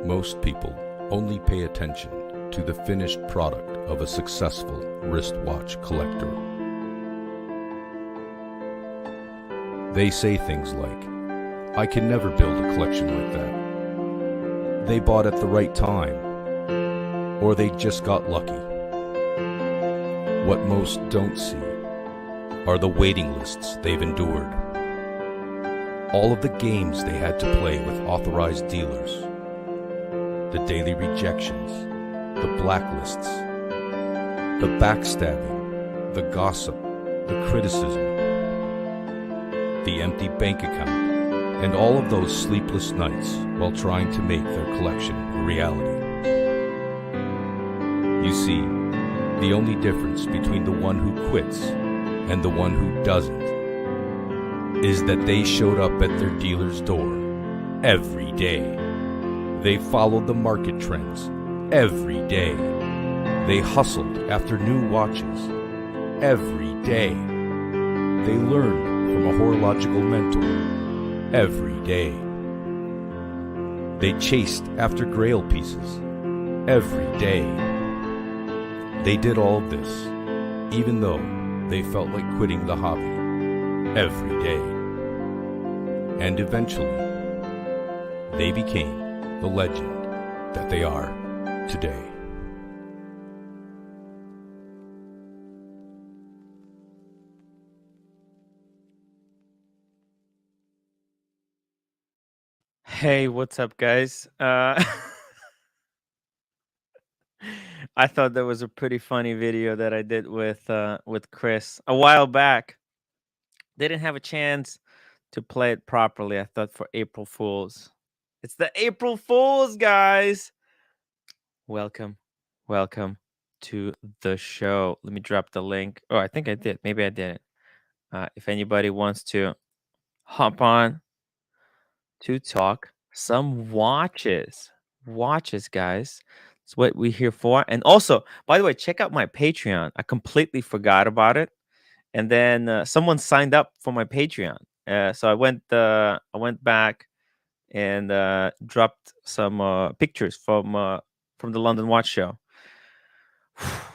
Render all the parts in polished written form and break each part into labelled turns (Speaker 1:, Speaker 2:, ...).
Speaker 1: Most people only pay attention to the finished product of a successful wristwatch collector. They say things like, "I can never build a collection like that." They bought at the right time, or they just got lucky. What most don't see are the waiting lists they've endured. All of the games they had to play with authorized dealers. The daily rejections, the blacklists, the backstabbing, the gossip, the criticism, the empty bank account, and all of those sleepless nights while trying to make their collection a reality. You see, the only difference between the one who quits and the one who doesn't is that they showed up at their dealer's door every day. They followed the market trends every day. They hustled after new watches every day. They learned from a horological mentor every day. They chased after grail pieces every day. They did all of this, even though they felt like quitting the hobby every day. And eventually, they became the legend that they are today.
Speaker 2: Hey, what's up, guys? I thought that was a pretty funny video that I did with Chris a while back. Didn't have a chance to play it properly. I thought for April Fools. It's the April Fools, guys. Welcome to the show. Let me drop the link. Oh, I think I did. Maybe I didn't. If anybody wants to hop on to talk some watches, guys. It's what we're here for. And also, by the way, check out my Patreon. I completely forgot about it, and then someone signed up for my Patreon. So I went back and dropped some pictures from the London Watch Show.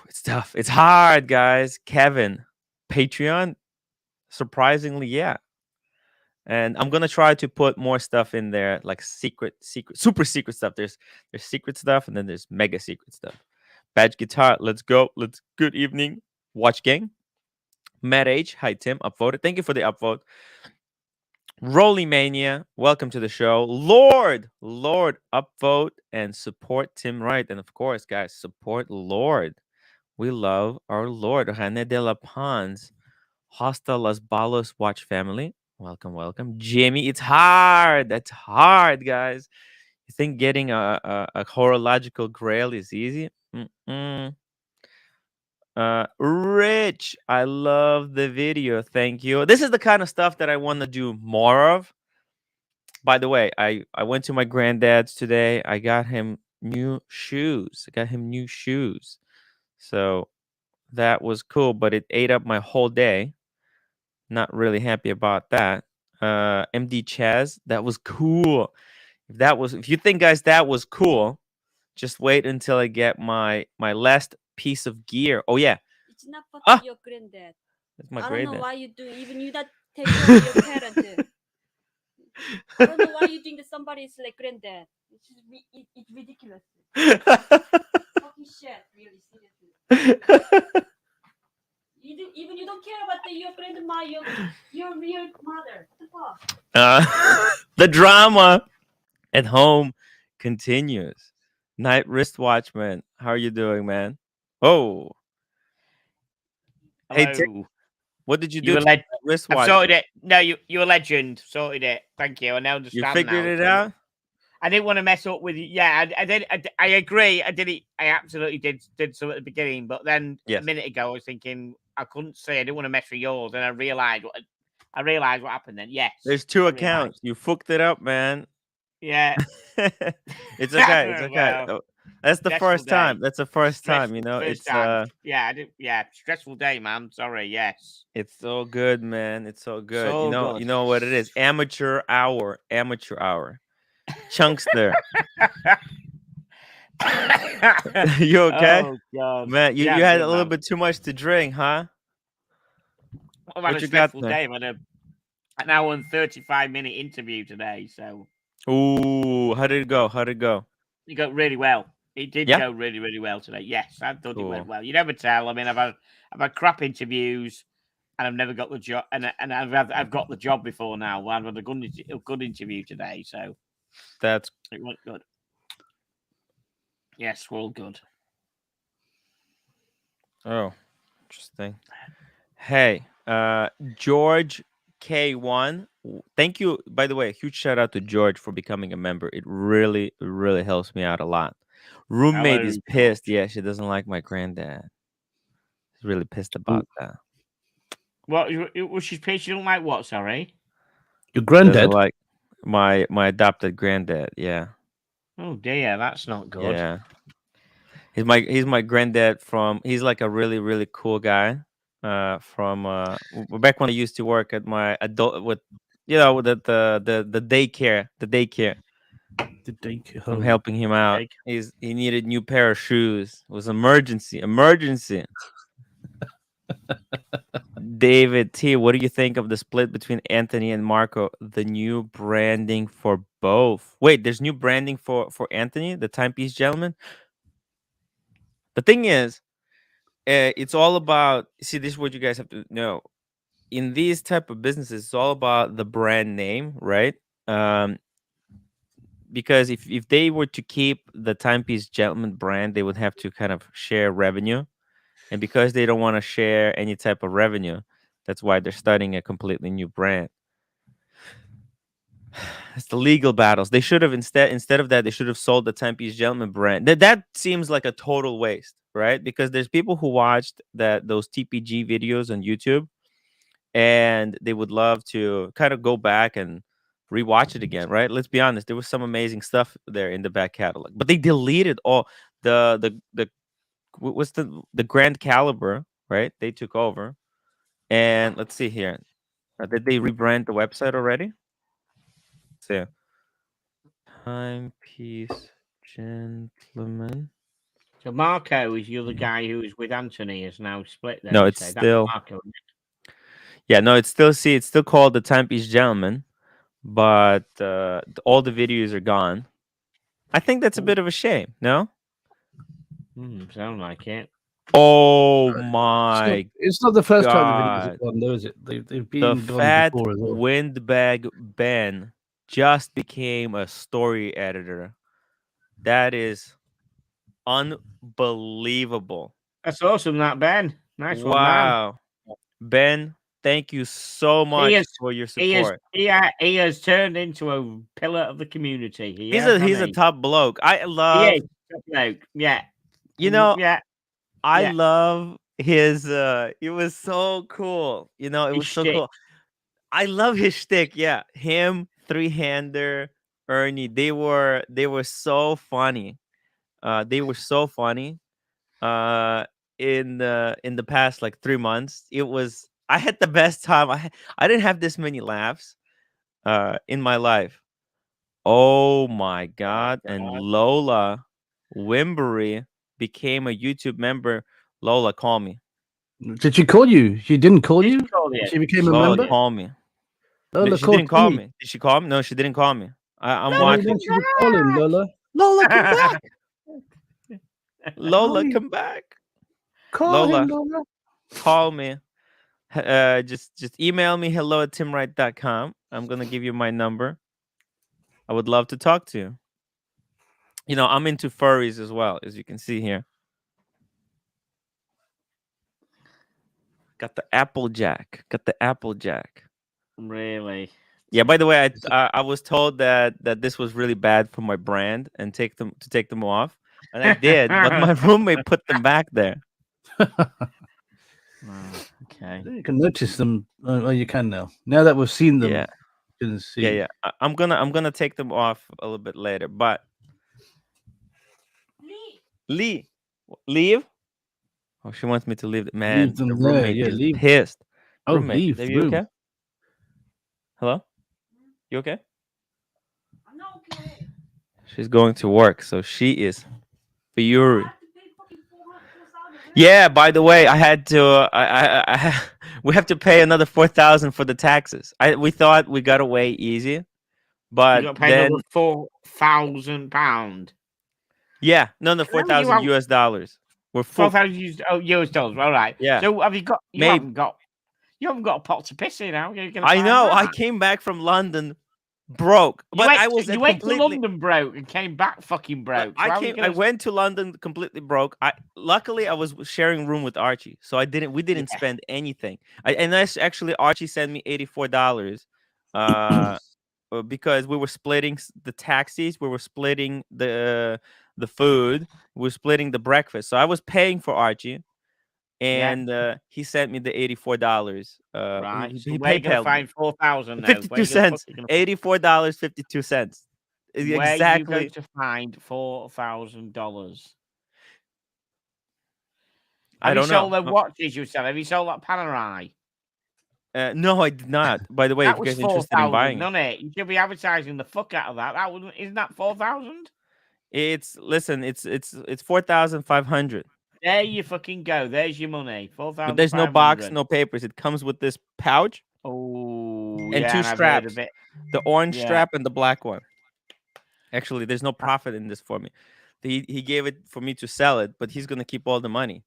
Speaker 2: It's tough. It's hard, guys. Kevin, Patreon, surprisingly, yeah. And I'm gonna try to put more stuff in there, like secret, super secret stuff. There's secret stuff, and then there's mega secret stuff. Badge Guitar, let's go. Good evening, Watch Gang. Matt H, hi Tim, upvoted. Thank you for the upvote. Rolly Mania, welcome to the show. Lord, upvote and support Tim Wright, and of course, guys, support Lord. We love our Lord, René de la Paz. Hasta Las Balos Watch family. Welcome. Jimmy, it's hard. That's hard, guys. You think getting a horological grail is easy? Rich, I love the video. Thank you. This is the kind of stuff that I want to do more of. By the way, I went to my granddad's today. I got him new shoes. So that was cool, but it ate up my whole day. Not really happy about that. MD Chaz, that was cool. If you think, guys, that was cool, just wait until I get my last piece of gear. Oh yeah.
Speaker 3: It's not fucking your granddad.
Speaker 2: That's my
Speaker 3: I
Speaker 2: granddad.
Speaker 3: don't know why you do. Even you not take care of your parents. I don't know why you think that somebody is like granddad. It's just it's ridiculous. Fucking shit, really seriously. Even you don't care about your grandma, your real mother. What the fuck?
Speaker 2: The drama at home continues. Night wristwatch, man. How are you doing, man? Oh.
Speaker 4: Hello.
Speaker 2: Hey, Tim, what did you do
Speaker 4: You
Speaker 2: to
Speaker 4: led
Speaker 2: wristwatch?
Speaker 4: I've sorted it. No, you're a legend. Sorted it. Thank you. I now understand.
Speaker 2: You figured it out?
Speaker 4: I didn't want to mess up with you. Yeah, I did. I agree. I did it. I absolutely did so at the beginning, but then a minute ago I was thinking I couldn't say I didn't want to mess with yours, and I realized what happened. Then yes,
Speaker 2: there's two accounts. You fucked it up, man.
Speaker 4: Yeah,
Speaker 2: it's okay. It's okay.
Speaker 4: Well,
Speaker 2: that's the first time.
Speaker 4: Day.
Speaker 2: That's the first time. You know, it's
Speaker 4: time. Yeah, I did. Yeah, stressful day, man. Sorry. Yes,
Speaker 2: it's so good, man. It's so good.
Speaker 4: So
Speaker 2: you know what it is. Amateur hour. Chunkster. You okay?
Speaker 4: Oh God,
Speaker 2: Man, you
Speaker 4: yeah, I'm
Speaker 2: had
Speaker 4: good,
Speaker 2: a little
Speaker 4: man.
Speaker 2: bit too much to drink, huh?
Speaker 4: I've had
Speaker 2: What
Speaker 4: a
Speaker 2: you got
Speaker 4: stressful
Speaker 2: there?
Speaker 4: day. I've had an hour and 35-minute interview today, so
Speaker 2: Ooh, how did it go? How did it go?
Speaker 4: it got really well. It did
Speaker 2: Yeah?
Speaker 4: go really, really well today. Yes, I thought it went
Speaker 2: Cool.
Speaker 4: well. You never tell. I mean, I've had crap interviews, and I've never got the job. And I've got the job before now. I've had a good interview today, so
Speaker 2: That's
Speaker 4: it went good. Yes, we're all good.
Speaker 2: oh, interesting. Hey, George K1. Thank you. By the way, huge shout out to George for becoming a member. It really, really helps me out a lot. Roommate
Speaker 4: Hello,
Speaker 2: is pissed.
Speaker 4: George.
Speaker 2: Yeah, she doesn't like my granddad. She's really pissed
Speaker 5: Ooh,
Speaker 2: about that.
Speaker 4: What was she pissed? She don't like what? Sorry.
Speaker 5: your
Speaker 2: Doesn't
Speaker 5: granddad?
Speaker 2: like my adopted granddad. Yeah,
Speaker 4: Oh dear, that's not good.
Speaker 2: yeah. He's my granddad from. He's like a really, really cool guy. From back when I used to work at my adult with, with the daycare, the daycare.
Speaker 5: Did they?
Speaker 2: I'm
Speaker 5: Oh,
Speaker 2: helping him out.
Speaker 4: Okay.
Speaker 2: He needed new pair of shoes. It was emergency. David T, what do you think of the split between Anthony and Marco? The new branding for both. Wait, there's new branding for Anthony, the timepiece gentleman. The thing is, it's all about. See, this is what you guys have to know. In these type of businesses, it's all about the brand name, right? Um, because if they were to keep the timepiece gentleman brand, they would have to kind of share revenue, and because they don't want to share any type of revenue, that's why they're starting a completely new brand. It's the legal battles. They should have instead of that, they should have sold the timepiece gentleman brand. That seems like a total waste, right? Because there's people who watched those TPG videos on YouTube, and they would love to kind of go back and rewatch it again, right? Let's be honest, there was some amazing stuff there in the back catalog, but they deleted all what's the Grand Caliber, right? They took over, and let's see here. Did they rebrand the website already? Let's see. Timepiece gentleman.
Speaker 4: So Marco is the other guy who was with Anthony is now split. Then
Speaker 2: No,
Speaker 4: you
Speaker 2: it's
Speaker 4: say
Speaker 2: still
Speaker 4: that's Marco.
Speaker 2: yeah. No, it's still called the Timepiece Gentleman, but all the videos are gone. I think that's a bit of a shame. No.
Speaker 4: Sound like it.
Speaker 2: Oh
Speaker 5: it's
Speaker 2: my
Speaker 5: it's not the first time the videos
Speaker 2: God.
Speaker 5: have gone, though, is it? They've
Speaker 2: The
Speaker 5: been gone
Speaker 2: fat
Speaker 5: before as well.
Speaker 2: windbag Ben just became a story editor. That is unbelievable.
Speaker 4: That's awesome, that Ben. Nice one, man.
Speaker 2: Wow. Ben, thank you so much for your support.
Speaker 4: He has turned into a pillar of the community.
Speaker 2: He's a top bloke. I love
Speaker 4: top bloke. Yeah.
Speaker 2: I
Speaker 4: Yeah.
Speaker 2: love his it was so cool. It
Speaker 4: His
Speaker 2: was so
Speaker 4: shtick.
Speaker 2: cool. I love his shtick. Yeah. Him, three-hander, Ernie. They were so funny. They were so funny. In the past like 3 months, I had the best time. I didn't have this many laughs in my life. Oh my God. And Lola Wimbury became a YouTube member. Lola, call me.
Speaker 5: Did she call you? She didn't call you?
Speaker 4: Call you?
Speaker 5: She became a
Speaker 2: Lola,
Speaker 5: member?
Speaker 2: call me.
Speaker 5: Lola,
Speaker 2: She didn't call
Speaker 5: Timmy.
Speaker 2: me. Did she call me? No, she didn't call me. I'm
Speaker 5: No,
Speaker 2: watching.
Speaker 5: then she would call him, Lola.
Speaker 2: Lola, come back. Lola, come back.
Speaker 5: Call
Speaker 2: Lola,
Speaker 5: him, Lola.
Speaker 2: call me. Just email me hello@timwright.com. I'm gonna give you my number. I would love to talk to you. I'm into furries as well, as you can see here. Got the Applejack.
Speaker 4: Really?
Speaker 2: Yeah. By the way, I was told that this was really bad for my brand and take them off, and I did, but my roommate put them back there. Okay.
Speaker 5: You can notice them. Oh, you can now. Now that we've seen them,
Speaker 2: Yeah.
Speaker 5: you can see.
Speaker 2: Yeah. I'm gonna take them off a little bit later, but leave. Oh, she wants me to leave. Man,
Speaker 5: Leave them
Speaker 2: the
Speaker 5: there.
Speaker 2: roommate
Speaker 5: Yeah,
Speaker 2: is
Speaker 5: leave.
Speaker 2: pissed.
Speaker 5: Oh,
Speaker 2: Roommate,
Speaker 5: leave
Speaker 2: are
Speaker 5: the
Speaker 2: you
Speaker 5: room.
Speaker 2: okay? Hello? You okay?
Speaker 3: I'm not okay.
Speaker 2: She's going to work, so she is Fury.
Speaker 3: I have to pay fucking 4,000.
Speaker 2: Yeah. By the way, I had to. We have to pay another 4,000 for the taxes. We thought we got away easy,
Speaker 4: You
Speaker 2: but
Speaker 4: got to pay
Speaker 2: then
Speaker 4: another £4,000.
Speaker 2: yeah, no,
Speaker 4: How
Speaker 2: 4,000
Speaker 4: you
Speaker 2: US dollars. We're full.
Speaker 4: 4,000 US dollars. All right.
Speaker 2: Yeah.
Speaker 4: So have you got? You
Speaker 2: Maybe.
Speaker 4: haven't got a pot to piss in now. You're gonna
Speaker 2: I
Speaker 4: find
Speaker 2: know. I
Speaker 4: that.
Speaker 2: came back from London broke, but I was
Speaker 4: You went to
Speaker 2: completely.
Speaker 4: London broke and came back fucking broke. So how are you
Speaker 2: I
Speaker 4: gonna-
Speaker 2: went to London completely broke. Luckily I was sharing room with Archie, so we didn't
Speaker 4: Yeah.
Speaker 2: spend anything. And that's actually Archie sent me $84 because we were splitting the taxis, we were splitting the food, we were splitting the breakfast. So I was paying for Archie, and he sent me the $84.
Speaker 4: Right. So
Speaker 2: He
Speaker 4: where you gonna
Speaker 2: PayPal'd me.
Speaker 4: find 4,000 now?
Speaker 2: 52 cents. $84.52.
Speaker 4: Where you
Speaker 2: Exactly.
Speaker 4: going to find $4,000?
Speaker 2: I
Speaker 4: Have you
Speaker 2: don't
Speaker 4: sold
Speaker 2: know.
Speaker 4: the watches you sell? Have you sold that Panerai?
Speaker 2: No, I did not. By the way,
Speaker 4: That
Speaker 2: if you
Speaker 4: was
Speaker 2: guys are interested in
Speaker 4: 4,000,
Speaker 2: buying it,
Speaker 4: isn't it? You should be advertising the fuck out of that. Isn't that 4,000?
Speaker 2: it's 4,500.
Speaker 4: There you fucking go. There's your money. 4,500.
Speaker 2: But there's no box, no papers. It comes with this pouch
Speaker 4: Oh,
Speaker 2: and
Speaker 4: yeah,
Speaker 2: two
Speaker 4: and I've heard of
Speaker 2: straps,
Speaker 4: it.
Speaker 2: the orange
Speaker 4: Yeah.
Speaker 2: strap and the black one. Actually, there's no profit in this for me. He gave it for me to sell it, but he's gonna keep all the money.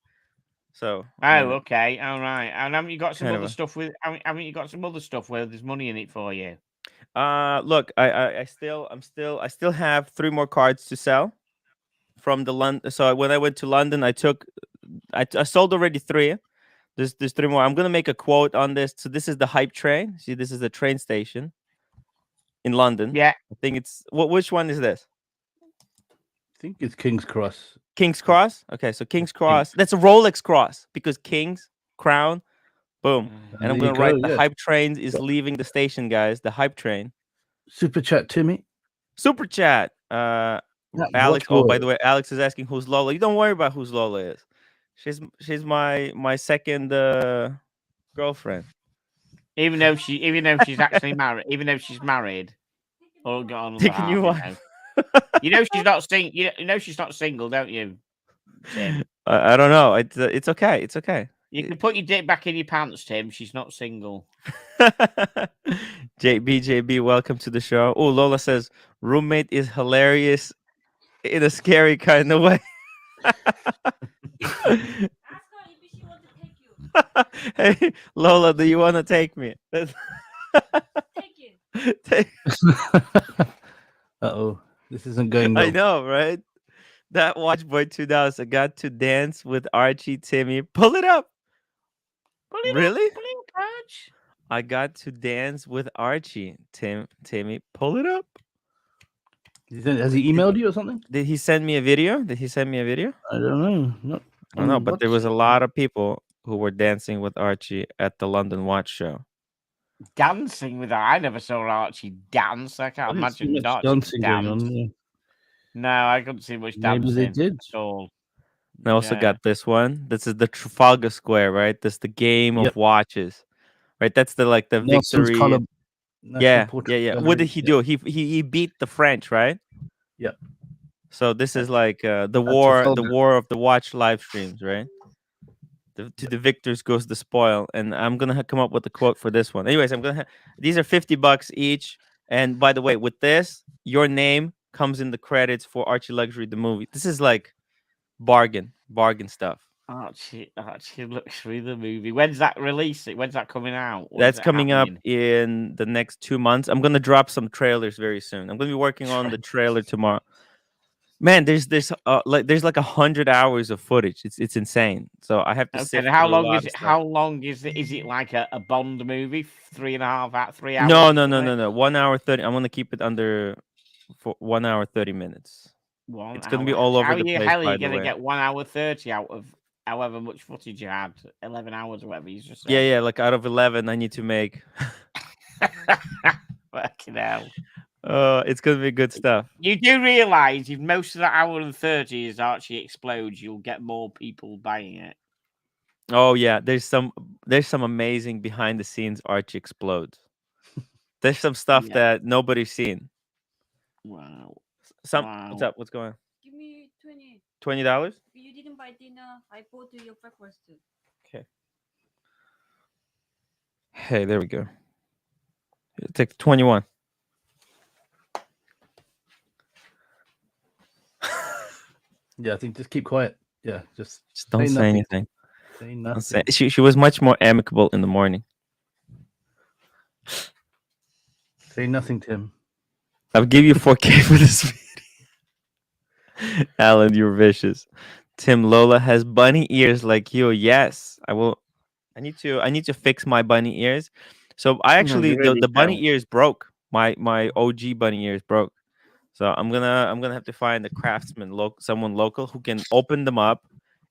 Speaker 2: So
Speaker 4: Okay, all right. And haven't you got some
Speaker 2: Kind
Speaker 4: other
Speaker 2: of a-
Speaker 4: stuff with? Haven't you got some other stuff where there's money in it for you?
Speaker 2: look, I still have 3 more cards to sell from the London. So when I went to London, I sold already 3. There's 3 more. I'm gonna make a quote on this. So this is the hype train. See, this is the train station in London.
Speaker 4: Yeah.
Speaker 2: I think it's which one is this?
Speaker 5: I think it's King's Cross.
Speaker 2: King's Cross. Okay, so King's Cross. That's a Rolex cross because King's crown. Boom. And I'm
Speaker 5: There you
Speaker 2: gonna write
Speaker 5: go,
Speaker 2: the
Speaker 5: yeah.
Speaker 2: hype train is leaving the station, guys. The hype train.
Speaker 5: Super chat, Timmy.
Speaker 2: Super chat.
Speaker 5: Yeah,
Speaker 2: Alex.
Speaker 5: watch
Speaker 2: Oh, by
Speaker 5: Lola.
Speaker 2: the way, Alex is asking who's Lola. You don't worry about who's Lola is. She's my second girlfriend.
Speaker 4: Even though she's actually married, even though she's married, or got on
Speaker 2: Taking you
Speaker 4: half, you know she's not you know she's not single, don't you, Tim?
Speaker 2: I don't know. It's okay. It's okay.
Speaker 4: You can put your dick back in your pants, Tim. She's not single.
Speaker 2: JB, welcome to the show. Oh, Lola says roommate is hilarious in a scary kind of way.
Speaker 3: Ask her if she wants to take you.
Speaker 2: Hey, Lola, do you want to take me?
Speaker 3: Take you.
Speaker 2: Take-
Speaker 5: Uh-oh. This isn't going
Speaker 2: I
Speaker 5: well.
Speaker 2: know, right? That Watchboy 2000 got to dance with Archie, Timmy. Pull it up. Really?
Speaker 4: Coach?
Speaker 2: I got to dance with Archie, Timmy. Pull it up.
Speaker 5: Has he emailed you or something?
Speaker 2: Did he send me a video? Did he send me a video?
Speaker 5: I don't know. Not
Speaker 2: I don't know,
Speaker 5: on
Speaker 2: but there was a
Speaker 5: WhatsApp.
Speaker 2: lot of people who were dancing with Archie at the London Watch Show.
Speaker 4: Dancing with her. I never saw Archie dance. I
Speaker 5: I
Speaker 4: can't
Speaker 5: didn't see
Speaker 4: imagine
Speaker 5: much
Speaker 4: Archie
Speaker 5: dancing going
Speaker 4: dance.
Speaker 5: on. Yeah.
Speaker 4: No, I couldn't see much
Speaker 5: Maybe
Speaker 4: dancing
Speaker 5: they did.
Speaker 4: at all.
Speaker 2: I also
Speaker 4: Yeah.
Speaker 2: got this one. This is the Trafalgar Square, right? That's the game
Speaker 5: Yep.
Speaker 2: of watches, right? That's the
Speaker 5: Nelson's
Speaker 2: victory.
Speaker 5: column.
Speaker 2: Yeah. What did he do? He beat the French, right?
Speaker 5: Yep.
Speaker 2: So this is like the
Speaker 5: Trafalgar.
Speaker 2: war of the watch live streams, right? To the victors goes the spoil, and I'm gonna come up with a quote for this one. Anyways, these are $50 each. And by the way, with this, your name comes in the credits for Archie Luxury the movie. This is like bargain stuff.
Speaker 4: Archie looks through the movie. When's that releasing? When's that coming out?
Speaker 2: That's coming up in the next 2 months. I'm gonna drop some trailers very soon. I'm gonna be working on the trailer tomorrow. Man, there's like 100 hours of footage. It's insane. So I have to
Speaker 4: Okay,
Speaker 2: sift
Speaker 4: and how
Speaker 2: through a
Speaker 4: long
Speaker 2: lot
Speaker 4: is
Speaker 2: of
Speaker 4: it?
Speaker 2: stuff.
Speaker 4: How long is it? Is it like a Bond movie? 3.5 3 hours?
Speaker 2: No. 1 hour 30. I'm gonna keep it under for 1 hour 30 minutes. It's gonna be all over the place.
Speaker 4: How are
Speaker 2: By
Speaker 4: you
Speaker 2: the
Speaker 4: gonna
Speaker 2: way,
Speaker 4: get 1 hour 30 out of however much footage you had? 11 hours or whatever you just said.
Speaker 2: yeah. Like out of 11, I need to make.
Speaker 4: Fucking hell.
Speaker 2: It's gonna be good stuff.
Speaker 4: You do realise if most of that hour and 30 is Archie explodes, you'll get more people buying it.
Speaker 2: Oh yeah, there's some amazing behind the scenes Archie explodes. There's some stuff that nobody's seen.
Speaker 4: Wow.
Speaker 2: What's up? What's going on?
Speaker 3: Give me 20.
Speaker 2: $20.
Speaker 3: You didn't buy dinner. I bought you your breakfast.
Speaker 2: Okay. Hey, there we go. Take 21.
Speaker 5: Yeah, I think just keep quiet. Yeah, just
Speaker 2: don't say
Speaker 5: nothing.
Speaker 2: anything.
Speaker 5: Say
Speaker 2: Don't
Speaker 5: nothing.
Speaker 2: say- She was much more amicable in the morning.
Speaker 5: Say nothing, Tim.
Speaker 2: I'll give you 4K for this video. Alan, you're vicious. Tim, Lola has bunny ears like you. Yes, I will. I need to fix my bunny ears. So I actually
Speaker 4: you really
Speaker 2: the bunny
Speaker 4: don't.
Speaker 2: ears broke. My OG bunny ears broke. So I'm gonna have to find a craftsman, someone local who can open them up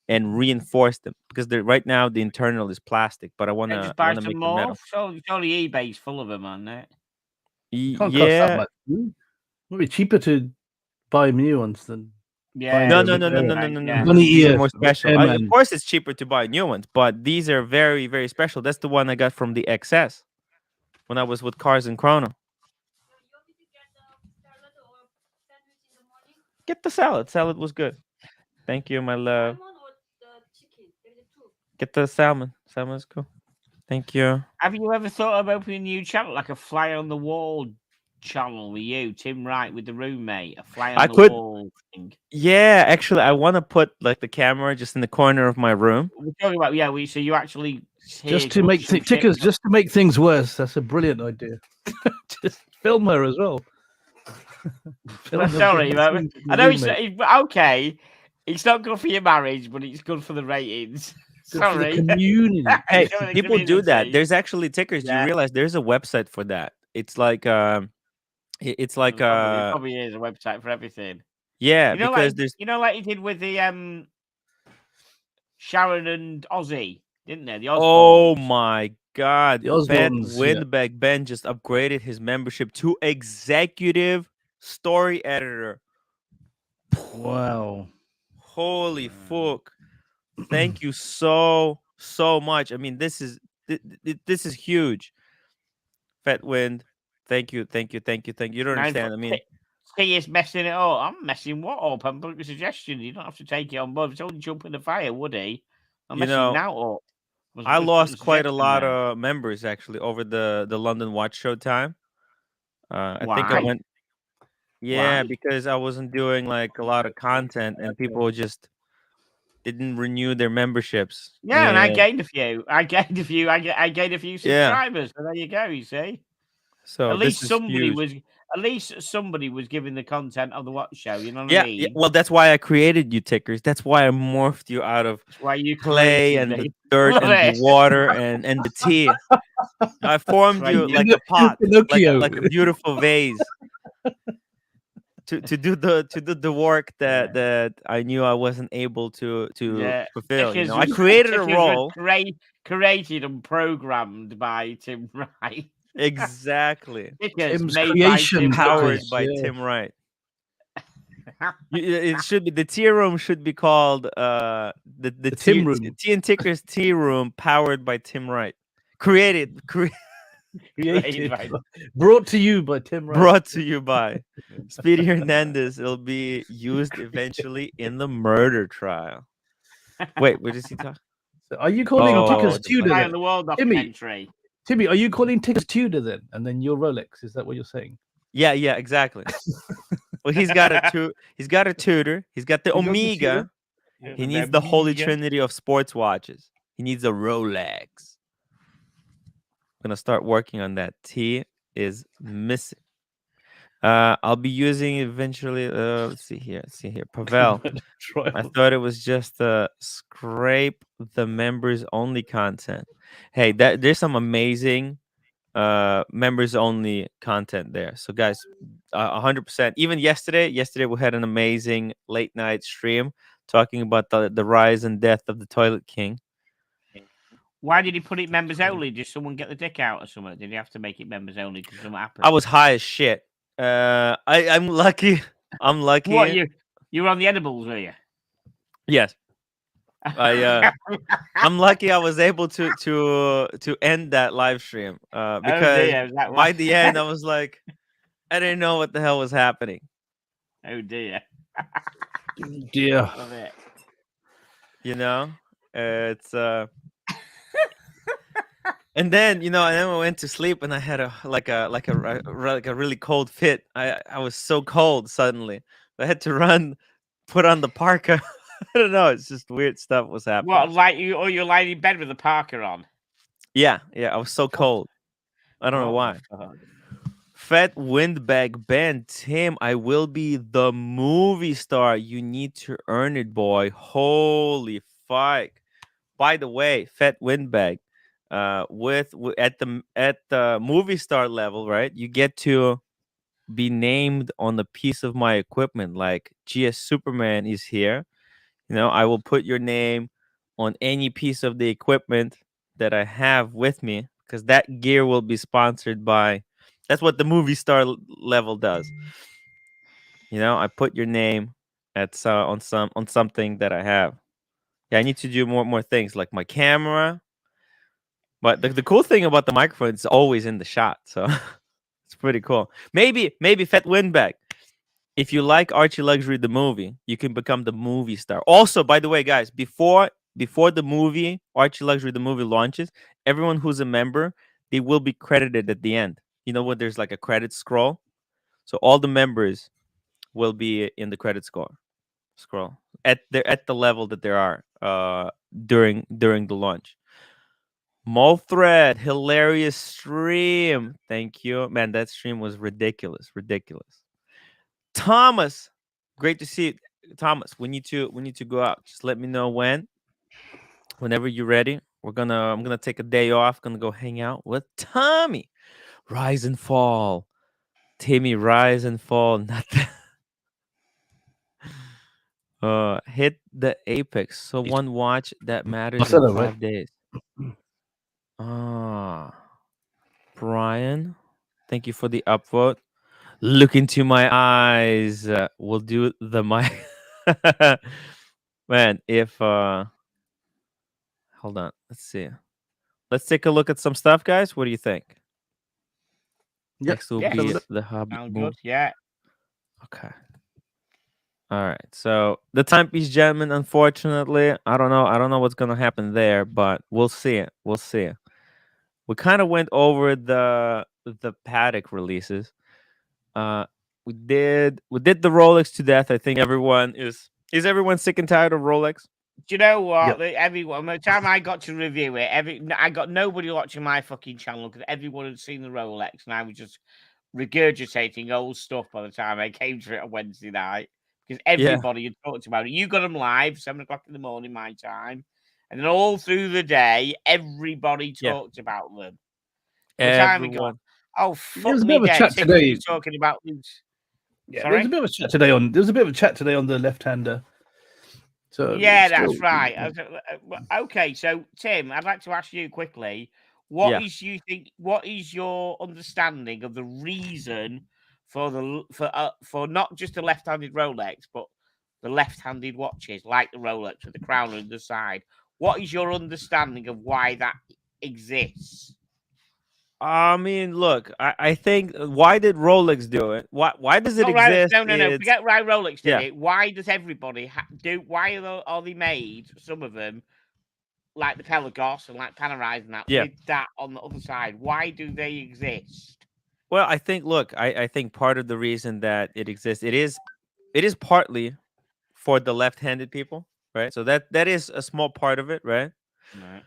Speaker 2: and reinforce them because right now the internal is plastic, but I
Speaker 4: Can
Speaker 2: wanna
Speaker 4: you just
Speaker 2: I
Speaker 4: buy
Speaker 2: wanna
Speaker 4: some
Speaker 2: make the
Speaker 4: more?
Speaker 2: metal.
Speaker 4: Surely eBay's full of them, aren't it?
Speaker 5: Can't cost that
Speaker 2: Yeah.
Speaker 5: much. Would be cheaper to buy new ones than
Speaker 4: Yeah.
Speaker 2: No.
Speaker 4: Yeah.
Speaker 5: Bunny
Speaker 2: These are
Speaker 5: ear
Speaker 2: more special. Of
Speaker 5: airman.
Speaker 2: course, it's cheaper to buy new ones, but these are very, very special. That's the one I got from the XS when I was with Cars and Chrono.
Speaker 3: You want me to get the salad or sandwich in the morning?
Speaker 2: Get the salad. Salad was good. Thank you, my love.
Speaker 3: Salmon or the chicken? There is two.
Speaker 2: Get the salmon. Salmon is cool. Thank you.
Speaker 4: Have you ever thought of opening a new channel, like a fly on the wall channel with you, Tim Wright, with the roommate, a fly on the wall thing?
Speaker 2: Yeah, actually, I want to put like the camera just in the corner of my room.
Speaker 4: We're talking about so you actually
Speaker 5: Just to make tickers, just to make things worse. That's a brilliant idea. Just film her as well.
Speaker 4: Sorry, I know it's okay. It's not good for your marriage, but it's good for the ratings.
Speaker 5: For the community.
Speaker 2: Hey, people do that. There's actually tickers. Yeah. You realize there's a website for that. It's like it's like
Speaker 4: it probably is a website for everything.
Speaker 2: Yeah,
Speaker 4: you know,
Speaker 2: because
Speaker 4: like,
Speaker 2: there's
Speaker 4: like you did with the Sharon and Ozzy, didn't they? The Osborns.
Speaker 2: Oh my God, Ben
Speaker 5: Windbag.
Speaker 2: Yeah. Ben just upgraded his membership to executive story editor.
Speaker 5: Wow.
Speaker 2: Holy fuck. Thank you so much. I mean, this is huge. Fat Wind, thank you. You don't understand. I mean,
Speaker 4: he is messing it up. I'm messing what up? I'm putting a suggestion. You don't have to take it on board. If someone jump in the fire, would he? I'm messing now up.
Speaker 2: I lost quite a lot of members actually over the London Watch Show time. I think I went. Yeah,
Speaker 4: Why?
Speaker 2: because I wasn't doing like a lot of content, and people just didn't renew their memberships.
Speaker 4: Yeah, and I gained a few. I gained a few subscribers. So there you go. You see.
Speaker 2: So
Speaker 4: at least somebody was giving the content of the Watch Show. You know what I mean?
Speaker 2: Yeah. Well, that's why I created you, tickers. That's why I morphed you out of clay and the dirt and the water and the tea. I formed you like a pot, like a beautiful vase. To do the work that I knew I wasn't able to fulfill. You know, I created a role
Speaker 4: created and programmed by Tim Wright.
Speaker 2: Exactly.
Speaker 5: Tim's creation,
Speaker 2: powered by Tim Wright. It should be the tea room should be called the
Speaker 5: Tim room.
Speaker 2: Tea and Tickers tea room powered by Tim Wright. Created.
Speaker 5: Brought to you by Tim Wright.
Speaker 2: Brought to you by Speedy Hernandez. It'll be used eventually in the murder trial. Wait, what does he talk?
Speaker 5: So are you calling Tickers Tudor?
Speaker 4: On the World documentary.
Speaker 5: Timmy, are you calling Tickers Tudor then? And then your Rolex? Is that what you're saying?
Speaker 2: Yeah, exactly. Well, he's got a Tudor. He's got the Omega. He needs the Holy Trinity of sports watches. He needs a Rolex. I'm gonna start working on that. T is missing. I'll be using it eventually. Let's see here. Pavel. I thought it was just scrape the members only content. Hey, there's some amazing members only content there. So guys, 100%. Even yesterday we had an amazing late night stream talking about the rise and death of the Toilet King.
Speaker 4: Why did he put it members only? Did someone get the dick out or something? Did he have to make it members only because something happened?
Speaker 2: I was high as shit. I'm lucky. I'm lucky.
Speaker 4: What, you were on the edibles, were you?
Speaker 2: Yes. I'm lucky I was able to end that live stream because by the end I was like, I didn't know what the hell was happening.
Speaker 4: Oh dear.
Speaker 5: dear.
Speaker 4: Love it.
Speaker 2: You know, it's and then and then I went to sleep and I had a really cold fit. I was so cold suddenly. I had to run, put on the parka. I don't know. It's just weird stuff was happening.
Speaker 4: What, like you're lying in bed with the parka on?
Speaker 2: Yeah. I was so cold. I don't know why. Fat Windbag Ben, Tim, I will be the movie star. You need to earn it, boy. Holy fuck. By the way, Fat Windbag, at the movie star level, right? You get to be named on a piece of my equipment. Like GS Superman is here. I will put your name on any piece of the equipment that I have with me because that gear will be sponsored by. That's what the movie star level does. I put your name on something that I have. Yeah, I need to do more things like my camera. But the cool thing about the microphone, it's always in the shot, so it's pretty cool. Maybe Fat Windbag. If you like Archie Luxury the movie, you can become the movie star. Also, by the way, guys, before the movie Archie Luxury the movie launches, everyone who's a member, they will be credited at the end. You know what? There's like a credit scroll, so all the members will be in the credit scroll at the level that there are during the launch. Molthread, hilarious stream. Thank you, man. That stream was ridiculous. Thomas, great to see you. Thomas, we need to go out. Just let me know whenever you're ready. I'm gonna take a day off. Gonna go hang out with Tommy. Rise and fall, Timmy. Rise and fall. Not hit the apex. So one watch that matters in 5 days. Brian, thank you for the upvote. Look into my eyes. We'll do the mic. Man, if hold on, let's see. Let's take a look at some stuff, guys. What do you think?
Speaker 5: Yep.
Speaker 2: Next will
Speaker 4: Yes.
Speaker 2: be the Hobbit
Speaker 4: Sound
Speaker 2: move.
Speaker 4: good? Yeah.
Speaker 2: Okay. All right. So the timepiece gentleman, unfortunately, I don't know what's gonna happen there, but we'll see. We kind of went over the paddock releases. We did the Rolex to death. I think everyone is everyone sick and tired of Rolex?
Speaker 4: Do you know what?
Speaker 5: Yep.
Speaker 4: Everyone, by the time I got to review it, I got nobody watching my fucking channel because everyone had seen the Rolex, and I was just regurgitating old stuff by the time I came to it on Wednesday night because everybody had talked about it. You got them live 7:00 in the morning my time, and then all through the day, everybody talked about them. By the time we got, oh fuck me dead, today talking about these.
Speaker 5: Yeah, there was a bit of a chat today on. There was a bit of a chat today on the left-hander. So
Speaker 4: yeah, that's right. Okay, so Tim, I'd like to ask you quickly: what is your understanding of the reason for not just the left-handed Rolex, but the left-handed watches like the Rolex with the crown on the side? What is your understanding of why that exists?
Speaker 2: I mean, look, I think why did Rolex do it? Why does it exist?
Speaker 4: No. Forget why Rolex did it. Why does everybody do? Why are they made? Some of them, like the Pelagos and like Panerai and that, with that on the other side. Why do they exist?
Speaker 2: Well, I think. Look, I think part of the reason that it exists, it is partly for the left-handed people, right? So that is a small part of it, right?
Speaker 4: Right.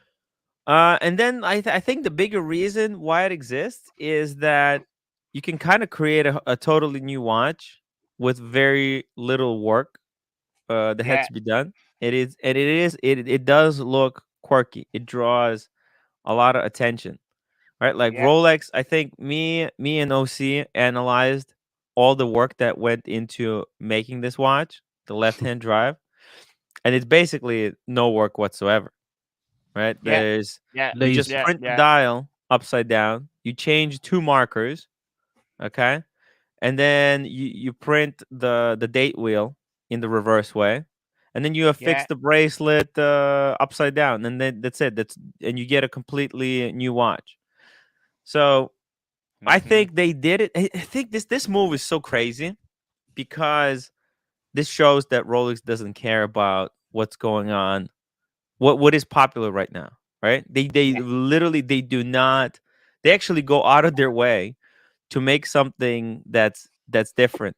Speaker 2: And then I think the bigger reason why it exists is that you can kind of create a totally new watch with very little work that has to be done. It does look quirky. It draws a lot of attention, right? Like Rolex, I think me and OC analyzed all the work that went into making this watch, the left-hand drive, and it's basically no work whatsoever. Right? You just print the dial upside down. You change 2 markers, okay, and then you print the date wheel in the reverse way, and then you affix the bracelet upside down, and then that's it. And you get a completely new watch. So I think they did it. I think this move is so crazy because this shows that Rolex doesn't care about what's going on, what is popular right now, right? They literally they do not. They actually go out of their way to make something that's different,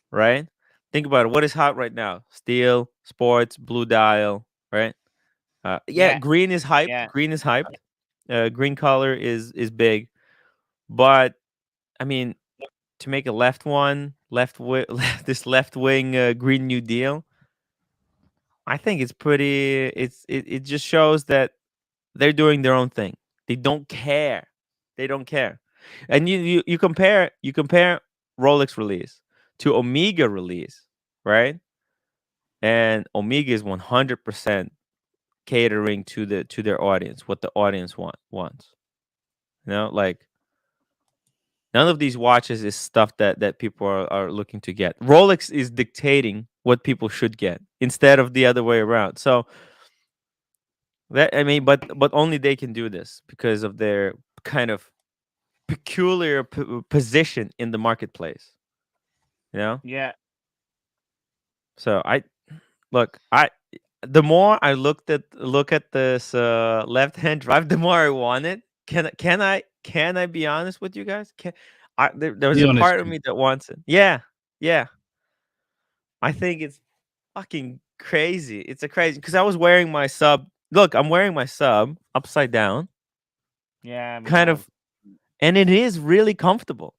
Speaker 2: right? Think about it. What is hot right now? Steel, sports, blue dial, right? Yeah, green is hyped.
Speaker 4: Yeah.
Speaker 2: Green is hyped. Green color is big, but I mean, to make a left wing Green New Deal, I think it's pretty. It just shows that they're doing their own thing. They don't care. They don't care. And you compare Rolex release to Omega release, right? And Omega is 100% catering to their audience, what the audience wants. You know, like none of these watches is stuff that people are looking to get. Rolex is dictating what people should get instead of the other way around. So that, I mean, but only they can do this because of their kind of peculiar position in the marketplace. You know?
Speaker 4: Yeah.
Speaker 2: So the more I look at this left-hand drive, the more I want it. Can I be honest with you guys? There was
Speaker 5: Be
Speaker 2: a
Speaker 5: honest,
Speaker 2: part of
Speaker 5: Pete.
Speaker 2: me that wants it. Yeah. I think it's fucking crazy. It's a crazy because I was wearing my sub. Look, I'm wearing my sub upside down,
Speaker 4: Yeah.
Speaker 2: kind of, and it is really comfortable.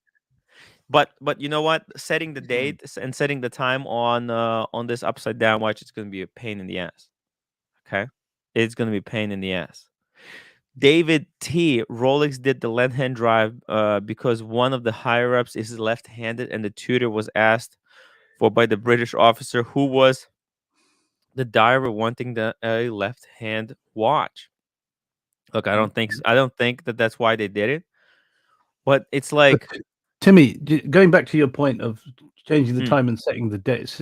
Speaker 2: But you know what? Setting the date and setting the time on this upside down watch, it's gonna be a pain in the ass. Okay, it's gonna be a pain in the ass. David T. Rolex did the left-hand drive because one of the higher-ups is left-handed, and the tutor was asked for by the British officer who was the diver wanting a left-hand watch. Look, I don't think that that's why they did it, but it's like
Speaker 5: Timmy, going back to your point of changing the
Speaker 2: Hmm.
Speaker 5: time and setting the date,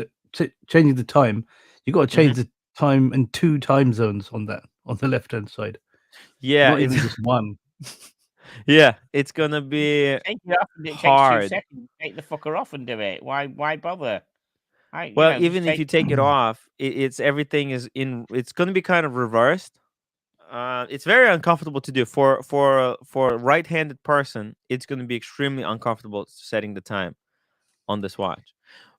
Speaker 5: changing the time, you got to change the time in 2 time zones on the left-hand side.
Speaker 2: Yeah,
Speaker 5: Not even
Speaker 2: it's
Speaker 5: just one.
Speaker 2: yeah, it's gonna be
Speaker 4: Take it off and it takes 2
Speaker 2: hard.
Speaker 4: seconds. Take the fucker off and do it. Why bother?
Speaker 2: Well,
Speaker 4: Just
Speaker 2: even if you take it off, it's everything is in. It's gonna be kind of reversed. It's very uncomfortable to do for a right-handed person. It's gonna be extremely uncomfortable setting the time on this watch.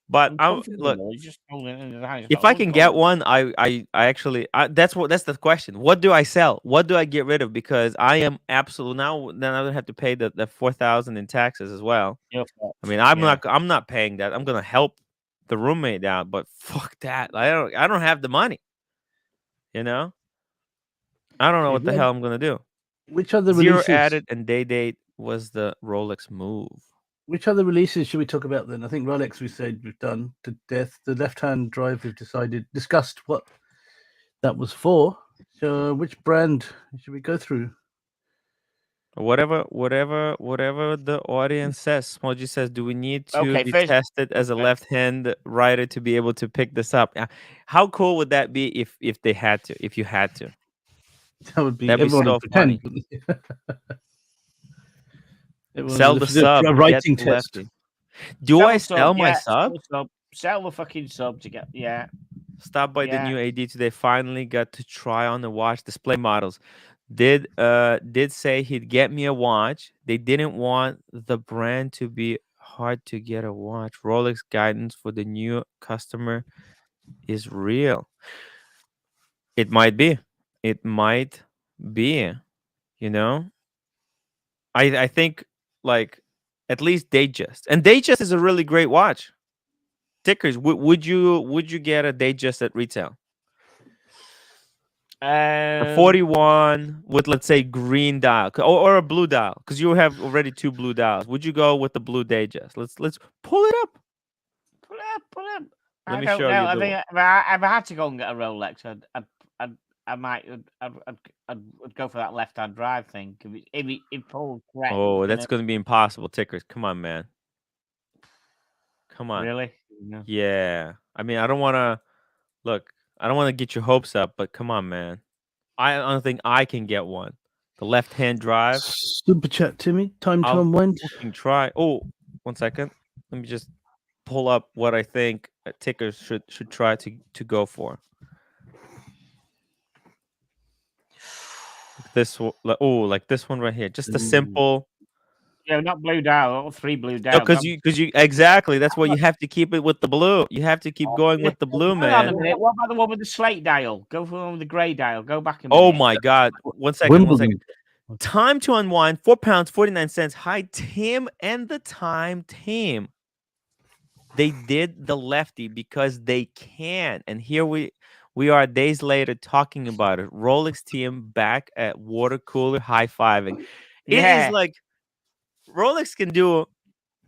Speaker 2: But look,
Speaker 4: you just hold it in the hand,
Speaker 2: if I can get one, I actually that's the question. What do I sell? What do I get rid of? Because I am absolute now. Then I would have to pay the 4,000 in taxes as well. I mean, I'm not paying that. I'm gonna help the roommate out, but fuck that. I don't have the money. You know, I don't know what the hell I'm gonna do.
Speaker 5: Which other
Speaker 2: Zero
Speaker 5: releases?
Speaker 2: added and day date was the Rolex move.
Speaker 5: Which other releases should we talk about then? I think Rolex we said we've done to death. The left-hand drive we've discussed what that was for. So which brand should we go through?
Speaker 2: Whatever the audience says. Smudgy says, do we need to be
Speaker 4: first-
Speaker 2: tested as a left-hand rider to be able to pick this up? How cool would that be if you had to?
Speaker 5: That would be
Speaker 2: That'd be
Speaker 5: everyone
Speaker 2: so
Speaker 5: would pretend.
Speaker 2: Sell the sub,
Speaker 5: writing
Speaker 2: get the
Speaker 5: test.
Speaker 2: lefty. Do I sell my sub?
Speaker 4: Sell the fucking sub to get
Speaker 2: Stop by the new AD today. Finally got to try on the watch display models. Did say he'd get me a watch. They didn't want the brand to be hard to get a watch. Rolex guidance for the new customer is real. It might be. You know, I think like at least Datejust, and Datejust is a really great watch. Tickers, would you get a Datejust at retail? A 41 with, let's say, green dial or a blue dial, because you have already 2 blue dials. Would you go with the blue Datejust? Let's pull it up.
Speaker 4: Pull up.
Speaker 2: Let me
Speaker 4: don't
Speaker 2: show
Speaker 4: know.
Speaker 2: you.
Speaker 4: I think if I had to go and get a Rolex, I'd go for that left-hand drive thing. If Paul's correct.
Speaker 2: Oh, that's going to be impossible. Tickers, come on, man. Come on.
Speaker 4: Really? No.
Speaker 2: Yeah. I mean, I don't want to get your hopes up, but come on, man. I don't think I can get one. The left-hand drive.
Speaker 5: Super chat, Timmy. Time to unwind.
Speaker 2: Try. Oh, 1 second. Let me just pull up what I think tickers should try to go for. This like this one right here, just a simple.
Speaker 4: Yeah, not blue dial, or 3 blue
Speaker 2: No,
Speaker 4: dial.
Speaker 2: because you exactly. That's why you have to keep it with the blue. You have to keep going with the blue,
Speaker 4: Hang on a
Speaker 2: man.
Speaker 4: minute. What about the one with the slate dial? Go for the one with the grey dial. Go back a minute.
Speaker 2: Oh my God! 1 second. 1
Speaker 5: Wimbledon.
Speaker 2: second. Time to unwind. £4.49. Hi, Tim and the Time team. They did the lefty because they can, and here we are days later talking about it. Rolex team back at water cooler high-fiving. It is like Rolex can do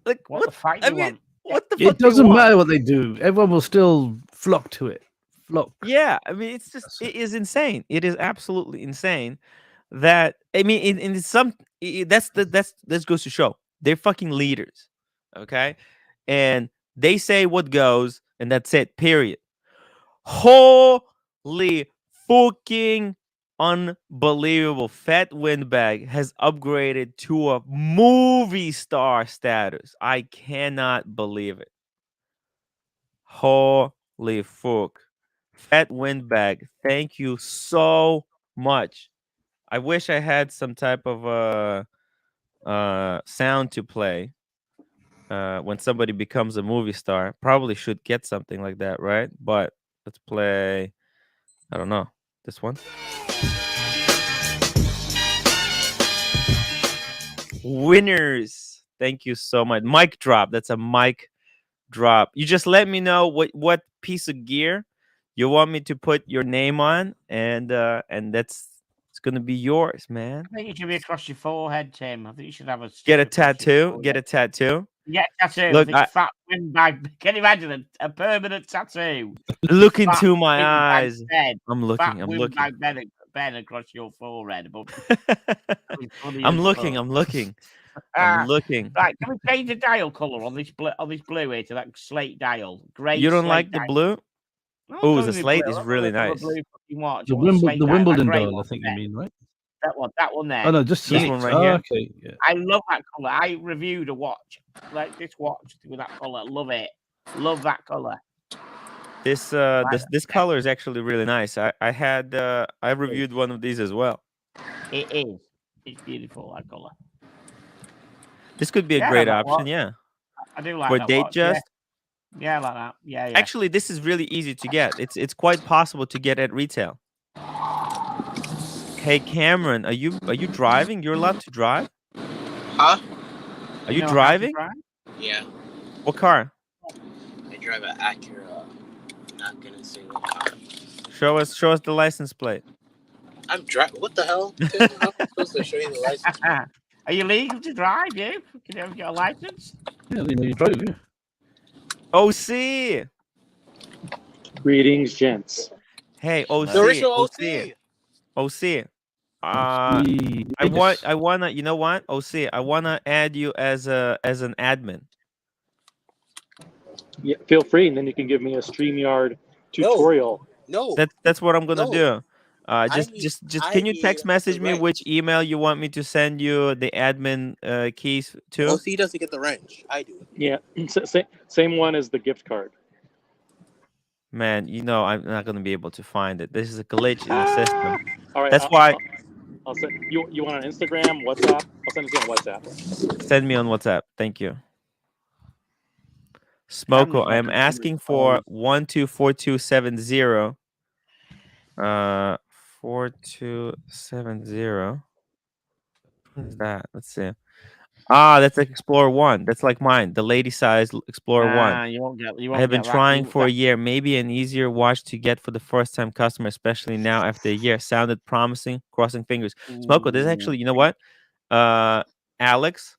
Speaker 2: like
Speaker 4: what the fuck
Speaker 2: I
Speaker 4: you
Speaker 2: mean,
Speaker 4: want?
Speaker 2: what the fuck
Speaker 5: It
Speaker 2: do you
Speaker 5: doesn't
Speaker 2: want?
Speaker 5: matter what they do. Everyone will still flock to it. Flock.
Speaker 2: Yeah, I mean, it's just it is insane. It is absolutely insane that I mean, in some that's this goes to show they're fucking leaders, okay, and they say what goes, and that's it. Period. Holy fucking unbelievable! Fat Windbag has upgraded to a movie star status. I cannot believe it. Holy fuck. Fat Windbag, thank you so much. I wish I had some type of sound to play when somebody becomes a movie star. Probably should get something like that, right? But let's play, I don't know, this one. Winners. Thank you so much. Mic drop. That's a mic drop. You just let me know what piece of gear you want me to put your name on, and it's gonna be yours, man.
Speaker 4: I think it should be across your forehead, Tim. I think you should have a
Speaker 2: Get a tattoo. Get a tattoo.
Speaker 4: Yeah, tattoo.
Speaker 2: Look,
Speaker 4: Fat Windbag. Can you imagine a permanent tattoo?
Speaker 2: look
Speaker 4: Fat
Speaker 2: into my
Speaker 4: Windbag
Speaker 2: eyes.
Speaker 4: Ben.
Speaker 2: I'm looking.
Speaker 4: Fat
Speaker 2: I'm looking.
Speaker 4: Windbag Ben across your forehead.
Speaker 2: I'm looking. I'm looking. I'm looking.
Speaker 4: Right, can we change the dial color on this blue here to that slate dial? Great.
Speaker 2: You don't like the blue? Oh, the slate is really nice.
Speaker 5: The Wimbledon dial, I think you mean, right?
Speaker 4: That one there.
Speaker 5: Oh no, just
Speaker 2: this one right here.
Speaker 5: Okay, yeah.
Speaker 4: I love that color. I reviewed a watch, like this watch with that color. Love it. Love that color.
Speaker 2: This color is actually really nice. I reviewed one of these as well.
Speaker 4: It is. It's beautiful, that color.
Speaker 2: This could be a great option. Yeah,
Speaker 4: I do like
Speaker 2: for
Speaker 4: that
Speaker 2: date
Speaker 4: watch.
Speaker 2: just.
Speaker 4: Yeah, like that. Yeah.
Speaker 2: Actually, this is really easy to get. It's quite possible to get at retail. Hey Cameron, are you driving? You're allowed to drive?
Speaker 6: Huh?
Speaker 2: Are you driving?
Speaker 6: Yeah.
Speaker 2: What car?
Speaker 6: I drive an Acura. I'm not gonna say what car.
Speaker 2: Show us the license plate.
Speaker 6: I'm driving. What the hell? How am I supposed to show you the license plate?
Speaker 4: Are you legal to drive? You can you ever get a license?
Speaker 5: Yeah, you drove. Yeah.
Speaker 2: OC.
Speaker 7: Greetings, gents.
Speaker 2: Hey, OC.
Speaker 6: The original OC.
Speaker 2: OC. I wanna, you know what? OC, I wanna add you as an admin.
Speaker 7: Yeah, feel free, and then you can give me a StreamYard tutorial.
Speaker 6: No.
Speaker 2: That's what I'm gonna do. Just can you
Speaker 6: need
Speaker 2: text message
Speaker 6: the
Speaker 2: me
Speaker 6: wrench.
Speaker 2: which email you want me to send you the admin keys to?
Speaker 6: OC doesn't get the wrench. I do.
Speaker 7: Yeah, same one as the gift card.
Speaker 2: Man, you know I'm not gonna be able to find it. This is a glitch in the system.
Speaker 7: All right,
Speaker 2: That's why.
Speaker 7: I'll send you want on Instagram, WhatsApp? I'll send it to you on WhatsApp.
Speaker 2: Send me on WhatsApp. Thank you. Smoko, I am asking for 124270. 4270. What is that? Let's see. That's like Explorer 1. That's like mine, the lady size Explorer 1.
Speaker 4: You won't get.
Speaker 2: I have been trying for a year. Maybe an easier watch to get for the first time customer, especially now after a year. Sounded promising. Crossing fingers. Smoko, there's actually, you know what? Alex,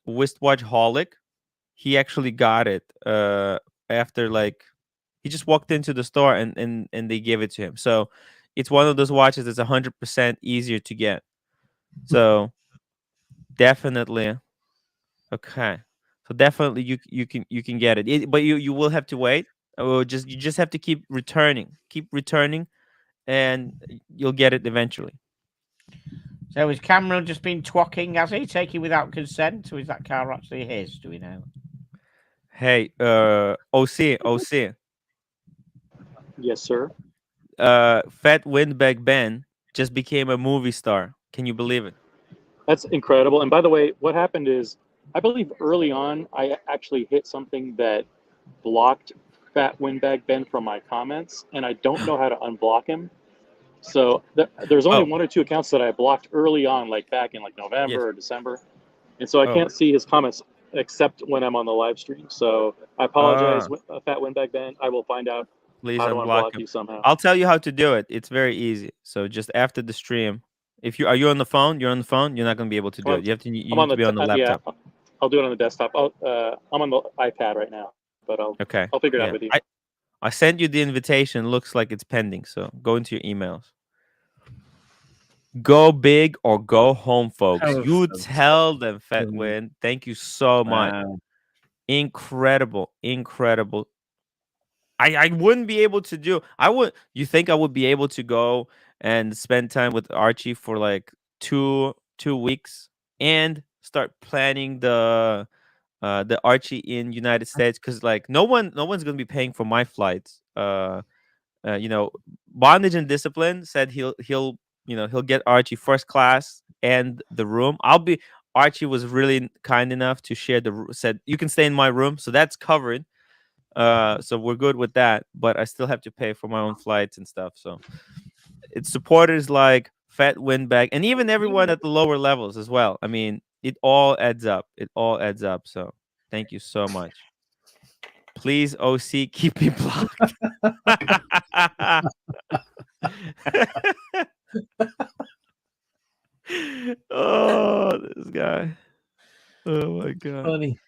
Speaker 2: Wristwatch Holic, he actually got it after like he just walked into the store and they gave it to him. So it's one of those watches that's 100% easier to get. So definitely, okay. So definitely you can get it. But you will have to wait. You just have to keep returning, and you'll get it eventually.
Speaker 4: So has Cameron just been twocking? Has he taken without consent, or is that car actually his? Do we know?
Speaker 2: Hey, OC.
Speaker 7: Yes, sir.
Speaker 2: Fat Windbag Ben just became a movie star. Can you believe it?
Speaker 7: That's incredible. And by the way, what happened is, I believe early on, I actually hit something that blocked Fat Windbag Ben from my comments, and I don't know how to unblock him. So there's only
Speaker 2: Oh.
Speaker 7: one or two accounts that I blocked early on, like back in like November
Speaker 2: Yes.
Speaker 7: or December, and so I
Speaker 2: Oh.
Speaker 7: can't see his comments except when I'm on the live stream. So I apologize, Fat Windbag Ben. I will find out
Speaker 2: Please
Speaker 7: how to
Speaker 2: unblock
Speaker 7: unblock
Speaker 2: him.
Speaker 7: you somehow.
Speaker 2: I'll tell you how to do it. It's very easy. So just after the stream, if you are you on the phone, you're on the phone. You're not going to be able to do it. You have to. You need to be on the laptop.
Speaker 7: Yeah, I'll do it on the desktop. I'm on the iPad right now, but I'll figure it out with you.
Speaker 2: I sent you the invitation. Looks like it's pending. So go into your emails. Go big or go home, folks. You tell them, Fat Win. Thank you so much. Incredible. I wouldn't be able to do. You think I would be able to go and spend time with Archie for like two weeks and start planning the Archie in United States? Because like no one's gonna be paying for my flights. Bondage and Discipline said he'll get Archie first class and the room. Archie was really kind enough to share said you can stay in my room, so that's covered. So we're good with that, but I still have to pay for my own flights and stuff. So it's supporters like Fat Windbag and even everyone at the lower levels as well. I mean, it all adds up. So thank you so much. Please, OC, keep me blocked. Oh, this guy. Oh my god.
Speaker 5: Funny.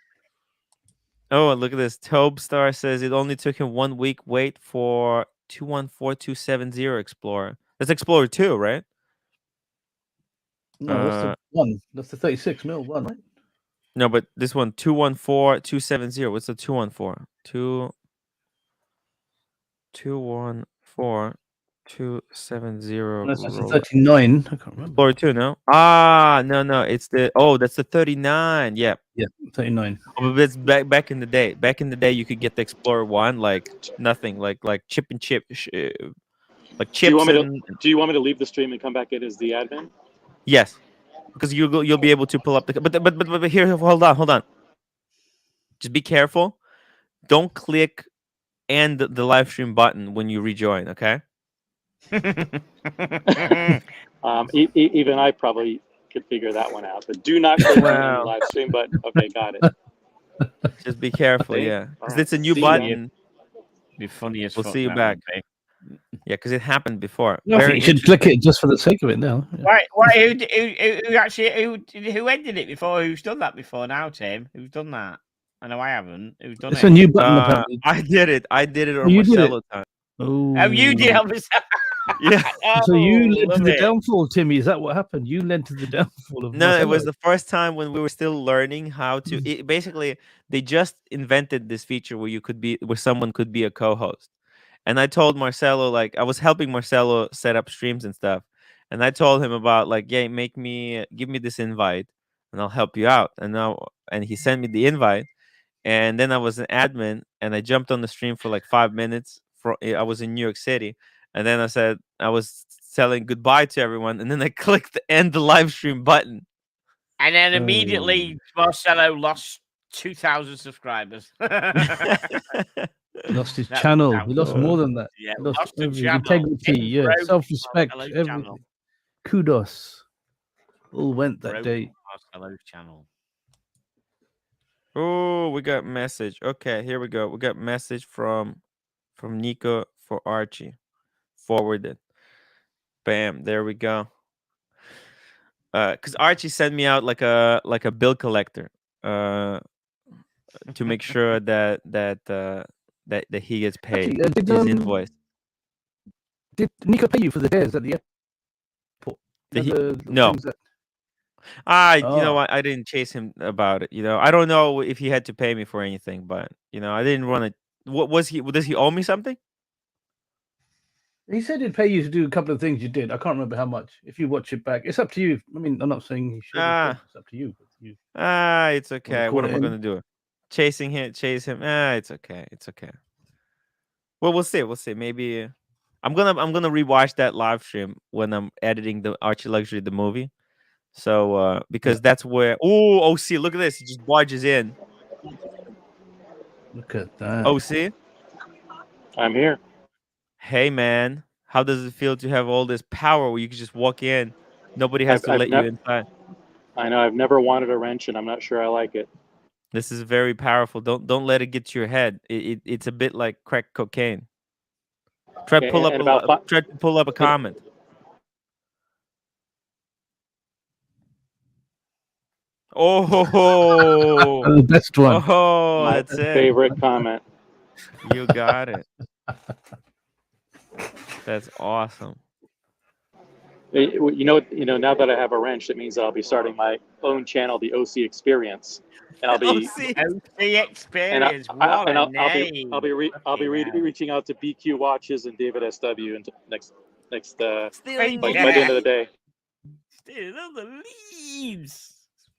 Speaker 2: Oh, look at this. Tobe Star says it only took him 1 week wait for 214270 Explorer. That's Explorer 2, right?
Speaker 5: No, that's the one. That's the 36 mil one, right?
Speaker 2: No, but this one 214270. What's the 214? 214270.
Speaker 5: That's the 39. I can't remember.
Speaker 2: Explorer 2, no? No. It's that's the 39. Yeah.
Speaker 5: Yeah, 39.
Speaker 2: Oh, but it's back in the day. Back in the day, you could get the Explorer 1 like nothing, like chip and chip, like chips.
Speaker 7: Do you want me to leave the stream and come back in as the admin?
Speaker 2: Yes, because you'll be able to pull up the. But here, hold on. Just be careful. Don't click end the live stream button when you rejoin. Okay.
Speaker 7: Even I probably could figure that one out. But do not click on the live stream button. Okay, got it.
Speaker 2: Just be careful, yeah, because it's a new button.
Speaker 4: Be funny as
Speaker 2: we'll see you back. Yeah, because it happened before.
Speaker 5: No, you should click it just for the sake of it now.
Speaker 4: Yeah. Who ended it before? Who's done that before now, Tim? Who's done that? I know I haven't. Who's done it?
Speaker 5: It's a new button, apparently.
Speaker 2: I did it on Marcelo time.
Speaker 4: Oh, you did it on Marcelo.
Speaker 2: Yeah.
Speaker 5: So you led to the downfall, Timmy. Is that what happened? You led to the downfall of
Speaker 2: No, it was the first time when we were still learning how to. Basically, they just invented this feature where someone could be a co-host. And I told Marcelo, like, I was helping Marcelo set up streams and stuff. And I told him about, like, yeah, give me this invite and I'll help you out. And he sent me the invite. And then I was an admin and I jumped on the stream for like 5 minutes. I was in New York City. And then I said, I was saying goodbye to everyone. And then I clicked the end the live stream button.
Speaker 4: And then immediately Marcelo lost 2,000 subscribers.
Speaker 5: Lost his channel. He lost more than that.
Speaker 4: Yeah,
Speaker 5: lost integrity, self-respect, everything. Kudos. All went that day.
Speaker 4: Marcelo's channel.
Speaker 2: Oh, we got message. Okay, here we go. We got message from Nico for Archie. Forwarded. Bam, there we go. Because Archie sent me out like a bill collector. To make sure that he gets paid.
Speaker 5: Did,
Speaker 2: his invoice.
Speaker 5: Did Nico pay you for the days at the airport?
Speaker 2: No. You know what? I didn't chase him about it. You know, I don't know if he had to pay me for anything, but you know, I didn't want to. What was he? Does he owe me something?
Speaker 5: He said he'd pay you to do a couple of things you did. I can't remember how much. If you watch it back, it's up to you. I mean, I'm not saying he should. It's up to you.
Speaker 2: It's okay. What am I going to do? chase him. It's okay. It's okay. Well, we'll see. We'll see. Maybe I'm gonna rewatch that live stream when I'm editing the Archie Luxury the movie. So because that's where OC, look at this. He just barges in.
Speaker 5: Look at that.
Speaker 2: OC,
Speaker 7: I'm here.
Speaker 2: hey man, how does it feel to have all this power where you can just walk in? Nobody has to let you inside.
Speaker 7: I know I've never wanted a wrench, and I'm not sure I like it.
Speaker 2: This is very powerful. Don't let it get to your head. It's a bit like crack cocaine. Try to pull up a comment. Oh,
Speaker 5: The best one.
Speaker 2: oh,
Speaker 7: My
Speaker 2: that's it.
Speaker 7: favorite comment.
Speaker 2: You got it. That's awesome.
Speaker 7: You know. Now that I have a wrench, it means that I'll be starting my own channel, the OC Experience, and I'll be
Speaker 4: OC Experience.
Speaker 7: I'll be reaching out to BQ Watches and David SW and next by the end of the day.
Speaker 4: Stealing the leads.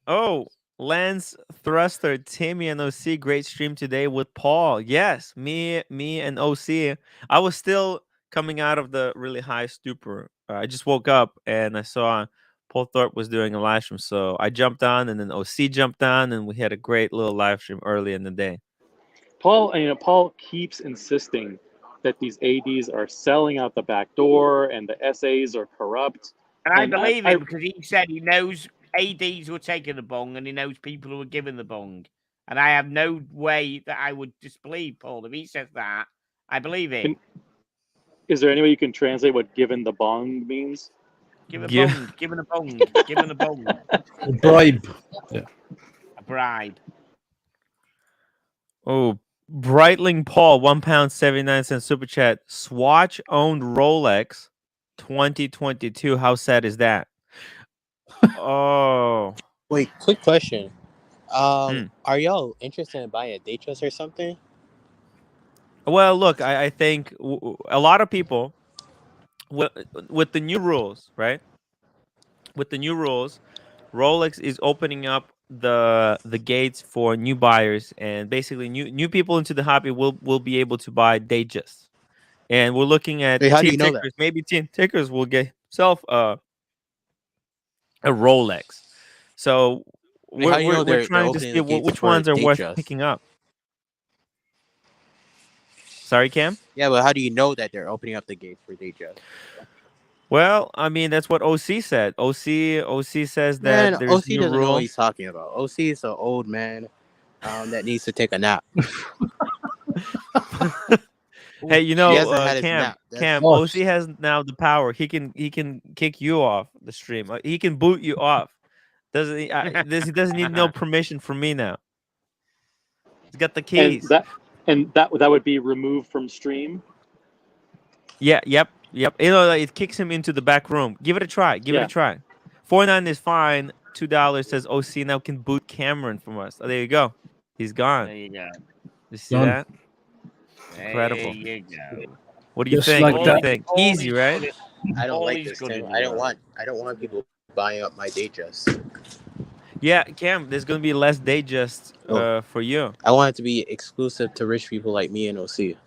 Speaker 2: Oh, Lance Thruster, Timmy, and OC. Great stream today with Paul. Yes, me, and OC. I was still coming out of the really high stupor. I just woke up and I saw Paul Thorpe was doing a live stream, so I jumped on, and then OC jumped on, and we had a great little live stream early in the day.
Speaker 7: Paul keeps insisting that these ADs are selling out the back door and the SAs are corrupt.
Speaker 4: And I believe him because he said he knows ADs who are taking the bong and he knows people who are giving the bong. And I have no way that I would disbelieve Paul. If he says that, I believe him.
Speaker 7: Is there any way you can translate what "given the bong" means?
Speaker 4: Giving a bong. Giving a bong.
Speaker 5: A bribe. Yeah.
Speaker 4: A bribe.
Speaker 2: Oh, Breitling Paul, £1.79 super chat. Swatch owned Rolex 2022. How sad is that? Oh.
Speaker 6: Wait, quick question. Are y'all interested in buying a Datejust or something?
Speaker 2: Well, look, I think a lot of people with the new rules, right? With the new rules, Rolex is opening up the gates for new buyers, and basically new people into the hobby will be able to buy Datejust. And we're looking at
Speaker 6: Wait, how do you know that?
Speaker 2: Maybe Team Tickers will get himself a Rolex. So we're trying to see which ones are worth picking up. Sorry, Cam?
Speaker 6: Yeah, but how do you know that they're opening up the gates for Datejust?
Speaker 2: Well, I mean, that's what OC said. OC says that there's
Speaker 6: OC
Speaker 2: new
Speaker 6: doesn't know
Speaker 2: rules.
Speaker 6: what he's talking about. OC is an old man that needs to take a nap.
Speaker 2: Hey,
Speaker 6: He hasn't had his nap.
Speaker 2: Cam, OC has now the power. He can kick you off the stream. He can boot you off. Doesn't he? He doesn't need no permission from me now. He's got the keys.
Speaker 7: And that would be removed from stream.
Speaker 2: Yeah. Yep. It kicks him into the back room. Give it a try. Give it a try. $4.99 is fine. $2 says OC now can boot Cameron from us. Oh, there you go. He's gone.
Speaker 4: There you go.
Speaker 2: You see that? Incredible.
Speaker 4: There you go.
Speaker 2: What do you
Speaker 5: Just
Speaker 2: think?
Speaker 5: like
Speaker 2: What do you
Speaker 5: that.
Speaker 2: think? Easy, right?
Speaker 6: I don't like this, Tim. I don't want people buying up my Datejust.
Speaker 2: Yeah, Cam, there's gonna be less Datejust for you.
Speaker 6: I want it to be exclusive to rich people like me and OC.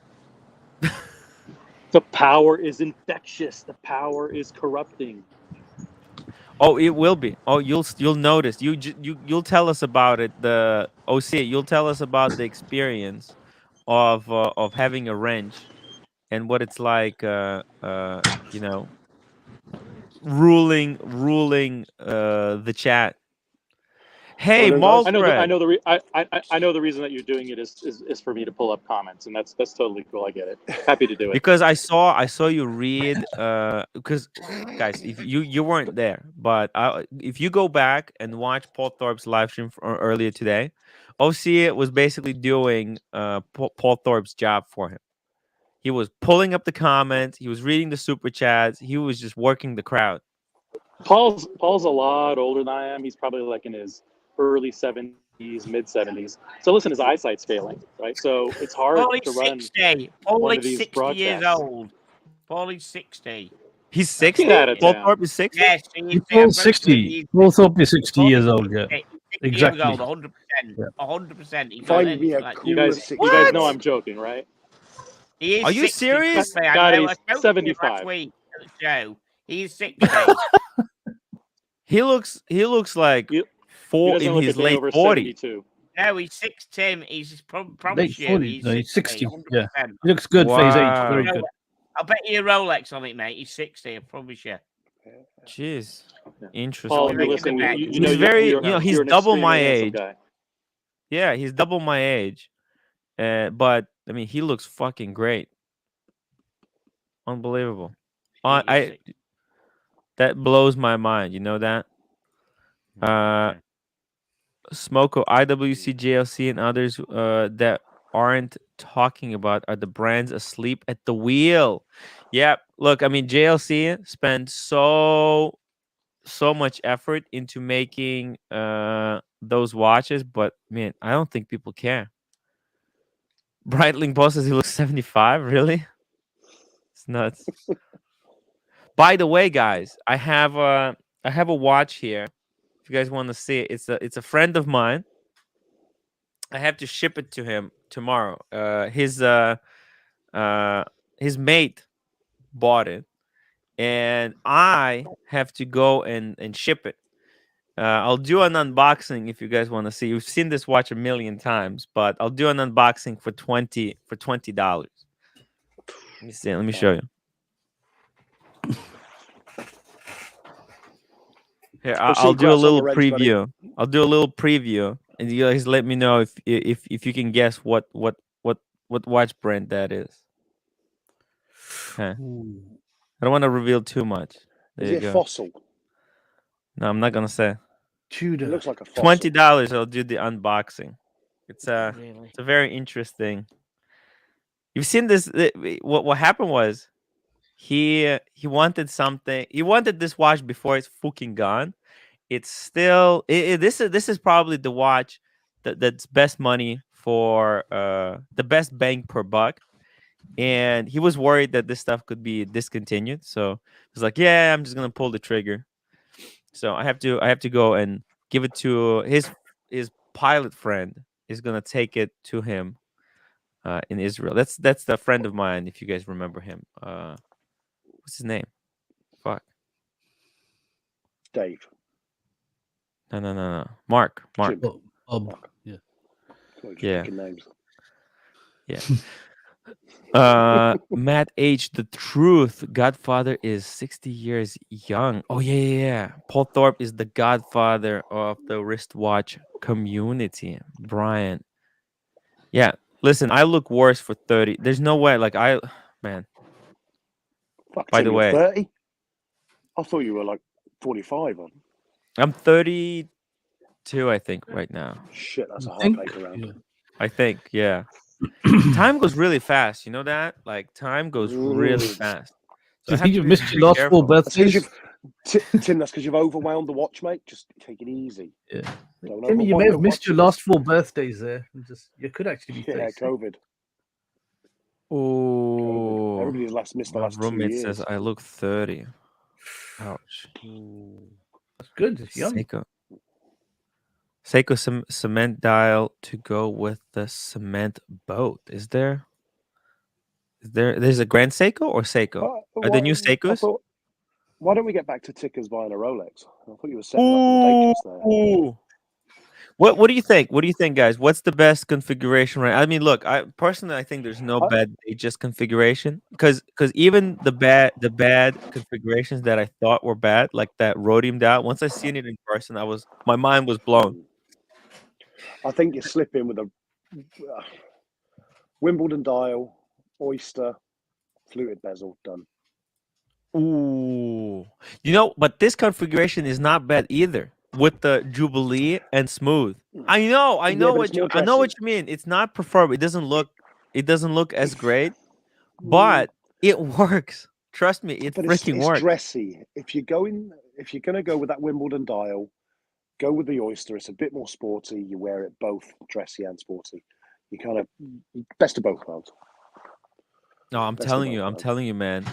Speaker 7: The power is infectious. The power is corrupting.
Speaker 2: Oh, it will be. Oh, you'll notice. You'll tell us about it. The OC. You'll tell us about the experience of having a wrench and what it's like. Ruling the chat. Hey, Mall
Speaker 7: I know the reason that you're doing it is for me to pull up comments, and that's totally cool. I get it. Happy to do it.
Speaker 2: Because I saw you read. Because guys, if you weren't there, but if you go back and watch Paul Thorpe's live stream earlier today, OC was basically doing Paul Thorpe's job for him. He was pulling up the comments. He was reading the super chats. He was just working the crowd.
Speaker 7: Paul's a lot older than I am. He's probably like in his early 70s, mid 70s. So listen, his eyesight's failing, right? So it's hard to run
Speaker 4: 60.
Speaker 7: one of these
Speaker 4: 60
Speaker 7: broadcasts.
Speaker 4: years old. Paulie's 60.
Speaker 2: He's 60?
Speaker 7: Get out of
Speaker 2: Paul
Speaker 7: town.
Speaker 2: Thorpe is 60?
Speaker 4: Yes,
Speaker 5: Paul's 60. Paul Thorpe is 60 years old, yeah. Exactly.
Speaker 4: Years old, 100%.
Speaker 5: Yeah.
Speaker 4: 100%.
Speaker 8: Find me a
Speaker 7: You
Speaker 8: cooler
Speaker 7: guys
Speaker 8: 60.
Speaker 7: know I'm joking, right?
Speaker 4: He is
Speaker 2: Are you
Speaker 4: 60,
Speaker 2: serious?
Speaker 4: trust me, I
Speaker 7: God,
Speaker 4: know.
Speaker 7: he's
Speaker 4: I spoke to him
Speaker 7: 75.
Speaker 4: last week at the show. He's 60.
Speaker 2: He looks like
Speaker 7: He
Speaker 2: four
Speaker 7: doesn't
Speaker 2: in
Speaker 7: look
Speaker 2: his
Speaker 7: a day
Speaker 2: late
Speaker 7: over
Speaker 2: 40s.
Speaker 7: 72.
Speaker 4: No, he's 6, Tim. He's promise
Speaker 5: Late
Speaker 4: you,
Speaker 5: 40s.
Speaker 4: he's
Speaker 5: No, he's 60.
Speaker 4: 100%.
Speaker 5: Yeah. He looks good for his age.
Speaker 2: Wow.
Speaker 5: Very
Speaker 4: No,
Speaker 5: good.
Speaker 4: I'll bet you a Rolex on it, mate. He's 60, I promise you.
Speaker 2: Jeez.
Speaker 7: Yeah.
Speaker 2: Interesting.
Speaker 7: Paul, if
Speaker 4: Make
Speaker 7: you're
Speaker 4: him a
Speaker 7: listening,
Speaker 4: bet.
Speaker 7: you
Speaker 2: He's
Speaker 7: know
Speaker 2: very,
Speaker 7: you're,
Speaker 2: he's
Speaker 7: you're an
Speaker 2: double my
Speaker 7: extremely handsome
Speaker 2: age.
Speaker 7: guy.
Speaker 2: Yeah, he's double my age. But I mean, he looks fucking great. Unbelievable. I that blows my mind. You know that? Smoko, IWC, JLC, and others that aren't talking about are the brands asleep at the wheel. Yeah, look, I mean, JLC spent so much effort into making those watches, but man, I don't think people care. Breitling Boss says he looks 75. Really? It's nuts. By the way, guys, I have a watch here. If you guys want to see it, it's a friend of mine. I have to ship it to him tomorrow. His mate bought it, and I have to go and ship it. I'll do an unboxing if you guys want to see. You've seen this watch a million times, but I'll do an unboxing for $20. Let me see. Let me show you. Here, I'll do a little preview. I'll do a little preview, and you guys let me know if you can guess what watch brand that is. Okay. I don't want to reveal too much. There
Speaker 8: Is
Speaker 2: you
Speaker 8: it
Speaker 2: go.
Speaker 8: a fossil?
Speaker 2: No, I'm not gonna say.
Speaker 5: Tudor.
Speaker 8: It looks like a fossil.
Speaker 2: $20. I'll do the unboxing. It's
Speaker 4: Really?
Speaker 2: it's a very interesting. You've seen this. What happened was he wanted something. He wanted this watch before it's fucking gone. It's still this is probably the watch that's best money for the best bang per buck. And he was worried that this stuff could be discontinued. So he's like, yeah, I'm just gonna pull the trigger. So I have to go and give it to his pilot friend is gonna take it to him in Israel. That's the friend of mine, if you guys remember him. What's his name? Fuck.
Speaker 8: Dave.
Speaker 2: No. Mark.
Speaker 8: Jim.
Speaker 5: Bob. Yeah.
Speaker 2: Yeah.
Speaker 8: Names.
Speaker 2: Yeah. Matt H. The truth. Godfather is 60 years young. Oh yeah. Paul Thorpe is the godfather of the wristwatch community. Brian. Yeah. Listen, I look worse for 30. There's no way. Man.
Speaker 8: Fuck,
Speaker 2: By
Speaker 8: Tim,
Speaker 2: the
Speaker 8: you're
Speaker 2: way,
Speaker 8: 30? I thought you were like 45 on.
Speaker 2: I'm 32, I think, right now.
Speaker 8: Shit, that's a
Speaker 5: I
Speaker 8: hard
Speaker 5: think,
Speaker 8: paper round.
Speaker 5: yeah.
Speaker 2: I think, yeah. Time goes really fast. You know that? Like, time goes really fast.
Speaker 5: Do you
Speaker 2: I have
Speaker 5: think
Speaker 2: to
Speaker 5: you've
Speaker 2: be
Speaker 5: missed
Speaker 2: very
Speaker 5: your last
Speaker 2: careful.
Speaker 5: four
Speaker 8: That's 'cause
Speaker 5: birthdays?
Speaker 8: Tim, that's because you've overwhelmed the watch, mate. Just take it easy.
Speaker 5: Yeah.
Speaker 8: Don't
Speaker 5: Timmy, you
Speaker 8: overwhelm
Speaker 5: may have
Speaker 8: the
Speaker 5: missed your
Speaker 8: watches.
Speaker 5: last four birthdays there. You could actually be 36.
Speaker 8: Yeah, COVID.
Speaker 2: Oh,
Speaker 8: Everybody's missed the
Speaker 2: my
Speaker 8: last 2
Speaker 2: roommate
Speaker 8: years.
Speaker 2: says I look 30. Ouch.
Speaker 5: That's good. It's young.
Speaker 2: Seiko cement dial to go with the cement boat. There's a Grand Seiko or Seiko? Are the new Seikos?
Speaker 8: Why don't we get back to tickers buying a Rolex? I thought you were setting up the date just there.
Speaker 2: Ooh. What do you think? What do you think, guys? What's the best configuration? Right? I mean, look, I think there's no bad just configuration because even the bad configurations that I thought were bad, like that rhodium dial, once I seen it in person, my mind was blown.
Speaker 8: I think you slip in with a Wimbledon dial, oyster, fluted bezel, done.
Speaker 2: Ooh, but this configuration is not bad either. With the Jubilee and smooth, I know what you mean. It's not preferable. It doesn't look as great, but it works. Trust me, it freaking works.
Speaker 8: It's dressy. If you're gonna go with that Wimbledon dial, go with the oyster. It's a bit more sporty. You wear it both dressy and sporty. You kind of best of both worlds.
Speaker 2: No, I'm telling you, man.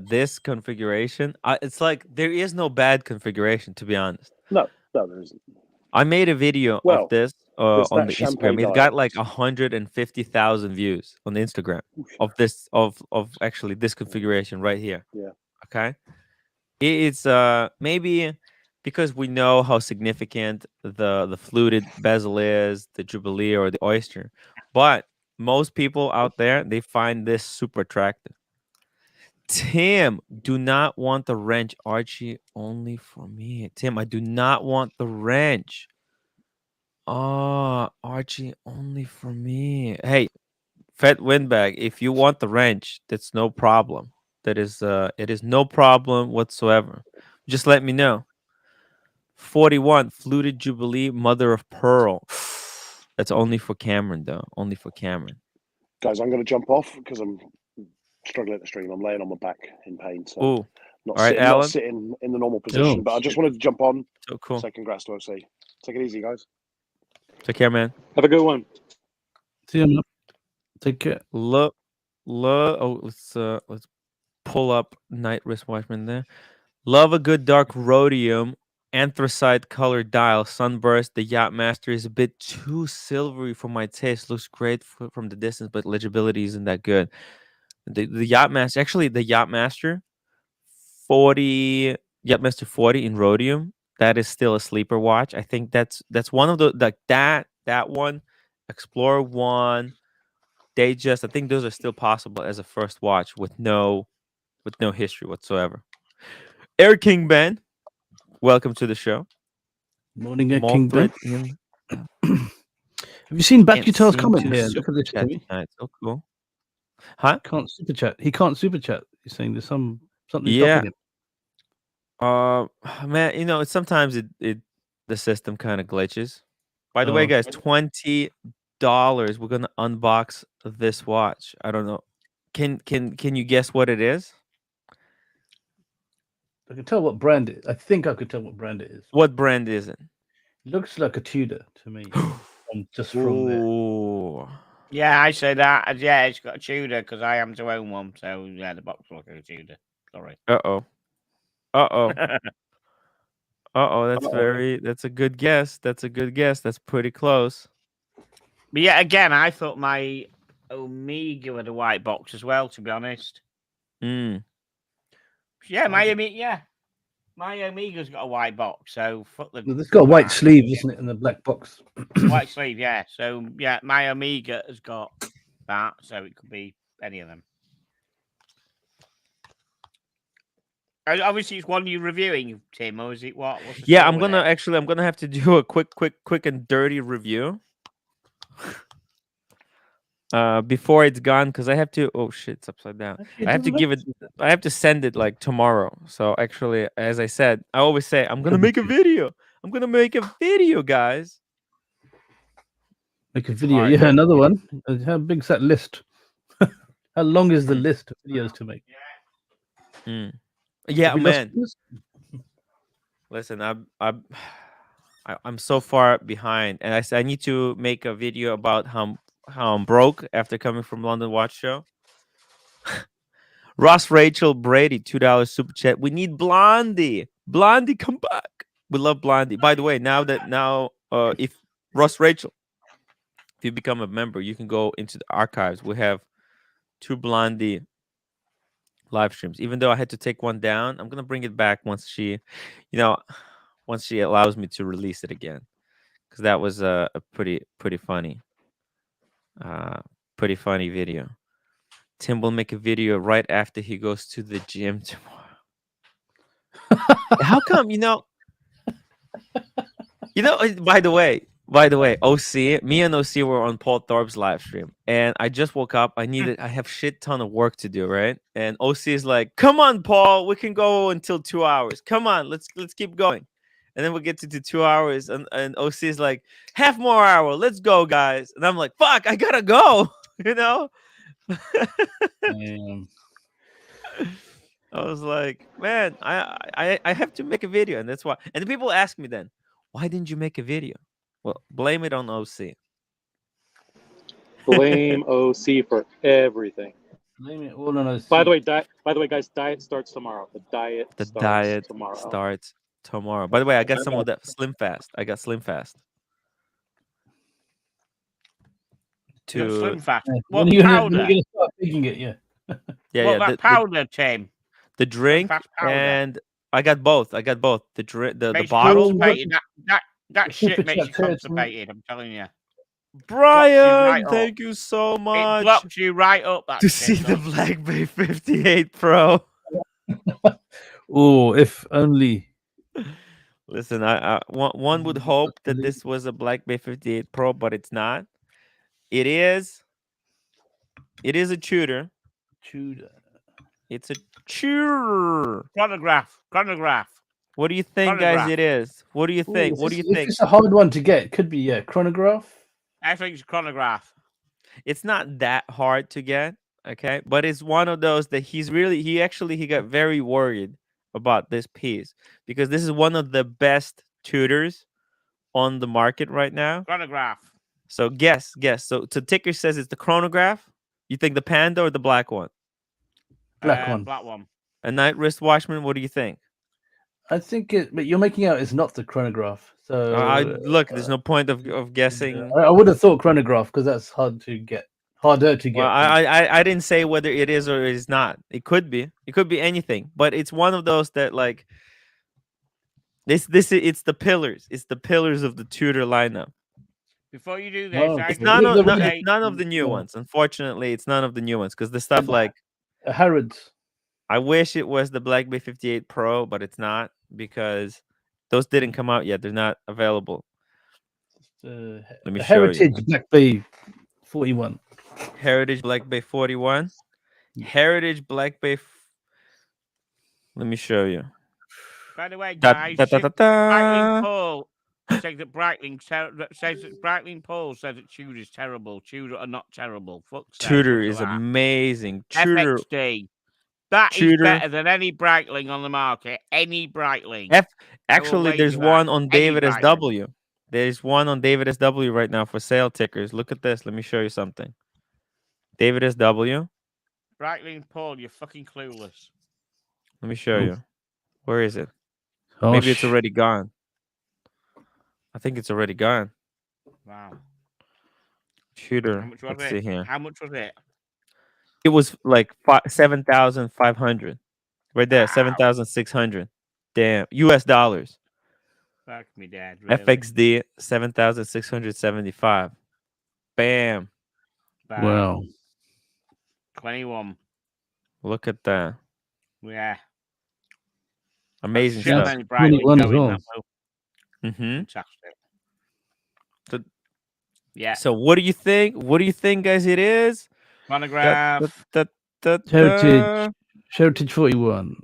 Speaker 2: This configuration, it's like there is no bad configuration, to be honest.
Speaker 8: No, there isn't.
Speaker 2: I made a video
Speaker 8: Well,
Speaker 2: of this
Speaker 8: there's
Speaker 2: on
Speaker 8: that
Speaker 2: the
Speaker 8: champagne
Speaker 2: Instagram. It got
Speaker 8: dial.
Speaker 2: like 150,000 views on the Instagram of this of actually this configuration right here.
Speaker 8: Yeah.
Speaker 2: Okay. It's maybe because we know how significant the fluted bezel is, the Jubilee or the Oyster, but most people out there, they find this super attractive. Tim, do not want the wrench. Archie, only for me. Tim, I do not want the wrench. Oh, Archie, only for me. Hey, Fat Windbag, if you want the wrench, that's no problem. That is it is no problem whatsoever. Just let me know. 41, fluted Jubilee, mother of pearl. That's only for Cameron, though. Only for Cameron.
Speaker 8: Guys, I'm going to jump off because I'm struggling to stream. I'm laying on my back in pain, so
Speaker 2: Ooh.
Speaker 8: not,
Speaker 2: All right,
Speaker 8: sitting,
Speaker 2: Alan?
Speaker 8: not sitting in the normal position.
Speaker 5: Oh,
Speaker 8: but I just wanted to jump on.
Speaker 2: So cool.
Speaker 8: Say congrats to OC. Take it easy, guys.
Speaker 2: Take care, man.
Speaker 7: Have a good one.
Speaker 5: see you. Take care.
Speaker 2: Look. Oh, let's pull up Night Wristwatchman there. Love a good dark rhodium, anthracite colored dial, sunburst. The Yachtmaster is a bit too silvery for my taste. Looks great from the distance, but legibility isn't that good. The Yachtmaster, actually, the Yachtmaster 40 in rhodium. That is still a sleeper watch. I think that's one of the like that one, Explorer 1, Datejust. I think those are still possible as a first watch with no history whatsoever. Air King Ben, welcome to the show.
Speaker 5: Morning, King Ben.
Speaker 2: In,
Speaker 5: Have you seen
Speaker 2: can't
Speaker 5: Bakutel's
Speaker 2: seem
Speaker 5: comment
Speaker 2: to
Speaker 5: here?
Speaker 2: super
Speaker 5: Look at this,
Speaker 2: chat
Speaker 5: Timmy.
Speaker 2: tonight. So cool. Huh?
Speaker 5: Can't super chat. He can't super chat. He's saying there's something
Speaker 2: Yeah.
Speaker 5: stopping him.
Speaker 2: Man, you know, sometimes it the system kind of glitches. By the
Speaker 5: Oh,
Speaker 2: way, guys, $20. We're gonna unbox this watch. I don't know. Can you guess what it is?
Speaker 5: I can tell what brand it is. I think I could tell what brand it is.
Speaker 2: What brand is it?
Speaker 5: Looks like a Tudor to me. Just from there.
Speaker 2: Ooh.
Speaker 4: Yeah, I say that. Yeah, it's got a Tudor because I am to own one. So yeah, the box looks like a Tudor. Sorry.
Speaker 2: Uh-oh. That's a good guess. That's a good guess. That's pretty close.
Speaker 4: But yeah, again, I thought my Omega had a white box as well, to be honest.
Speaker 2: Mm.
Speaker 4: Yeah, my Omega's got a white box, so fuck the.
Speaker 5: It's got a white sleeve, isn't it, in the black box?
Speaker 4: White sleeve, yeah. So yeah, my Omega has got that, so it could be any of them. Obviously, it's one you're reviewing, Tim, or is it what?
Speaker 2: Yeah, I'm gonna have to do a quick and dirty review. Before it's gone, because I have to. Oh shit, it's upside down. I have to give it. I have to send it like tomorrow. So actually, as I said, I always say I'm gonna make a video. I'm gonna make a video, guys.
Speaker 5: Make a video. Yeah, another one. How big's that list? How long is the list of videos to make?
Speaker 2: Yeah, man. Listen, I'm so far behind, and I need to make a video about how I'm broke after coming from London Watch Show. Ross Rachel Brady, $2 super chat. We need Blondie. Blondie, come back. We love Blondie. By the way, now if Ross Rachel, if you become a member, you can go into the archives. We have 2 Blondie live streams. Even though I had to take one down, I'm gonna bring it back once she allows me to release it again, because that was a pretty funny video. Tim will make a video right after he goes to the gym tomorrow. How come? By the way, OC, me and OC were on Paul Thorpe's live stream, and I just woke up. I have shit ton of work to do, right? And OC is like, "Come on, Paul, we can go until 2 hours. Come on, let's keep going." And then we get to 2 hours, and OC is like, "Half more hour, let's go, guys." And I'm like, "Fuck, I gotta go," I was like, man, I have to make a video, and that's why. And the people ask me then, why didn't you make a video? Well, blame it on OC.
Speaker 7: Blame OC for everything.
Speaker 5: Blame it all on OC.
Speaker 7: By the way, guys, diet starts tomorrow. The diet starts tomorrow.
Speaker 2: Starts tomorrow. By the way, I got some of that Slim Fast. I got Slim Fast.
Speaker 4: You got Slim Fast.
Speaker 5: When
Speaker 4: What
Speaker 5: are you
Speaker 4: powder?
Speaker 5: gonna start making it? Yeah.
Speaker 2: Yeah,
Speaker 4: What that powder, Tim?
Speaker 2: the drink
Speaker 4: Fast powder.
Speaker 2: and I got both. The drink, the
Speaker 4: Makes
Speaker 2: bottle.
Speaker 4: you constipated. That shit
Speaker 5: Super
Speaker 4: makes you
Speaker 5: chat turns,
Speaker 4: constipated. I'm telling you.
Speaker 2: Brian,
Speaker 4: up.
Speaker 2: thank you so
Speaker 4: It
Speaker 2: much
Speaker 4: blocks you right up. That
Speaker 2: to
Speaker 4: shit
Speaker 2: see the
Speaker 4: does.
Speaker 2: Black Bay 58 Pro.
Speaker 5: Oh, if only.
Speaker 2: Listen, one would hope that this was a Black Bay 58 Pro, but it's not. It is a Tudor. It's a Tudor.
Speaker 4: Chronograph.
Speaker 2: What do you think, guys? It is. What do you think? What do you
Speaker 5: If
Speaker 2: think?
Speaker 5: it's a hard one to get, could be chronograph.
Speaker 4: I think it's chronograph.
Speaker 2: It's not that hard to get, okay? But it's one of those that he got very worried about this piece because this is one of the best Tudors on the market right now.
Speaker 4: Chronograph.
Speaker 2: So guess. So Ticker says it's the chronograph. You think the Panda or the black one?
Speaker 5: Black one.
Speaker 4: Black one.
Speaker 2: A Night Wristwatchman, what do you think?
Speaker 5: I think but you're making out it's not the chronograph. So
Speaker 2: look, there's no point of guessing.
Speaker 5: I would have thought chronograph because that's harder to get.
Speaker 2: Well, I didn't say whether it is or it is not. It could be. It could be anything. But it's one of those that like it's the pillars. It's the pillars of the Tudor lineup.
Speaker 4: Before you do this,
Speaker 2: it's none of the new ones. Unfortunately, it's none of the new ones because the stuff like
Speaker 5: Harrods.
Speaker 2: I wish it was the Black Bay 58 Pro, but it's not because those didn't come out yet. They're not available.
Speaker 5: Let
Speaker 2: me show
Speaker 5: Heritage
Speaker 2: you.
Speaker 5: Black Bay 41.
Speaker 2: Heritage Black Bay 41. Heritage Black Bay. Let me show you.
Speaker 4: By the way, guys, Breitling Paul says that Breitling Paul says that Tudor is terrible. Tudor are not terrible.
Speaker 2: Tudor is amazing. Tudor.
Speaker 4: FXD. That is better than any Breitling on the market. Any Breitling.
Speaker 2: Actually, there's one on David SW. There's one on David SW right now for sale tickers. Look at this. Let me show you something. David SW.
Speaker 4: Breitling Paul, you're fucking clueless.
Speaker 2: Let me show you. Where is it? Maybe it's already gone. I think it's already gone.
Speaker 4: Wow.
Speaker 2: Tudor. Let's see here.
Speaker 4: How much was it?
Speaker 2: It was like 7,500. Right there, 7,600. Damn. US dollars.
Speaker 4: Fuck me, Dad. Really?
Speaker 2: FXD 7,675. Bam.
Speaker 5: Wow.
Speaker 4: 21.
Speaker 2: Look at that.
Speaker 4: Yeah.
Speaker 2: Amazing stuff.
Speaker 5: 21 as well.
Speaker 4: Fantastic. Yeah.
Speaker 2: So what do you think? What do you think, guys? It is
Speaker 4: Chronograph.
Speaker 5: Heritage 41.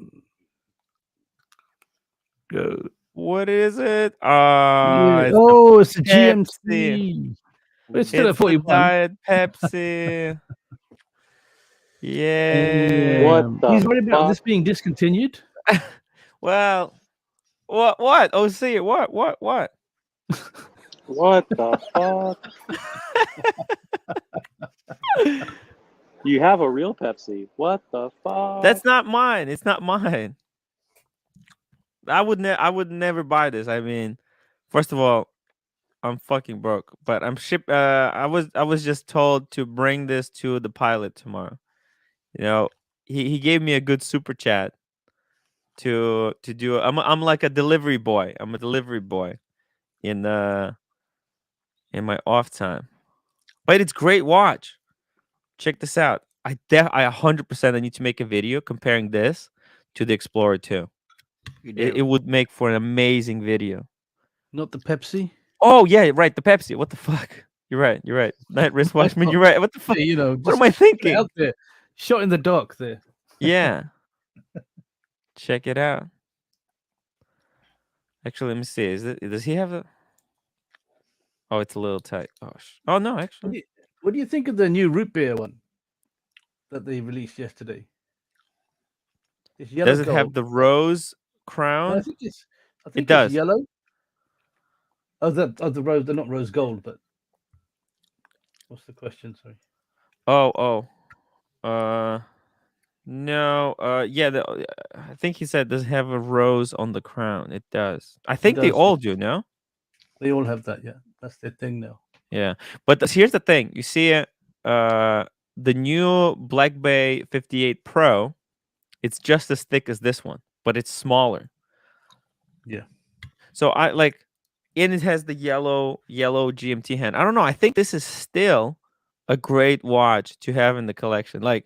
Speaker 5: Go.
Speaker 2: What is it?
Speaker 5: It's a GMC. But it's still at 41.
Speaker 2: Diet Pepsi. Yeah.
Speaker 5: He's worried about this being discontinued.
Speaker 2: Well, what? Oh, see it. What?
Speaker 7: What the fuck? You have a real Pepsi. What the fuck?
Speaker 2: That's not mine. It's not mine. I would never buy this. I mean, first of all, I'm fucking broke. But I'm I was just told to bring this to the pilot tomorrow. You know, he gave me a good super chat to do. I'm like a delivery boy. I'm a delivery boy in my off time. But it's great watch. Check this out. I 100% I need to make a video comparing this to the Explorer 2. It would make for an amazing video.
Speaker 5: Not the Pepsi?
Speaker 2: Oh yeah, right. The Pepsi. What the fuck? You're right. Night Wristwatchman. You're right. What the fuck?
Speaker 5: You know,
Speaker 2: what am I thinking?
Speaker 5: Out there, shot in the dark there.
Speaker 2: Yeah. Check it out. Actually, let me see. Does he have a? Oh, it's a little tight. Oh no, actually.
Speaker 5: What do you think of the new root beer one that they released yesterday? It's yellow.
Speaker 2: Does it have the rose crown?
Speaker 5: No, I think
Speaker 2: it does.
Speaker 5: It's yellow. The rose. They're not rose gold, but what's the question? Sorry.
Speaker 2: No. Yeah. I think he said does it have a rose on the crown. It does. I think they
Speaker 5: does,
Speaker 2: all do. No.
Speaker 5: They all have that. Yeah, that's their thing now.
Speaker 2: Yeah, but here's the thing. You see it. The new Black Bay 58 Pro. It's just as thick as this one, but it's smaller.
Speaker 5: Yeah.
Speaker 2: So I like, and it has the yellow GMT hand. I don't know. I think this is still a great watch to have in the collection. Like,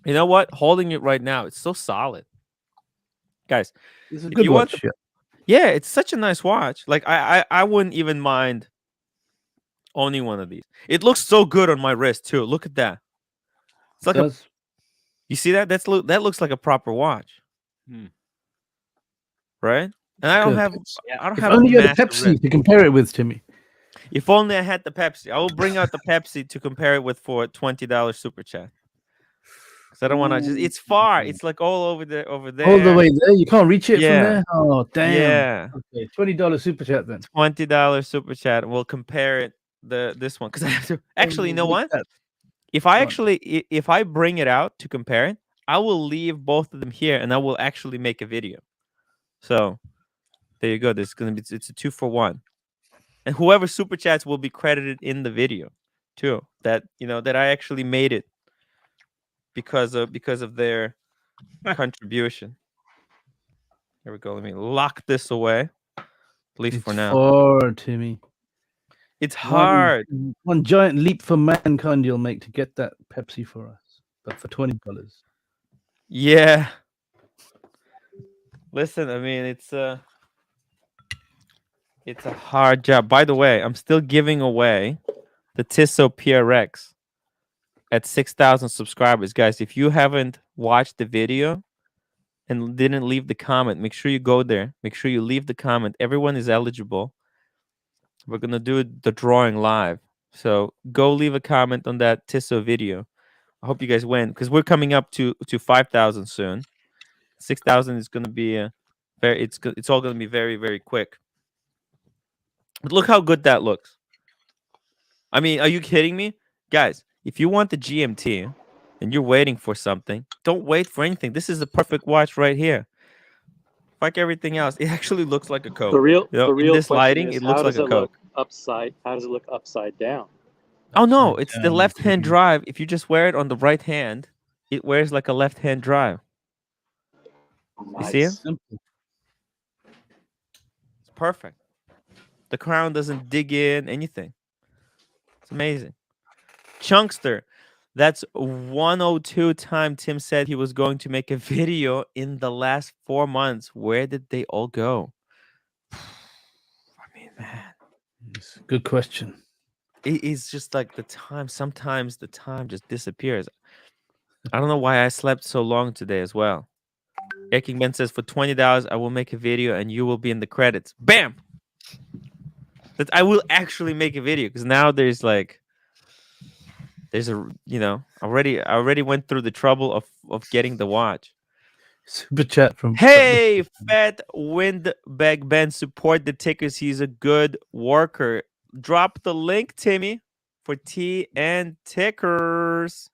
Speaker 2: you know what? Holding it right now, it's so solid, guys.
Speaker 5: It's a
Speaker 2: if
Speaker 5: good
Speaker 2: you want
Speaker 5: watch.
Speaker 2: the- yeah, it's such a nice watch. Like I wouldn't even mind owning one of these. It looks so good on my wrist too. Look at that. It's like
Speaker 5: It does.
Speaker 2: you see that? That looks like a proper watch, right? And I don't
Speaker 5: Good.
Speaker 2: have
Speaker 4: Yeah.
Speaker 2: I don't
Speaker 5: If
Speaker 2: have
Speaker 5: only
Speaker 2: a
Speaker 5: you had a
Speaker 2: massive
Speaker 5: Pepsi
Speaker 2: wrist.
Speaker 5: to compare it with, Timmy.
Speaker 2: If only I had the Pepsi. I will bring out the Pepsi to compare it with for a $20 super chat. Because I don't want to just. It's far. It's like all over there.
Speaker 5: All the way there. You can't reach it from
Speaker 2: Yeah.
Speaker 5: there. Oh damn.
Speaker 2: Yeah.
Speaker 5: Okay, $20 super chat then.
Speaker 2: $20 super chat. And we'll compare it this one because I have to. Actually, you know what? If I
Speaker 5: Go on.
Speaker 2: actually if I bring it out to compare it, I will leave both of them here and I will actually make a video. So there you go. This is gonna be it's a 2-for-1. And whoever super chats will be credited in the video too. That that I actually made it because of their contribution. Here we go. Let me lock this away. At least
Speaker 5: It's
Speaker 2: for now.
Speaker 5: far, Timmy.
Speaker 2: It's hard.
Speaker 5: One giant leap for mankind you'll make to get that Pepsi for us, but for $20.
Speaker 2: Yeah. Listen, I mean it's a hard job. By the way, I'm still giving away the Tissot PRX at 6,000 subscribers. Guys, if you haven't watched the video and didn't leave the comment, make sure you go there. Make sure you leave the comment. Everyone is eligible. We're going to do the drawing live. So go leave a comment on that Tissot video. I hope you guys win because we're coming up to 5,000 soon. 6,000 is going to be it's all going to be very, very quick. But look how good that looks. I mean, are you kidding me? Guys, if you want the GMT and you're waiting for something, don't wait for anything. This is the perfect watch right here. Like everything else, it actually looks like a Coke.
Speaker 7: The real
Speaker 2: in this
Speaker 7: question
Speaker 2: lighting,
Speaker 7: is,
Speaker 2: it looks
Speaker 7: how
Speaker 2: like
Speaker 7: does
Speaker 2: a
Speaker 7: it
Speaker 2: Coke.
Speaker 7: look upside? How does it look upside down?
Speaker 2: Oh no, it's the
Speaker 5: down,
Speaker 2: left-hand
Speaker 5: Timmy.
Speaker 2: drive. If you just wear it on the right hand, it wears like a left-hand drive. You see it?
Speaker 5: Simple.
Speaker 2: It's perfect. The crown doesn't dig in anything. It's amazing. Chunkster, that's 102 time Tim said he was going to make a video in the last 4 months. Where did they all go? I mean, man,
Speaker 5: It's a good question.
Speaker 2: it's just like the time. Sometimes the time just disappears. I don't know why I slept so long today as well. Eking Ben says for $20 I will make a video and you will be in the credits. Bam! That I will actually make a video because now there's a I already went through the trouble of getting the watch.
Speaker 5: Super chat from
Speaker 2: Hey, Fat Windbag Ben, support the tickers. He's a good worker. Drop the link, Timmy, for Tea and Tickers.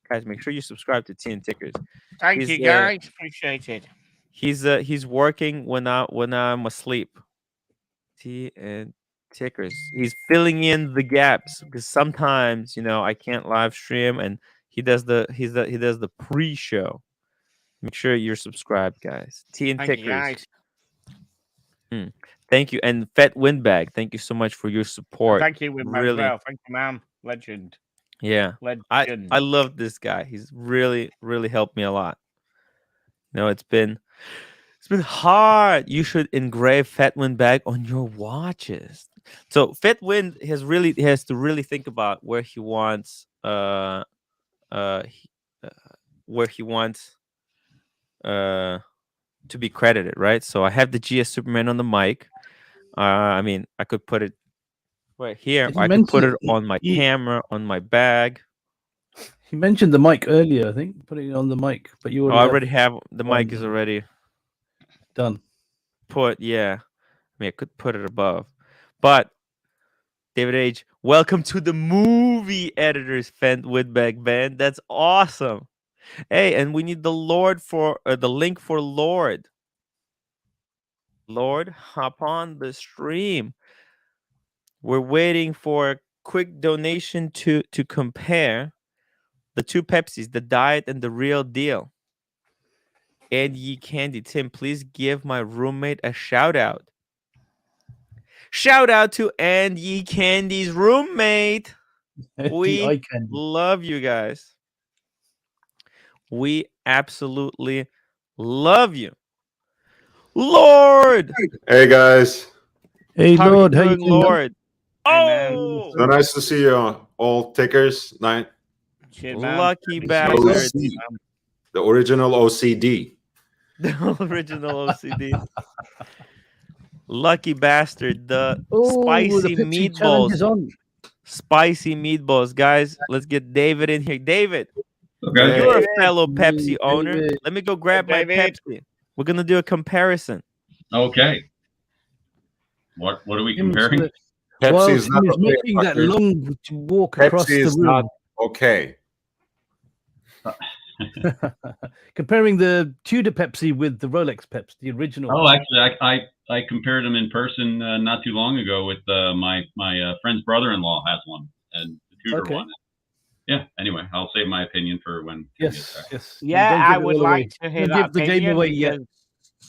Speaker 2: Guys, make sure you subscribe to Tea and Tickers.
Speaker 4: Thank you, guys. Appreciate it.
Speaker 2: He's working when I'm asleep. Tea and Tickers. He's filling in the gaps because sometimes I can't live stream, and he does the pre-show. Make sure you're subscribed, guys. Tea and
Speaker 4: Thank you,
Speaker 2: Tickers.
Speaker 4: guys.
Speaker 2: Thank you, and Fat Windbag. Thank you so much for your support.
Speaker 4: Thank you, Windbag,
Speaker 2: Really.
Speaker 4: as well. Thank you, ma'am. Legend.
Speaker 2: Yeah,
Speaker 4: Legend.
Speaker 2: I love this guy. He's really helped me a lot. It's been hard. You should engrave Fat Windbag on your watches. So Fat Wind has to really think about where he wants to be credited, right? So I have the GS Superman on the mic. I mean, I could put it right here. I could put it on my camera, on my bag.
Speaker 5: He mentioned the mic earlier, I think, putting it on the mic, but you
Speaker 2: already have the mic is already
Speaker 5: done.
Speaker 2: Yeah. I mean, I could put it above, but David H, welcome to the movie editors Fat Windbag band. That's awesome. Hey, and we need the Lord for the link for Lord. Lord, hop on the stream. We're waiting for a quick donation to compare the two Pepsis, the diet and the real deal. And Ye Candy, Tim, please give my roommate a shout out. Shout out to And Ye Candy's roommate. We love you guys. We absolutely love you. Lord!
Speaker 9: Hey, guys.
Speaker 5: Hey,
Speaker 2: How
Speaker 5: Lord.
Speaker 2: are
Speaker 5: How
Speaker 2: you
Speaker 5: you
Speaker 2: doing,
Speaker 5: doing?
Speaker 2: Lord?
Speaker 4: Hey,
Speaker 2: Oh!
Speaker 9: So nice to see you all tickers. Night.
Speaker 4: Cheers, man.
Speaker 2: Lucky
Speaker 9: The
Speaker 2: bastard.
Speaker 9: OC, the original OCD.
Speaker 2: The original OCD. Lucky bastard. The
Speaker 5: Oh,
Speaker 2: spicy
Speaker 5: the Pepsi challenge is
Speaker 2: meatballs.
Speaker 5: on.
Speaker 2: Spicy meatballs. Guys, let's get David in here. David,
Speaker 10: Okay.
Speaker 2: you're a
Speaker 4: David.
Speaker 2: fellow Pepsi owner.
Speaker 5: David.
Speaker 2: Let me go grab my
Speaker 4: David.
Speaker 2: Pepsi. We're going to do a comparison.
Speaker 10: Okay. What are we comparing?
Speaker 9: Pepsi
Speaker 5: While
Speaker 9: is not
Speaker 5: Tim is
Speaker 9: okay.
Speaker 5: making that
Speaker 9: fuckers.
Speaker 5: long walk across
Speaker 9: Pepsi
Speaker 5: the
Speaker 9: is
Speaker 5: room.
Speaker 9: not okay.
Speaker 5: Comparing the Tudor Pepsi with the Rolex Pepsi, the original.
Speaker 10: Oh, actually, I compared them in person not too long ago with my friend's brother-in-law has one, and the Tudor one. Yeah. Anyway, I'll save my opinion for when.
Speaker 5: Yes.
Speaker 4: Yeah,
Speaker 5: Don't
Speaker 4: I
Speaker 5: give it
Speaker 4: would
Speaker 5: all
Speaker 4: like
Speaker 5: away.
Speaker 4: to hear
Speaker 5: Don't
Speaker 4: that
Speaker 5: give the game
Speaker 4: opinion
Speaker 5: away yet.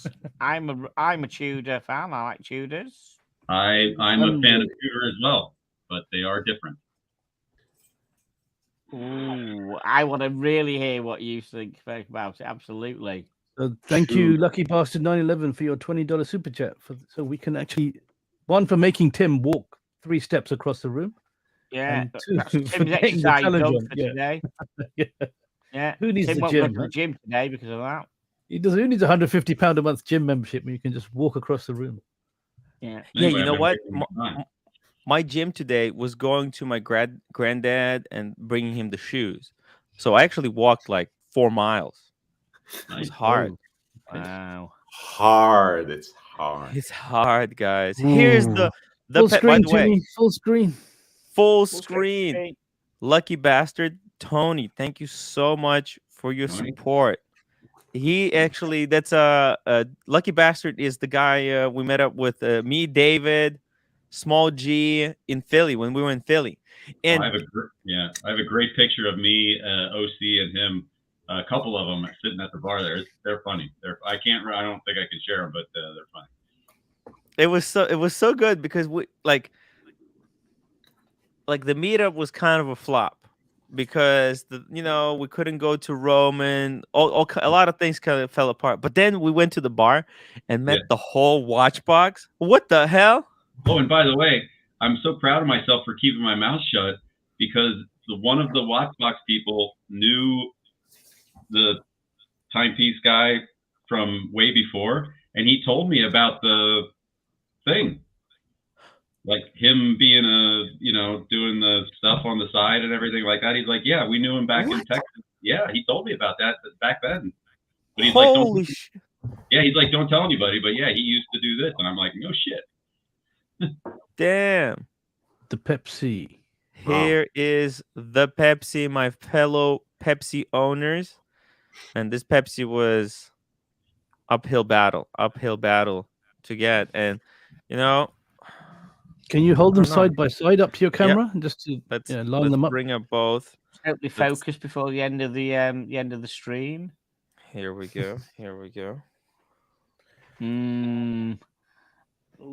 Speaker 4: because I'm a Tudor fan. I like Tudors.
Speaker 10: I'm a fan of Tudor as well, but they are different.
Speaker 4: Ooh, I want to really hear what you think about it. Absolutely.
Speaker 5: Thank you, Lucky Bastard 911, for your $20 super chat. So we can actually, one, for making Tim walk 3 steps across the room.
Speaker 4: Yeah,
Speaker 5: And 2,
Speaker 4: that's
Speaker 5: for
Speaker 4: Tim's
Speaker 5: getting the
Speaker 4: exercise
Speaker 5: challenge
Speaker 4: done
Speaker 5: on.
Speaker 4: for today. Yeah.
Speaker 5: Who needs
Speaker 4: Tim
Speaker 5: the
Speaker 4: won't go
Speaker 5: gym?
Speaker 4: to the gym today because of that.
Speaker 5: Who needs £150 a month gym membership when you can just walk across the room?
Speaker 4: Yeah.
Speaker 2: Yeah, you know what? My gym today was going to my granddad and bringing him the shoes. So I actually walked like 4 miles. It was hard.
Speaker 4: Wow.
Speaker 9: Hard. It's hard.
Speaker 2: It's hard, guys. Here's the
Speaker 5: full
Speaker 2: by
Speaker 5: screen,
Speaker 2: the way.
Speaker 5: Timmy. Full screen.
Speaker 2: Full screen. Lucky bastard. Tony, thank you so much for your support. He actually, that's Lucky Bastard is the guy we met up with, me, David, Small G in Philly when we were in Philly. And
Speaker 10: I have a great picture of me, OC, and him. A couple of them sitting at the bar there. They're funny. I don't think I can share them, but they're funny.
Speaker 2: It was so good because we like the meetup was kind of a flop because we couldn't go to Rome and a lot of things kind of fell apart. But then we went to the bar and met the whole watch box. What the hell?
Speaker 10: Oh, and by the way, I'm so proud of myself for keeping my mouth shut because one of the Watchbox people knew the timepiece guy from way before, and he told me about the thing, like him being doing the stuff on the side and everything like that. He's like, yeah, we knew him back in Texas. Yeah, he told me about that back then. But he's
Speaker 2: holy
Speaker 10: shit. Yeah, he's like, don't tell anybody. But yeah, he used to do this, and I'm like, no shit.
Speaker 2: Damn.
Speaker 5: The Pepsi.
Speaker 2: Here is the Pepsi, my fellow Pepsi owners. And this Pepsi was uphill battle to get. And,
Speaker 5: can you hold them side by side up to your camera and just to line them up?
Speaker 2: Bring up both.
Speaker 4: Totally focused before the end of the stream.
Speaker 2: Here we go.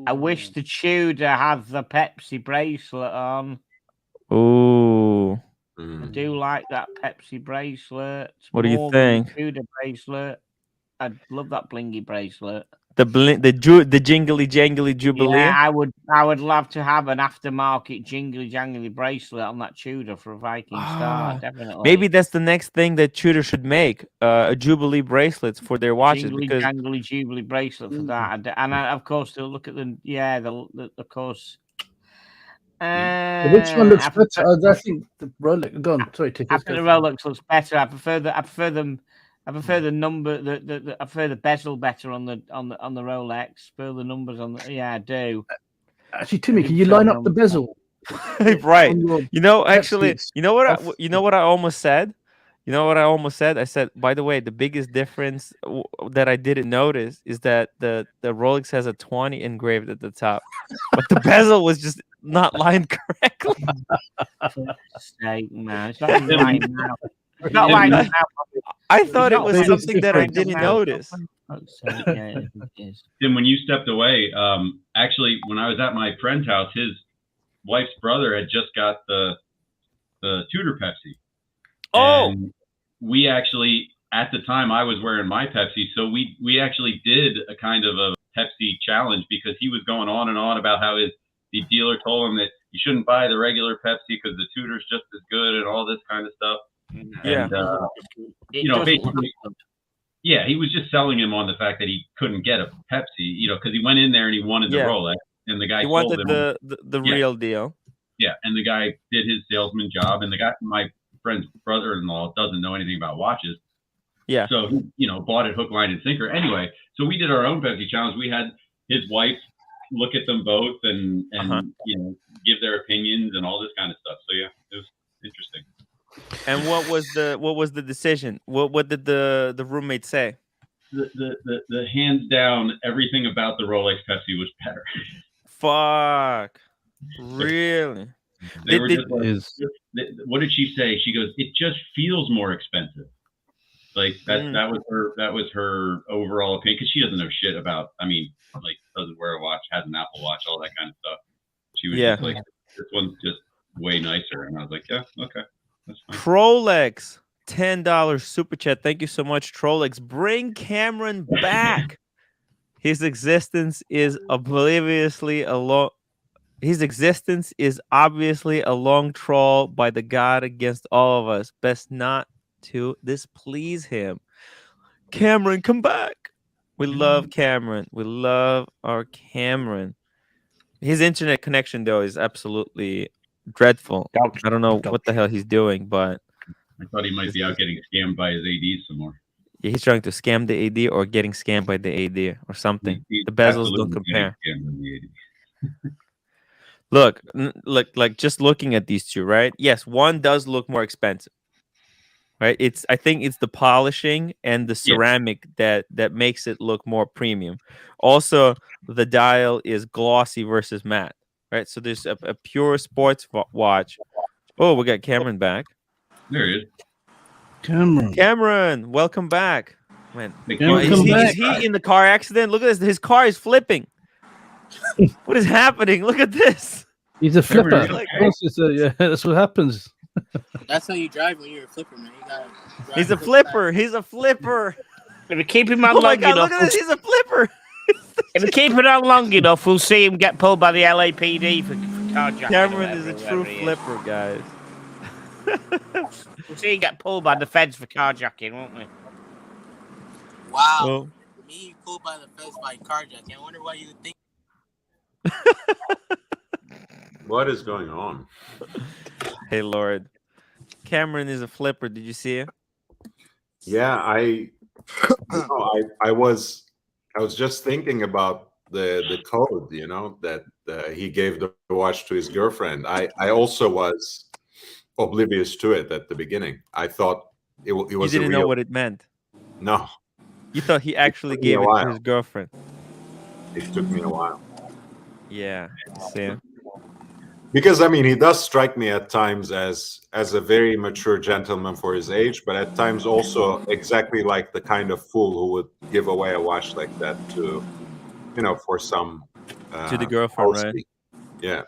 Speaker 4: I wish the Tudor had the Pepsi bracelet on.
Speaker 2: Ooh.
Speaker 4: I do like that Pepsi bracelet.
Speaker 2: What do you think?
Speaker 4: Tudor bracelet. I love that blingy bracelet.
Speaker 2: The jingly jangly jubilee.
Speaker 4: Yeah, I would love to have an aftermarket jingly jangly bracelet on that Tudor for a Viking Star. Definitely.
Speaker 2: Maybe that's the next thing that Tudor should make, a jubilee bracelets for their watches.
Speaker 4: Jingly jangly jubilee bracelet for that, and of course they'll look at of course.
Speaker 5: Which one looks better? I think the Rolex. Go on. Sorry,
Speaker 4: I think the Rolex looks better. I prefer the number. I prefer the bezel better on the Rolex. Prefer the numbers on the. Yeah, I do.
Speaker 5: Actually, Timmy, can you line up the bezel?
Speaker 2: Right. Actually, you know what I almost said You know what I almost said? I said, by the way, the biggest difference that I didn't notice is that the Rolex has a 20 engraved at the top, but the bezel was just not lined correctly.
Speaker 4: Sake, man. It's not lying now. It's not lying now.
Speaker 2: I thought it was
Speaker 5: Biggest
Speaker 2: something that I
Speaker 5: difference.
Speaker 2: didn't notice.
Speaker 4: Yeah, it is.
Speaker 10: Tim, when you stepped away, actually, when I was at my friend's house, his wife's brother had just got the Tudor Pepsi.
Speaker 2: Oh,
Speaker 10: And we actually, at the time, I was wearing my Pepsi, so we actually did a kind of a Pepsi challenge because he was going on and on about how the dealer told him that you shouldn't buy the regular Pepsi because the Tudor's just as good and all this kind of stuff.
Speaker 2: Yeah.
Speaker 10: And you know, basically, yeah, he was just selling him on the fact that he couldn't get a Pepsi, you know, because he went in there and he wanted the
Speaker 2: Yeah.
Speaker 10: Rolex, and the guy
Speaker 2: he
Speaker 10: told
Speaker 2: wanted
Speaker 10: him
Speaker 2: the
Speaker 10: Yeah.
Speaker 2: real deal.
Speaker 10: yeah, and the guy did his salesman job, and the guy, my friend's brother-in-law, doesn't know anything about watches.
Speaker 2: Yeah.
Speaker 10: So he, you know, bought it hook, line, and sinker. Anyway, so we did our own Pepsi challenge. We had his wife look at them both and you know, give their opinions and all this kind of stuff. So yeah, it was interesting.
Speaker 2: And what was the decision? What did the roommate say?
Speaker 10: The hands down, everything about the Rolex Pepsi was better.
Speaker 2: Fuck. Really?
Speaker 10: They were just like, what did she say? She goes, it just feels more expensive. Like that was her overall opinion, because she doesn't know shit about, I mean, like, doesn't wear a watch, has an Apple Watch, all that kind of stuff. She was just like, this one's just way nicer. And I was like, yeah, okay, that's fine.
Speaker 2: Trolex, $10 super chat. Thank you so much, Trolex. Bring Cameron back. His existence is obviously a long troll by the God against all of us. Best not to displease him. Cameron, come back. We love Cameron. We love our Cameron. His internet connection, though, is absolutely dreadful. I don't know what the hell he's doing, but
Speaker 10: I thought he might be out getting scammed by his ADs some more.
Speaker 2: Yeah, he's trying to scam the AD or getting scammed by the AD or something. The bezels don't compare. Look, like just looking at these two, right? Yes, one does look more expensive, right? I think it's the polishing and the ceramic that makes it look more premium. Also, the dial is glossy versus matte, right? So there's a pure sports watch. Oh, we got Cameron back.
Speaker 10: There he is.
Speaker 2: Cameron, welcome back. Man,
Speaker 5: Is
Speaker 2: he in the car accident? Look at this. His car is flipping. What is happening? Look at this.
Speaker 5: He's a flipper.
Speaker 2: Like,
Speaker 5: yeah, that's what happens.
Speaker 6: That's how you drive when you're a flipper, man. You gotta
Speaker 2: he's a flipper. He's a flipper.
Speaker 4: If we keep him on
Speaker 2: Oh my
Speaker 4: long
Speaker 2: God,
Speaker 4: enough,
Speaker 2: look at this. He's a flipper.
Speaker 4: if we keep it on long enough, we'll see him get pulled by the LAPD for carjacking.
Speaker 2: Cameron is a true flipper, guys.
Speaker 4: We'll see him get pulled by the feds for carjacking, won't we?
Speaker 6: Wow.
Speaker 2: Well,
Speaker 6: Me pulled by the feds by carjacking. I wonder why you would think.
Speaker 9: What is going on?
Speaker 2: Hey, Lord. Cameron is a flipper. Did you see it?
Speaker 9: Yeah, I was just thinking about the code, you know, that he gave the watch to his girlfriend. I also was oblivious to it at the beginning. I thought it was.
Speaker 2: You didn't know what it meant.
Speaker 9: No.
Speaker 2: You thought he actually gave it to his girlfriend.
Speaker 9: It took me a while.
Speaker 2: Yeah. See?
Speaker 9: Because I mean, he does strike me at times as a very mature gentleman for his age, but at times also exactly like the kind of fool who would give away a watch like that to, you know, for some
Speaker 2: to the girlfriend, right?
Speaker 9: Yeah.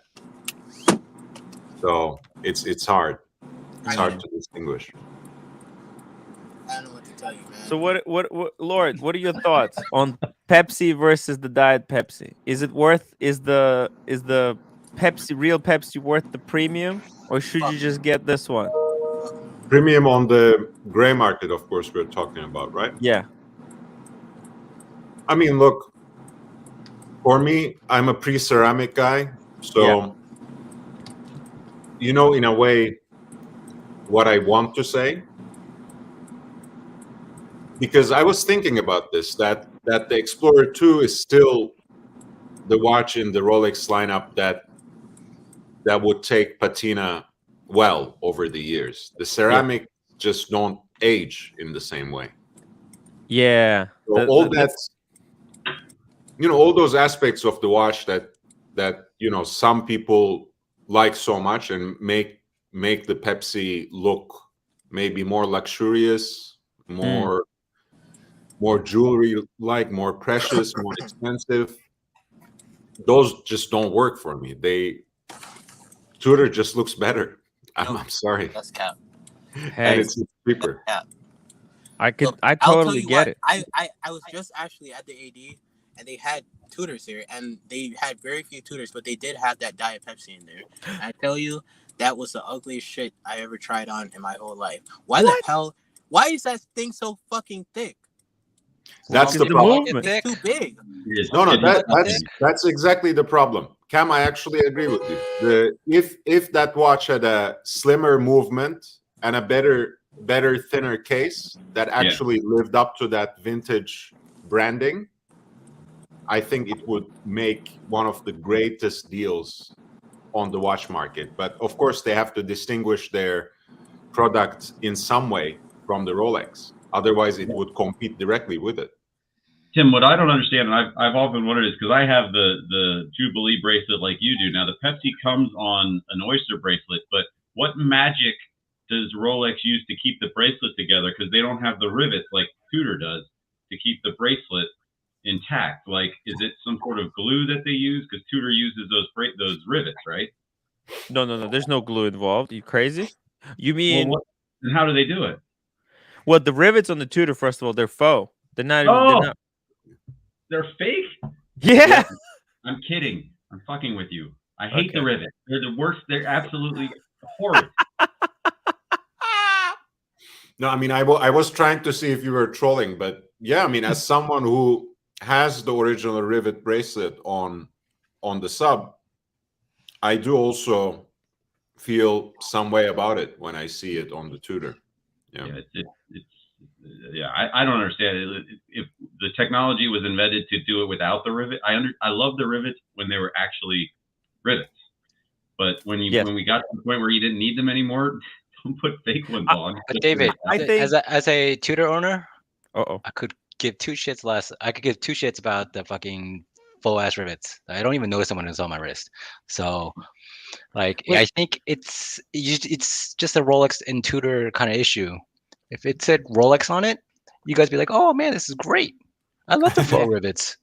Speaker 9: So it's hard. It's hard to distinguish.
Speaker 6: I don't know what to tell you, man.
Speaker 2: So what, Lord? What are your thoughts on Pepsi versus the Diet Pepsi? Is the real Pepsi worth the premium, or should you just get this one?
Speaker 9: Premium on the gray market, of course, we're talking about, right?
Speaker 2: Yeah.
Speaker 9: I mean, look, for me, I'm a pre-ceramic guy, so you know, in a way, what I want to say, because I was thinking about this, that the Explorer 2 is still the watch in the Rolex lineup that would take patina well over the years. The ceramic just don't age in the same way.
Speaker 2: Yeah.
Speaker 9: So all those aspects of the watch that some people like so much and make the Pepsi look maybe more luxurious, more jewelry like, more precious, more expensive. Those just don't work for me. Tudor just looks better. I'm sorry.
Speaker 6: That's cap.
Speaker 9: And it's cheaper.
Speaker 2: I
Speaker 6: I'll
Speaker 2: totally
Speaker 6: tell you
Speaker 2: get
Speaker 6: what,
Speaker 2: it.
Speaker 6: I was just actually at the AD, and they had Tudors here, and they had very few Tudors, but they did have that Diet Pepsi in there. And I tell you, that was the ugliest shit I ever tried on in my whole life. Why the hell? Why is that thing so fucking thick?
Speaker 9: That's the problem.
Speaker 6: It's too big.
Speaker 9: No, that's exactly the problem. Cam, I actually agree with you. If that watch had a slimmer movement and a better, thinner case that actually lived up to that vintage branding, I think it would make one of the greatest deals on the watch market. But of course, they have to distinguish their product in some way from the Rolex. Otherwise, it would compete directly with it.
Speaker 10: Tim, what I don't understand, and I've often wondered, is because I have the Jubilee bracelet like you do. Now, the Pepsi comes on an Oyster bracelet, but what magic does Rolex use to keep the bracelet together? Because they don't have the rivets like Tudor does to keep the bracelet intact. Like, is it some sort of glue that they use? Because Tudor uses those rivets, right?
Speaker 2: No. There's no glue involved. You crazy? You mean?
Speaker 10: Well, and how do they do it?
Speaker 2: Well, the rivets on the Tudor, first of all, they're faux. They're not.
Speaker 10: They're fake?
Speaker 2: Yeah.
Speaker 10: I'm kidding. I'm fucking with you. I hate the rivets. They're the worst. They're absolutely horrid.
Speaker 9: No, I mean, I was trying to see if you were trolling, but yeah, I mean, as someone who has the original rivet bracelet on the sub, I do also feel some way about it when I see it on the Tudor.
Speaker 10: I don't understand it. If the technology was invented to do it without the rivet, I love the rivets when they were actually rivets. But when we got to the point where you didn't need them anymore, don't put fake ones on.
Speaker 11: But David,
Speaker 2: I think
Speaker 11: as a Tudor owner,
Speaker 2: I
Speaker 11: could give two shits less. I could give two shits about the fucking full ass rivets. I don't even notice them when it's on my wrist. So, like, I think it's just a Rolex and Tudor kind of issue. If it said Rolex on it, you guys be like, "Oh man, this is great! I love the faux rivets."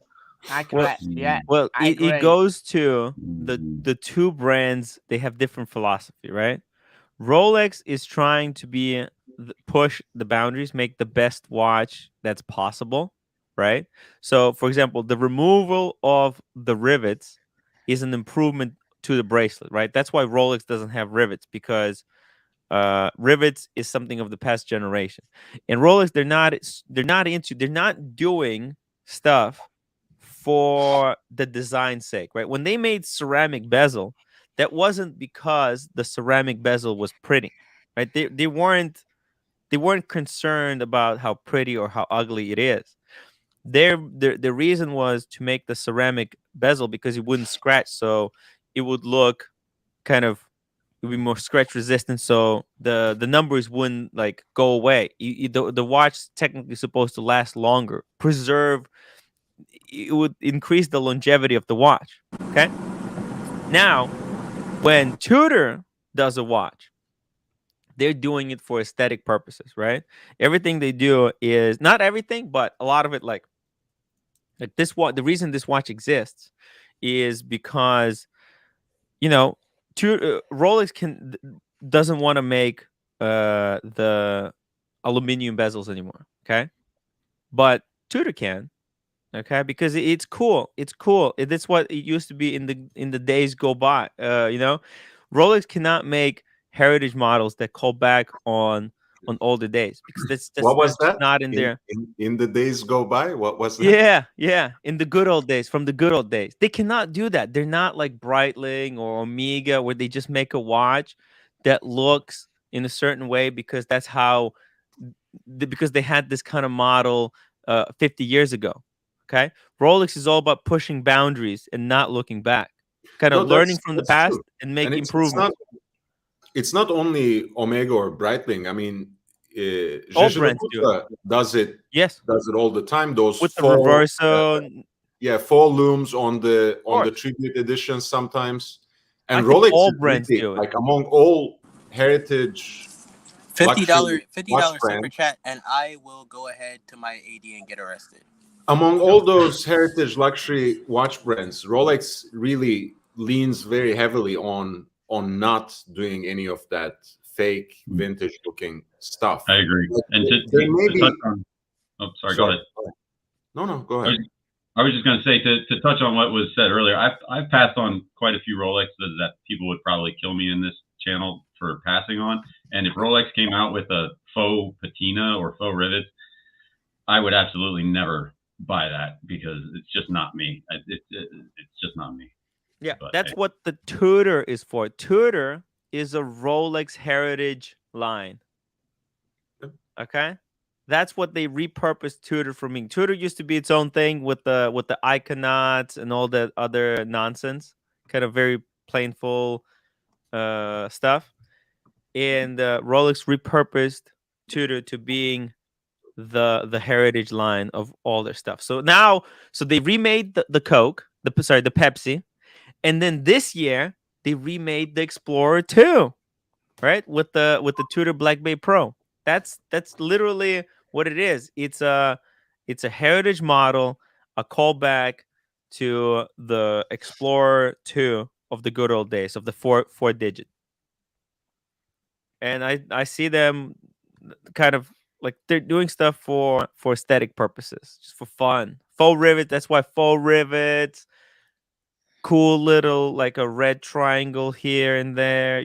Speaker 2: Well, it goes to the two brands. They have different philosophy, right? Rolex is trying to push the boundaries, make the best watch that's possible, right? So, for example, the removal of the rivets is an improvement to the bracelet, right? That's why Rolex doesn't have rivets, because rivets is something of the past generation. And Rolex, they're not doing stuff for the design's sake, right? When they made ceramic bezel, that wasn't because the ceramic bezel was pretty, right? They weren't concerned about how pretty or how ugly it is. The reason was to make the ceramic bezel because it wouldn't scratch, so it would look it would be more scratch resistant, so the numbers wouldn't like go away. The watch technically supposed to last longer, it would increase the longevity of the watch. Okay. Now, when Tudor does a watch, they're doing it for aesthetic purposes, right? Everything they do is not everything, but a lot of it, like this watch. The reason this watch exists is because, Rolex doesn't want to make the aluminum bezels anymore. Okay, but Tudor can. Okay, because it's cool. It's cool. That's what it used to be in the days go by. Rolex cannot make heritage models that call back on older days, because that's
Speaker 9: what was that?
Speaker 2: Not in there.
Speaker 9: In the days go by, what was that?
Speaker 2: Yeah. In the good old days, from the good old days, they cannot do that. They're not like Breitling or Omega, where they just make a watch that looks in a certain way because that's how. Because they had this kind of model 50 years ago. Okay, Rolex is all about pushing boundaries and not looking back, learning from the past and making improvements.
Speaker 9: It's not only Omega or Breitling. I mean, Gigi
Speaker 2: brands do
Speaker 9: D'Agostino does it.
Speaker 2: Yes,
Speaker 9: Does it all the time. Those
Speaker 2: with the
Speaker 9: fall,
Speaker 2: reverso.
Speaker 9: fall looms on the
Speaker 2: course.
Speaker 9: tribute editions sometimes.
Speaker 2: I
Speaker 9: And
Speaker 2: think
Speaker 9: Rolex
Speaker 2: all
Speaker 9: is
Speaker 2: brands
Speaker 9: really,
Speaker 2: do it.
Speaker 9: like among all heritage
Speaker 6: $50
Speaker 9: luxury watch
Speaker 6: super
Speaker 9: brands,
Speaker 6: chat, and I will go ahead to my AD and get arrested.
Speaker 9: among all those heritage luxury watch brands, Rolex really leans very heavily on not doing any of that fake vintage looking stuff.
Speaker 10: I agree.
Speaker 9: Like,
Speaker 10: And
Speaker 9: there may
Speaker 10: to
Speaker 9: be.
Speaker 10: touch on, oh, sorry, go ahead.
Speaker 9: No, go ahead.
Speaker 10: I was just going to say to touch on what was said earlier. I've passed on quite a few Rolexes that people would probably kill me in this channel for passing on. And if Rolex came out with a faux patina or faux rivets, I would absolutely never buy that because it's just not me. It's just not me.
Speaker 2: Yeah,
Speaker 10: But,
Speaker 2: that's
Speaker 10: hey.
Speaker 2: what the Tudor is for. Tudor is a Rolex heritage line. Okay, that's what they repurposed Tudor from being. Tudor used to be its own thing with the iconauts and all that other nonsense, kind of very plainful stuff. And Rolex repurposed Tudor to being the heritage line of all their stuff. So they remade the Coke, the Pepsi, and then this year they remade the Explorer 2, right? With the Tudor Black Bay Pro. That's literally what it is. It's a heritage model, a callback to the Explorer 2 of the good old days of the four digit. And I see them kind of like they're doing stuff for aesthetic purposes, just for fun. Faux rivet. That's why faux rivets. Cool little like a red triangle here and there.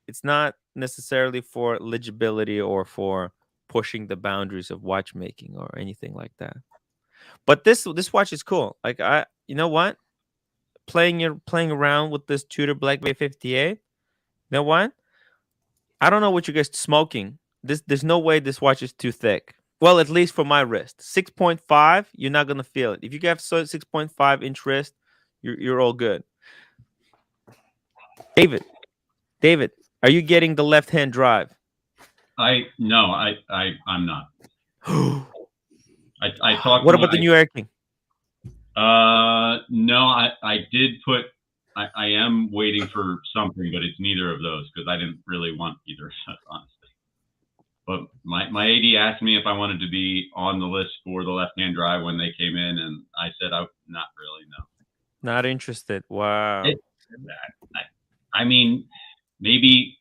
Speaker 2: It's not necessarily for legibility or for pushing the boundaries of watchmaking or anything like that. But this watch is cool. Like you know what? Playing around with this Tudor Black Bay 58. You know what? I don't know what you guys smoking. There's no way this watch is too thick. Well, at least for my wrist, 6.5, you're not gonna feel it. If you have 6.5 inch wrist, you're all good. David, are you getting the left hand drive?
Speaker 10: I'm not. I talked.
Speaker 2: What about the new Air King?
Speaker 10: No, I did put. I am waiting for something, but it's neither of those because I didn't really want either, honestly. But my AD asked me if I wanted to be on the list for the left-hand drive when they came in, and I said I'm not really, no.
Speaker 2: Not interested. Wow.
Speaker 10: I mean, maybe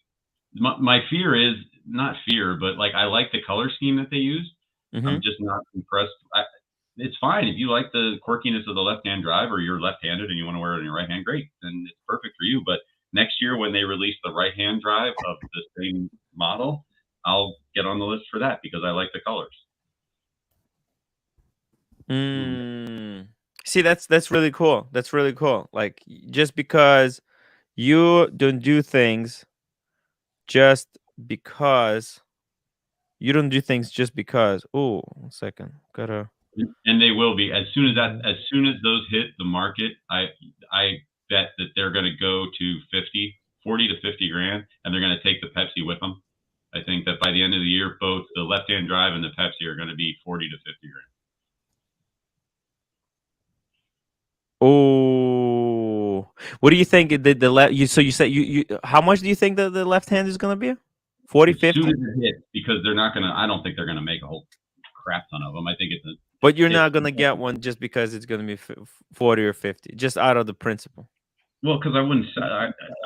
Speaker 10: my fear is not fear, but like I like the color scheme that they use.
Speaker 2: Mm-hmm.
Speaker 10: I'm just not impressed. It's fine if you like the quirkiness of the left-hand drive, or you're left-handed and you want to wear it on your right hand. Great, then it's perfect for you. But next year, when they release the right-hand drive of the same model, I'll get on the list for that because I like the colors.
Speaker 2: See, that's really cool. That's really cool. Like just because you don't do things just because. You don't do things just because. Oh, 1 second. Gotta.
Speaker 10: And they will be as soon as those hit the market. I bet that they're going to go to 40 to 50 grand, and they're going to take the Pepsi with them. I think that by the end of the year, both the left-hand drive and the Pepsi are going to be 40 to 50 grand.
Speaker 2: Oh, what do you think? The left? So you said you how much do you think the left hand is going to be? 40, 50?
Speaker 10: As soon as it hits, because they're not going to. I don't think they're going to make a whole crap ton of them. I think it's.
Speaker 2: But you're not going to get one just because it's going to be 40 or 50, just out of the principle.
Speaker 10: Well, because I wouldn't.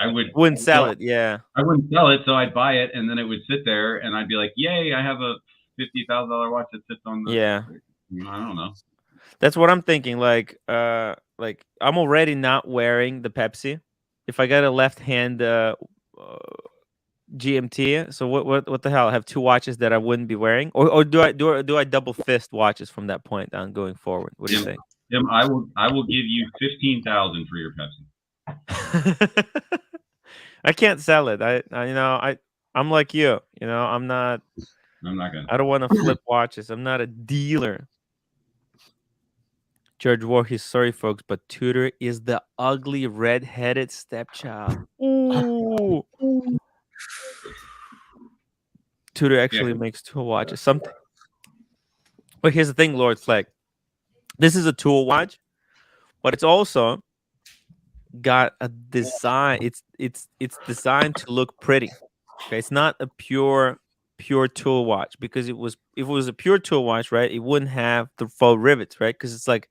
Speaker 10: I
Speaker 2: wouldn't sell it. Yeah,
Speaker 10: I wouldn't sell it, so I'd buy it, and then it would sit there, and I'd be like, "Yay! I have a $50,000 watch that sits on the."
Speaker 2: Yeah.
Speaker 10: I don't know.
Speaker 2: That's what I'm thinking. Like I'm already not wearing the Pepsi. If I got a left hand GMT, so what the hell? I have two watches that I wouldn't be wearing, or do I double fist watches from that point on going forward? What do you think?
Speaker 10: Tim, I will give you 15,000 for your Pepsi.
Speaker 2: I can't sell it. I'm like you. I'm not
Speaker 10: gonna.
Speaker 2: I don't want to flip watches. I'm not a dealer. George Voorhees, sorry folks, but Tudor is the ugly red-headed stepchild. Ooh. Tudor actually makes tool watches. Something. But here's the thing, Lord Fleck. This is a tool watch, but it's also got a design. It's designed to look pretty. Okay, it's not a pure tool watch, because if it was a pure tool watch, right, it wouldn't have the faux rivets, right? Because it's like,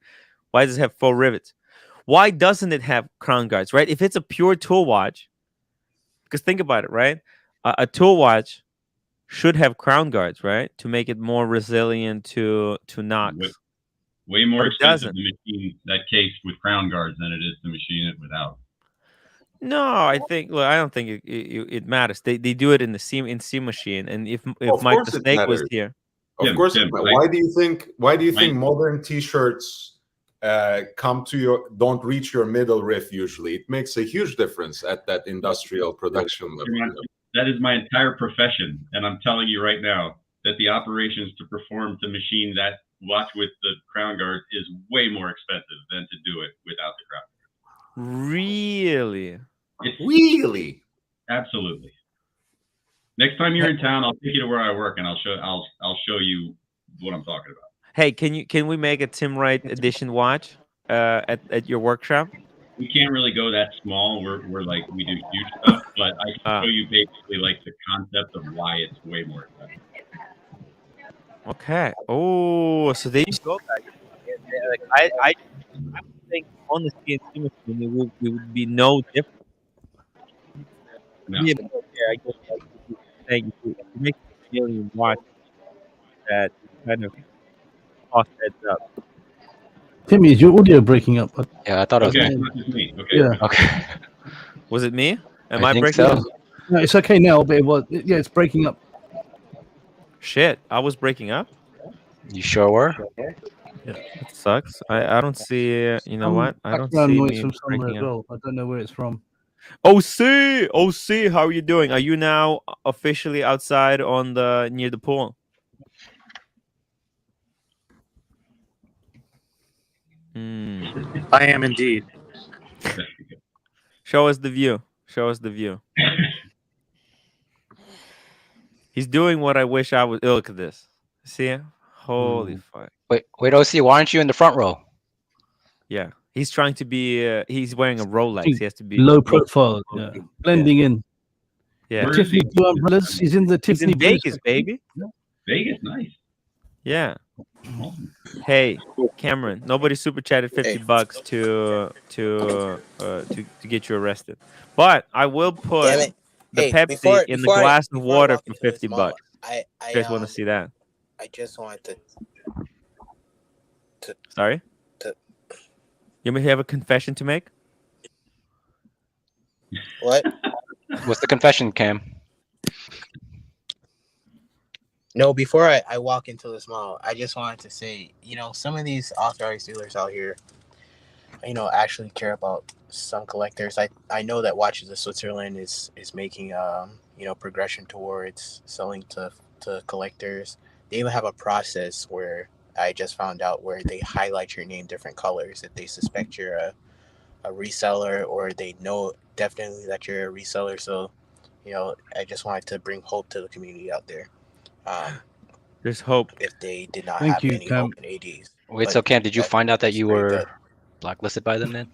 Speaker 2: why does it have faux rivets? Why doesn't it have crown guards, right? If it's a pure tool watch, because think about it, right? A tool watch should have crown guards, right, to make it more resilient to knocks.
Speaker 10: Way more
Speaker 2: But it
Speaker 10: expensive
Speaker 2: doesn't.
Speaker 10: to machine that case with crown guards than it is to machine it without.
Speaker 2: No, I don't think it matters. They do it in the seam machine, and if
Speaker 9: Of
Speaker 2: Mike
Speaker 9: course
Speaker 2: the
Speaker 9: it
Speaker 2: Snake was
Speaker 9: matters.
Speaker 2: here,
Speaker 9: Of
Speaker 10: Tim,
Speaker 9: course,
Speaker 10: Tim,
Speaker 9: but
Speaker 10: like-
Speaker 9: why do you think
Speaker 10: Mike-
Speaker 9: modern T-shirts don't reach your middle riff usually? It makes a huge difference at that industrial production level.
Speaker 10: That is my entire profession, and I'm telling you right now that the operations to machine that watch with the crown guard is way more expensive than to do it without the crown guard.
Speaker 2: really,
Speaker 9: Really?
Speaker 10: Absolutely. Next time you're in town, I'll take you to where I work, and I'll show you what I'm talking about.
Speaker 2: hey, can we make a Tim Wright edition watch at your workshop?
Speaker 10: We can't really go that small. We're like, we do huge stuff, but I can show you basically like the concept of why it's way more expensive.
Speaker 2: Okay. Oh, so there you go, guys. Like, I think on the CNC machine it would be no different.
Speaker 10: No.
Speaker 2: Yeah, I guess like you saying, if you make a million watch that kind of cost heads up.
Speaker 5: Timmy, is your audio breaking up?
Speaker 11: Yeah, I thought it was
Speaker 10: Okay,
Speaker 11: me.
Speaker 10: it's not just me. Okay.
Speaker 5: Yeah.
Speaker 11: Okay.
Speaker 2: Was it me? Am
Speaker 11: I
Speaker 2: I
Speaker 11: think
Speaker 2: breaking
Speaker 11: so.
Speaker 2: up?
Speaker 5: No, it's okay now, but yeah, it's breaking up.
Speaker 2: Shit, I was breaking up.
Speaker 11: You sure were?
Speaker 2: It sucks. I don't see. You know what? I don't
Speaker 5: Background
Speaker 2: see
Speaker 5: noise
Speaker 2: me
Speaker 5: from somewhere
Speaker 2: breaking
Speaker 5: as
Speaker 2: up.
Speaker 5: well. I don't know where it's from.
Speaker 2: OC, how are you doing? Are you now officially outside near the pool?
Speaker 12: I am indeed.
Speaker 2: Show us the view. Show us the view. He's doing what I wish I would. Look at this. See it? Holy fuck.
Speaker 11: Wait, OC, why aren't you in the front row?
Speaker 2: Yeah. He's trying to be. He's wearing a Rolex. He has to be
Speaker 5: Low profile. Yeah. Blending in.
Speaker 2: Yeah.
Speaker 5: Tiffany blue umbrellas. He's in the
Speaker 2: He's
Speaker 5: Tiffany
Speaker 2: in
Speaker 5: blue
Speaker 2: Vegas,
Speaker 5: section.
Speaker 2: baby.
Speaker 10: Vegas, nice.
Speaker 2: Yeah. Hey, Cameron. Nobody super chatted $50 to get you arrested, but I will put the Pepsi in the glass of water for $50.
Speaker 6: I
Speaker 2: You guys want to see that?
Speaker 6: I just wanted to
Speaker 2: Sorry. You may have a confession to make.
Speaker 6: What?
Speaker 11: What's the confession, Cam?
Speaker 6: No, before I walk into this mall, I just wanted to say, some of these authorized dealers out here, actually care about some collectors. I know that Watches of Switzerland is making progression towards selling to collectors. They even have a process where I just found out where they highlight your name different colors if they suspect you're a reseller, or they know definitely that you're a reseller. So, I just wanted to bring hope to the community out there.
Speaker 2: There's hope.
Speaker 6: If they did not
Speaker 5: Thank
Speaker 6: have
Speaker 5: you,
Speaker 6: any
Speaker 5: Cam.
Speaker 6: open ADs.
Speaker 11: Wait,
Speaker 6: But
Speaker 11: so Cam, did you find out that
Speaker 6: that's
Speaker 11: you
Speaker 6: very
Speaker 11: were
Speaker 6: good.
Speaker 11: blacklisted by them then?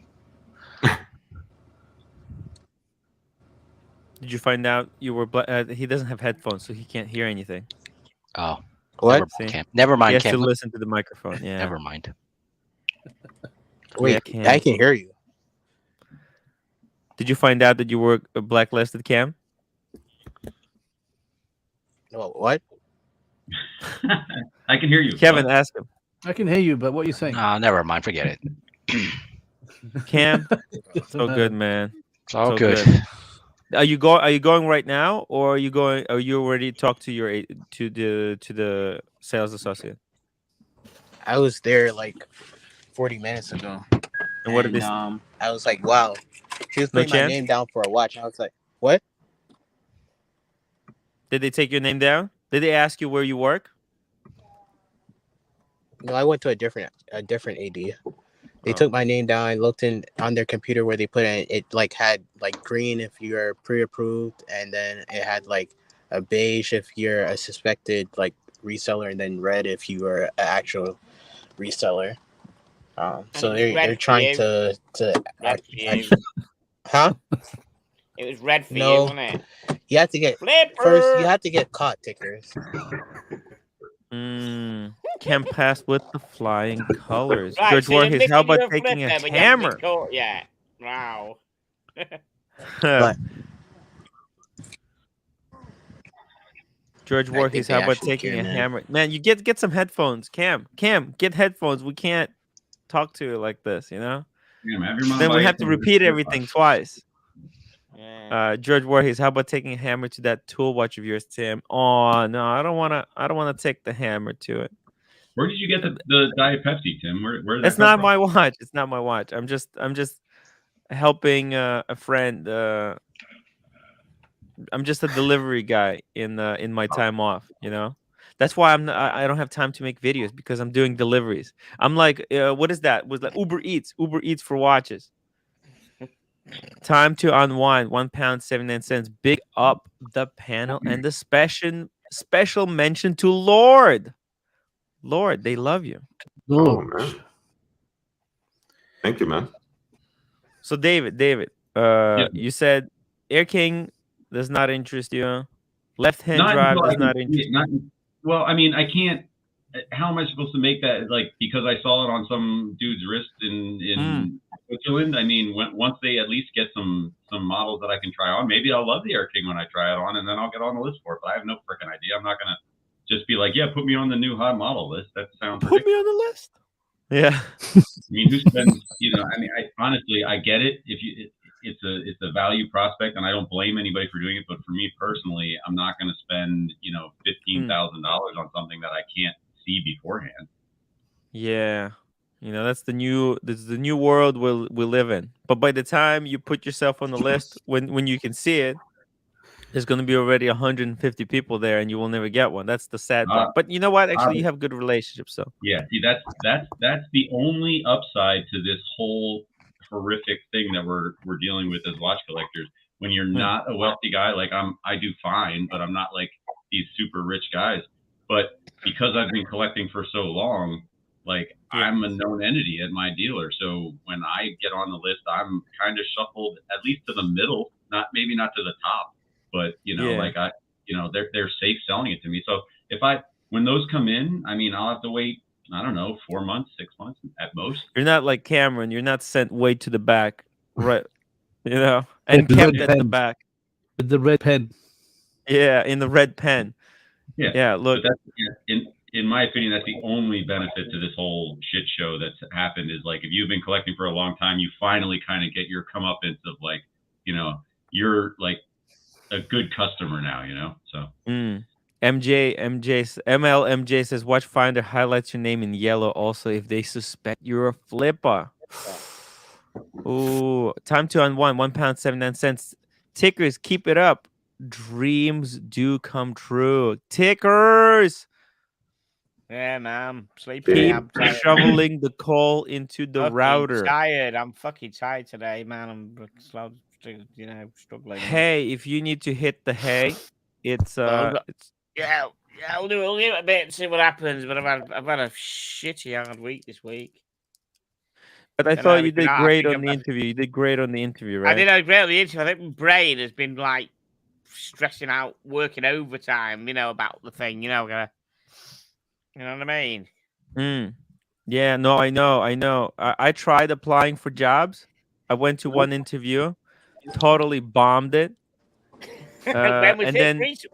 Speaker 2: Did you find out you were? He doesn't have headphones, so he can't hear anything.
Speaker 11: Oh.
Speaker 6: What?
Speaker 11: Never mind,
Speaker 2: He has
Speaker 11: Cam.
Speaker 2: to listen to the microphone. Yeah.
Speaker 11: Never mind.
Speaker 6: Wait,
Speaker 2: Cam.
Speaker 6: I can hear you.
Speaker 2: Did you find out that you were blacklisted, Cam?
Speaker 6: No, what?
Speaker 10: I can hear you.
Speaker 2: Kevin, ask him.
Speaker 5: I can hear you, but what are you saying?
Speaker 11: Oh, never mind. Forget it.
Speaker 2: Cam, so good, man.
Speaker 11: It's all
Speaker 2: So
Speaker 11: good.
Speaker 2: Are you going right now, or are you going? Are you already talked to your to the sales associate?
Speaker 6: I was there like 40 minutes ago.
Speaker 2: And what did they?
Speaker 6: I was like, wow. She was
Speaker 2: No
Speaker 6: putting my
Speaker 2: chance?
Speaker 6: name down for a watch. I was like, what?
Speaker 2: Did they take your name down? Did they ask you where you work?
Speaker 6: No, I went to a different AD. They took my name down. I looked in on their computer where they put it. It like had like green if you're pre-approved, and then it had like a beige if you're a suspected like reseller, and then red if you are an actual reseller. So they're trying to
Speaker 4: red for you.
Speaker 6: Huh?
Speaker 4: It was red for you,
Speaker 6: No,
Speaker 4: wasn't it?
Speaker 6: you have to get
Speaker 4: Flipper!
Speaker 6: first. You have to get caught tickers.
Speaker 2: Can pass with the flying colors.
Speaker 4: Right,
Speaker 2: George
Speaker 4: so you're
Speaker 2: Voorhees, how
Speaker 4: missing
Speaker 2: about
Speaker 4: your
Speaker 2: taking a
Speaker 4: flipper, but you haven't been
Speaker 2: hammer?
Speaker 4: caught yet. Wow.
Speaker 6: But
Speaker 2: George
Speaker 6: I think
Speaker 2: Voorhees,
Speaker 6: they
Speaker 2: how about
Speaker 6: actually
Speaker 2: taking
Speaker 6: care,
Speaker 2: a
Speaker 6: man.
Speaker 2: hammer? Man, you get some headphones. Cam, get headphones. We can't talk to you like this, you know?
Speaker 10: Yeah, have your mom
Speaker 2: Then
Speaker 10: buy
Speaker 2: we
Speaker 10: you
Speaker 2: have to
Speaker 10: some
Speaker 2: repeat
Speaker 10: earbuds.
Speaker 2: everything twice.
Speaker 4: Yeah.
Speaker 2: George Voorhees, how about taking a hammer to that tool watch of yours, Tim? Oh no, I don't wanna take the hammer to it.
Speaker 10: Where did you get the Diet Pepsi, Tim? Where did
Speaker 2: It's
Speaker 10: that come
Speaker 2: not
Speaker 10: from?
Speaker 2: my watch. It's not my watch. I'm just helping a friend. I'm just a delivery guy in my time off. You know, that's why I don't have time to make videos because I'm doing deliveries. I'm like, what is that? Was like Uber Eats for watches. Time to unwind. £1.79. Big up the panel and the special mention to Lord. Lord, they love you.
Speaker 9: Oh, man. Thank you, man.
Speaker 2: So David, you said Air King does not interest you. Left-hand drive does not interest you.
Speaker 10: Well, I mean, I can't. How am I supposed to make that? Like, because I saw it on some dude's wrist in Switzerland. I mean, once they at least get some models that I can try on, maybe I'll love the Air King when I try it on, and then I'll get on the list for it. But I have no freaking idea. I'm not gonna just be like, yeah, put me on the new hot model list. That sounds ridiculous.
Speaker 2: Put me on the list. Yeah.
Speaker 10: I mean, who spends? I mean, honestly, I get it. It's a value prospect, and I don't blame anybody for doing it. But for me personally, I'm not going to spend $15,000 on something that I can't see beforehand.
Speaker 2: Yeah, that's the new world we live in. But by the time you put yourself on the list, when you can see it, there's going to be already 150 people there, and you will never get one. That's the sad part. But you know what? Actually, you have good relationships, so
Speaker 10: yeah. See, that's the only upside to this whole horrific thing that we're dealing with as watch collectors. When you're not a wealthy guy, like I do fine, but I'm not like these super rich guys. But because I've been collecting for so long, like I'm a known entity at my dealer. So when I get on the list, I'm kind of shuffled at least to the middle, maybe not to the top, but like they're safe selling it to me. So when those come in, I mean, I'll have to wait, I don't know, 4 months, 6 months at most.
Speaker 2: You're not like Cameron. You're not sent way to the back, right? And kept at the back.
Speaker 5: With the red pen.
Speaker 2: Yeah, in the red pen. Yeah, look.
Speaker 10: But in my opinion, that's the only benefit to this whole shit show that's happened is like, if you've been collecting for a long time, you finally kind of get your comeuppance of like, you're like a good customer now, so.
Speaker 2: MJ says, Watchfinder highlights your name in yellow also if they suspect you're a flipper. Ooh, time to unwind. £1.79. Tickers, keep it up. Dreams do come true. Tickers.
Speaker 4: Yeah, man. Sleepy. I'm tired.
Speaker 2: Shoveling the coal into the router.
Speaker 4: I'm fucking tired today, man. I'm struggling.
Speaker 2: Hey, if you need to hit the hay, it's
Speaker 4: yeah, I'll do a bit and see what happens. But I've had a shitty hard week this week.
Speaker 2: But I thought you did great on the interview. You did great on the interview, right?
Speaker 4: I did great on the interview. I think my brain has been like stressing out, working overtime, about the thing, you know what I mean?
Speaker 2: Yeah, no, I know. I tried applying for jobs. I went to one interview, totally bombed it.
Speaker 4: When was it?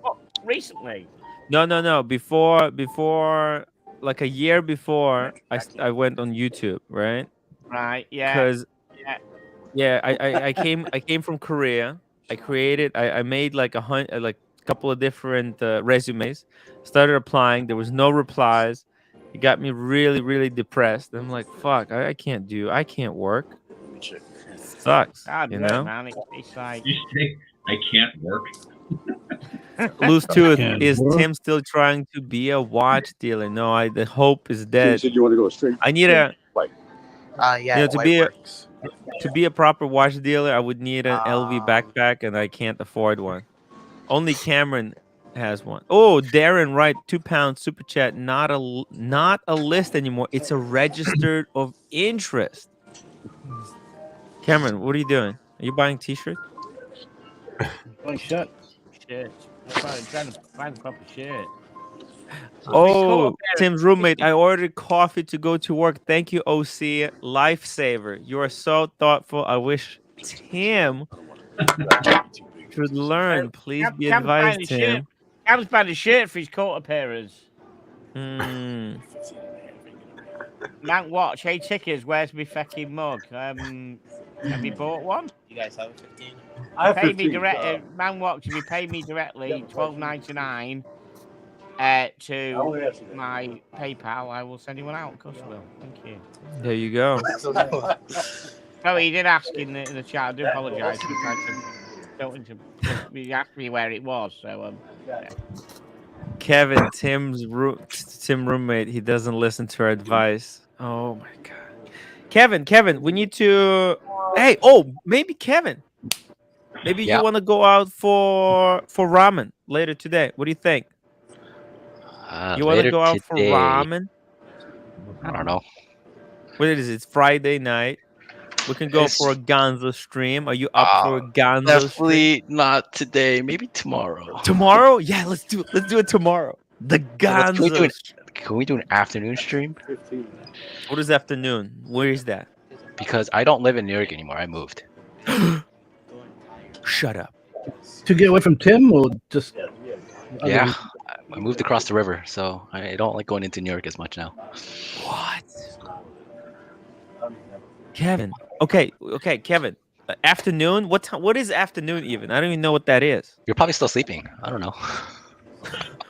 Speaker 4: Recently?
Speaker 2: No. Before, like a year before, I went on YouTube, right?
Speaker 4: Right. Yeah.
Speaker 2: Because I came from Korea. I made like a couple of different resumes. Started applying. There was no replies. It got me really, really depressed. I'm like, fuck, I can't work. It sucks.
Speaker 4: Man. It's like
Speaker 10: you say I can't work.
Speaker 2: Loose tooth. Is Tim still trying to be a watch dealer? No, the hope is dead.
Speaker 8: So you want to go straight?
Speaker 2: I need a
Speaker 8: white.
Speaker 2: To be a proper watch dealer, I would need an LV backpack, and I can't afford one. Only Cameron has one. Oh, Darren, right? £2 super chat. Not a list anymore. It's a registered of interest. Cameron, what are you doing? Are you buying T-shirts?
Speaker 5: Buying shirt.
Speaker 4: Shit. I'm trying to find the proper shirt.
Speaker 2: Oh, Tim's roommate. I ordered coffee to go to work. Thank you, OC. Lifesaver. You are so thoughtful. I wish Tim should learn. Please be advised, Tim.
Speaker 4: Cam's buying a shirt for his coat appearance.
Speaker 2: Mm.
Speaker 4: Mount Watch. Hey, Tickers, where's my fucking mug? Have you bought one?
Speaker 6: You guys have a 15?
Speaker 4: I have 15. Man Watch, if you pay me directly $12.99 to my PayPal, I will send you one out. Of course I will. Thank you.
Speaker 2: There you go.
Speaker 4: Sorry, he did ask in the chat. I do apologise. He asked me where it was. So, yeah.
Speaker 2: Kevin, Tim's roommate, he doesn't listen to our advice. Oh my god. Kevin, we need to. Hey, maybe Kevin. Maybe you want to go out for ramen later today. What do you think? You want to go out for ramen?
Speaker 11: I don't know.
Speaker 2: What is it? It's Friday night. We can go for a Gonzo stream. Are you up for a Gonzo
Speaker 11: definitely stream? Not today. Maybe tomorrow.
Speaker 2: Tomorrow? Yeah, let's do it tomorrow. The Gonzo.
Speaker 11: Can we do an afternoon stream?
Speaker 2: What is afternoon? Where is that?
Speaker 11: Because I don't live in New York anymore. I moved.
Speaker 2: Shut up.
Speaker 5: To get away from Tim, or just?
Speaker 11: Yeah, I moved across the river, so I don't like going into New York as much now.
Speaker 2: What? Kevin. Okay, Kevin. Afternoon? What is afternoon even? I don't even know what that is.
Speaker 11: You're probably still sleeping. I don't know.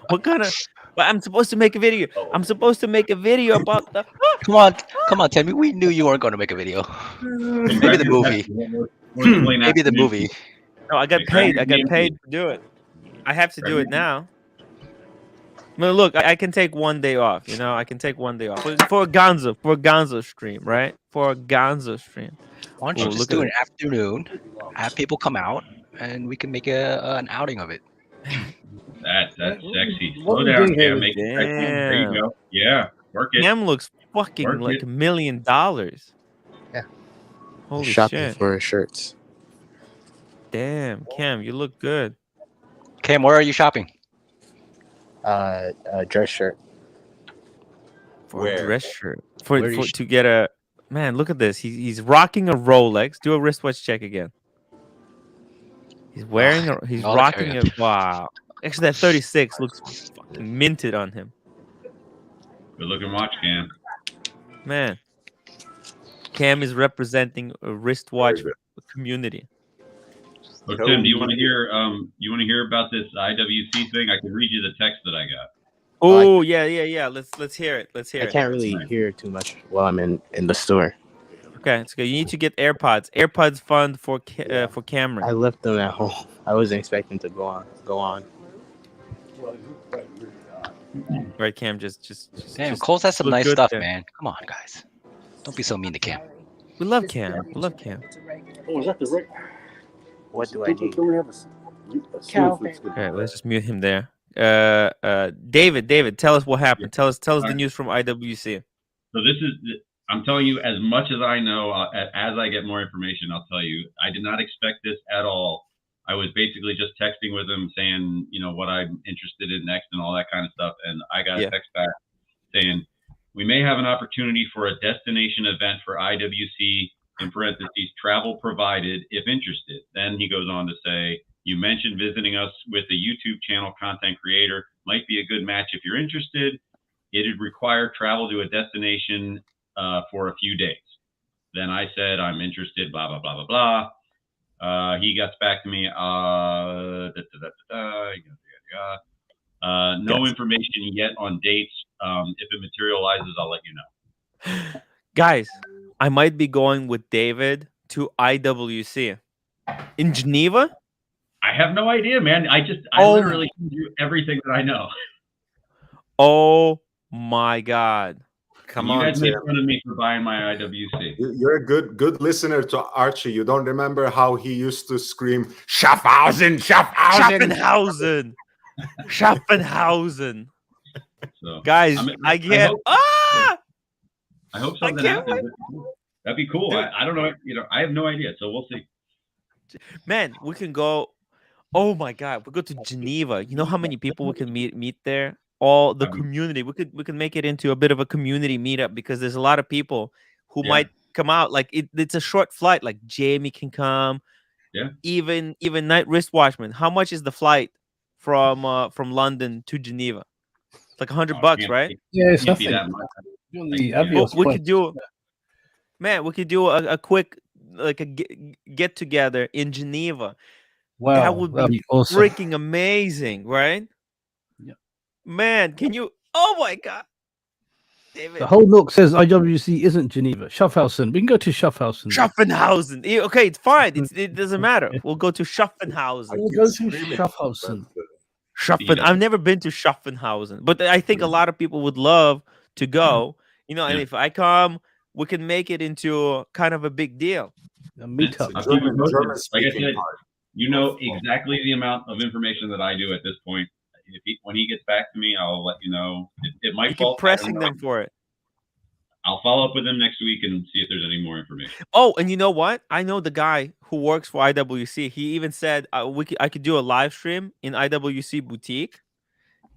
Speaker 2: What kind of? But I'm supposed to make a video. I'm supposed to make a video about the.
Speaker 11: Come on, Timmy. We knew you weren't going to make a video. Maybe the movie. Maybe the movie.
Speaker 2: No, I got paid. I got paid to do it. I have to do it now. I mean, look, I can take one day off. You know, I can take one day off for a Gonzo stream, right? For a Gonzo stream.
Speaker 11: Why don't you just do an afternoon? Have people come out, and we can make an outing of it.
Speaker 10: That's sexy. Slow down, Cam. Make it sexy. There you go. Yeah, work it.
Speaker 2: Cam looks fucking like $1 million.
Speaker 6: Yeah.
Speaker 2: Holy
Speaker 6: shopping
Speaker 2: shit.
Speaker 6: for shirts.
Speaker 2: Damn, Cam, you look good.
Speaker 11: Cam, where are you shopping?
Speaker 6: A dress shirt.
Speaker 2: For a dress shirt. To get a man, look at this. He's rocking a Rolex. Do a wristwatch check again. He's wearing he's rocking a wow. Actually, that 36 looks fucking minted on him.
Speaker 10: Good looking watch, Cam.
Speaker 2: Man, Cam is representing a wristwatch community.
Speaker 10: Oh, Tim, do you want to hear? You want to hear about this IWC thing? I can read you the text that I got.
Speaker 2: Oh yeah. Let's hear it. Let's hear it.
Speaker 6: I can't really hear too much while I'm in the store.
Speaker 2: Okay, it's good. You need to get AirPods. AirPods fund for Cameron.
Speaker 6: I left them at home. I wasn't expecting to go on.
Speaker 2: Right, Cam. Just
Speaker 11: damn, Coles has some nice stuff, man. Come on, guys. Don't be so mean to Cam.
Speaker 2: We love Cam.
Speaker 8: Oh, is that the right?
Speaker 6: What do I need?
Speaker 2: Okay, let's just mute him there. David, tell us what happened. Tell us the news from IWC.
Speaker 10: So I'm telling you as much as I know. As I get more information, I'll tell you. I did not expect this at all. I was basically just texting with him saying, what I'm interested in next and all that kind of stuff. And I got a text back saying, we may have an opportunity for a destination event for IWC, in parentheses, travel provided, if interested. Then he goes on to say, you mentioned visiting us with the YouTube channel content creator. Might be a good match if you're interested. It'd require travel to a destination for a few days. Then I said, I'm interested, blah, blah, blah, blah, blah. He gets back to me, no information yet on dates. If it materializes, I'll let you know.
Speaker 2: Guys, I might be going with David to IWC in Geneva.
Speaker 10: I have no idea, man. I literally do everything that I know.
Speaker 2: Oh my God.
Speaker 9: Come
Speaker 10: you
Speaker 9: on,
Speaker 10: guys made fun of me for buying my IWC.
Speaker 9: You're a good listener to Archie. You don't remember how he used to scream Schaffhausen, Schaffhausen.
Speaker 2: Schaffenhausen.
Speaker 10: So,
Speaker 2: Guys,
Speaker 10: I hope something
Speaker 2: can't
Speaker 10: happens. That'd be cool. I don't know. I have no idea. So we'll see.
Speaker 2: Man, we can go. Oh my God, we go to Geneva. You know how many people we can meet there? All the community. We could make it into a bit of a community meetup because there's a lot of people who might come out. Like it's a short flight. Like Jamie can come.
Speaker 10: Yeah.
Speaker 2: Even Night Wristwatchman. How much is the flight from London to Geneva? It's like $100, right?
Speaker 5: Yeah, it's
Speaker 10: Can't be
Speaker 5: nothing.
Speaker 10: that much.
Speaker 2: We could do, man. We could do a quick like a get together in Geneva.
Speaker 5: Wow,
Speaker 2: that would be
Speaker 5: awesome.
Speaker 2: freaking amazing, right?
Speaker 5: Yeah.
Speaker 2: Man, can you? Oh my God, David.
Speaker 5: The whole Nook says IWC isn't Geneva. Schaffhausen. We can go to Schaffhausen.
Speaker 2: Schaffenhausen. Okay, it's fine. It doesn't matter. We'll go to Schaffenhausen.
Speaker 5: We'll go to Schaffhausen.
Speaker 2: I've never been to Schaffenhausen, but I think a lot of people would love to go. And if I come, we can make it into kind of a big deal.
Speaker 5: A meetup.
Speaker 10: Like I said, you know exactly the amount of information that I do at this point. When he gets back to me, I'll let you know. It might fall.
Speaker 2: Keep pressing them for it.
Speaker 10: I'll follow up with him next week and see if there's any more information.
Speaker 2: Oh, and you know what? I know the guy who works for IWC. He even said I could do a live stream in IWC boutique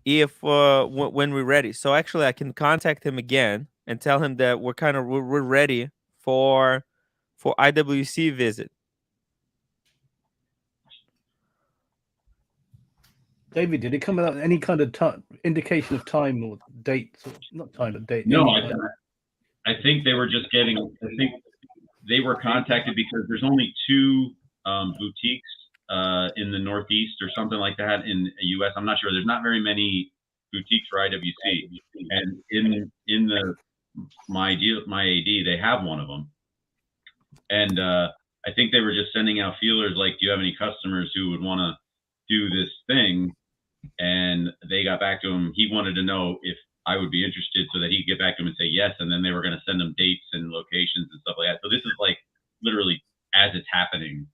Speaker 2: if when we're ready. So actually, I can contact him again and tell him that we're ready for IWC visit.
Speaker 5: David, did it come out any kind of indication of time or date? Not time, but date.
Speaker 10: No, I think they were just getting. I think they were contacted because there's only 2 boutiques in the Northeast or something like that in the U.S. I'm not sure. There's not very many boutiques for IWC, and in my AD they have one of them, and I think they were just sending out feelers like, do you have any customers who would want to do this thing? And they got back to him. He wanted to know if I would be interested so that he could get back to him and say yes. And then they were going to send him dates and locations and stuff like that. So this is like literally as it's happening,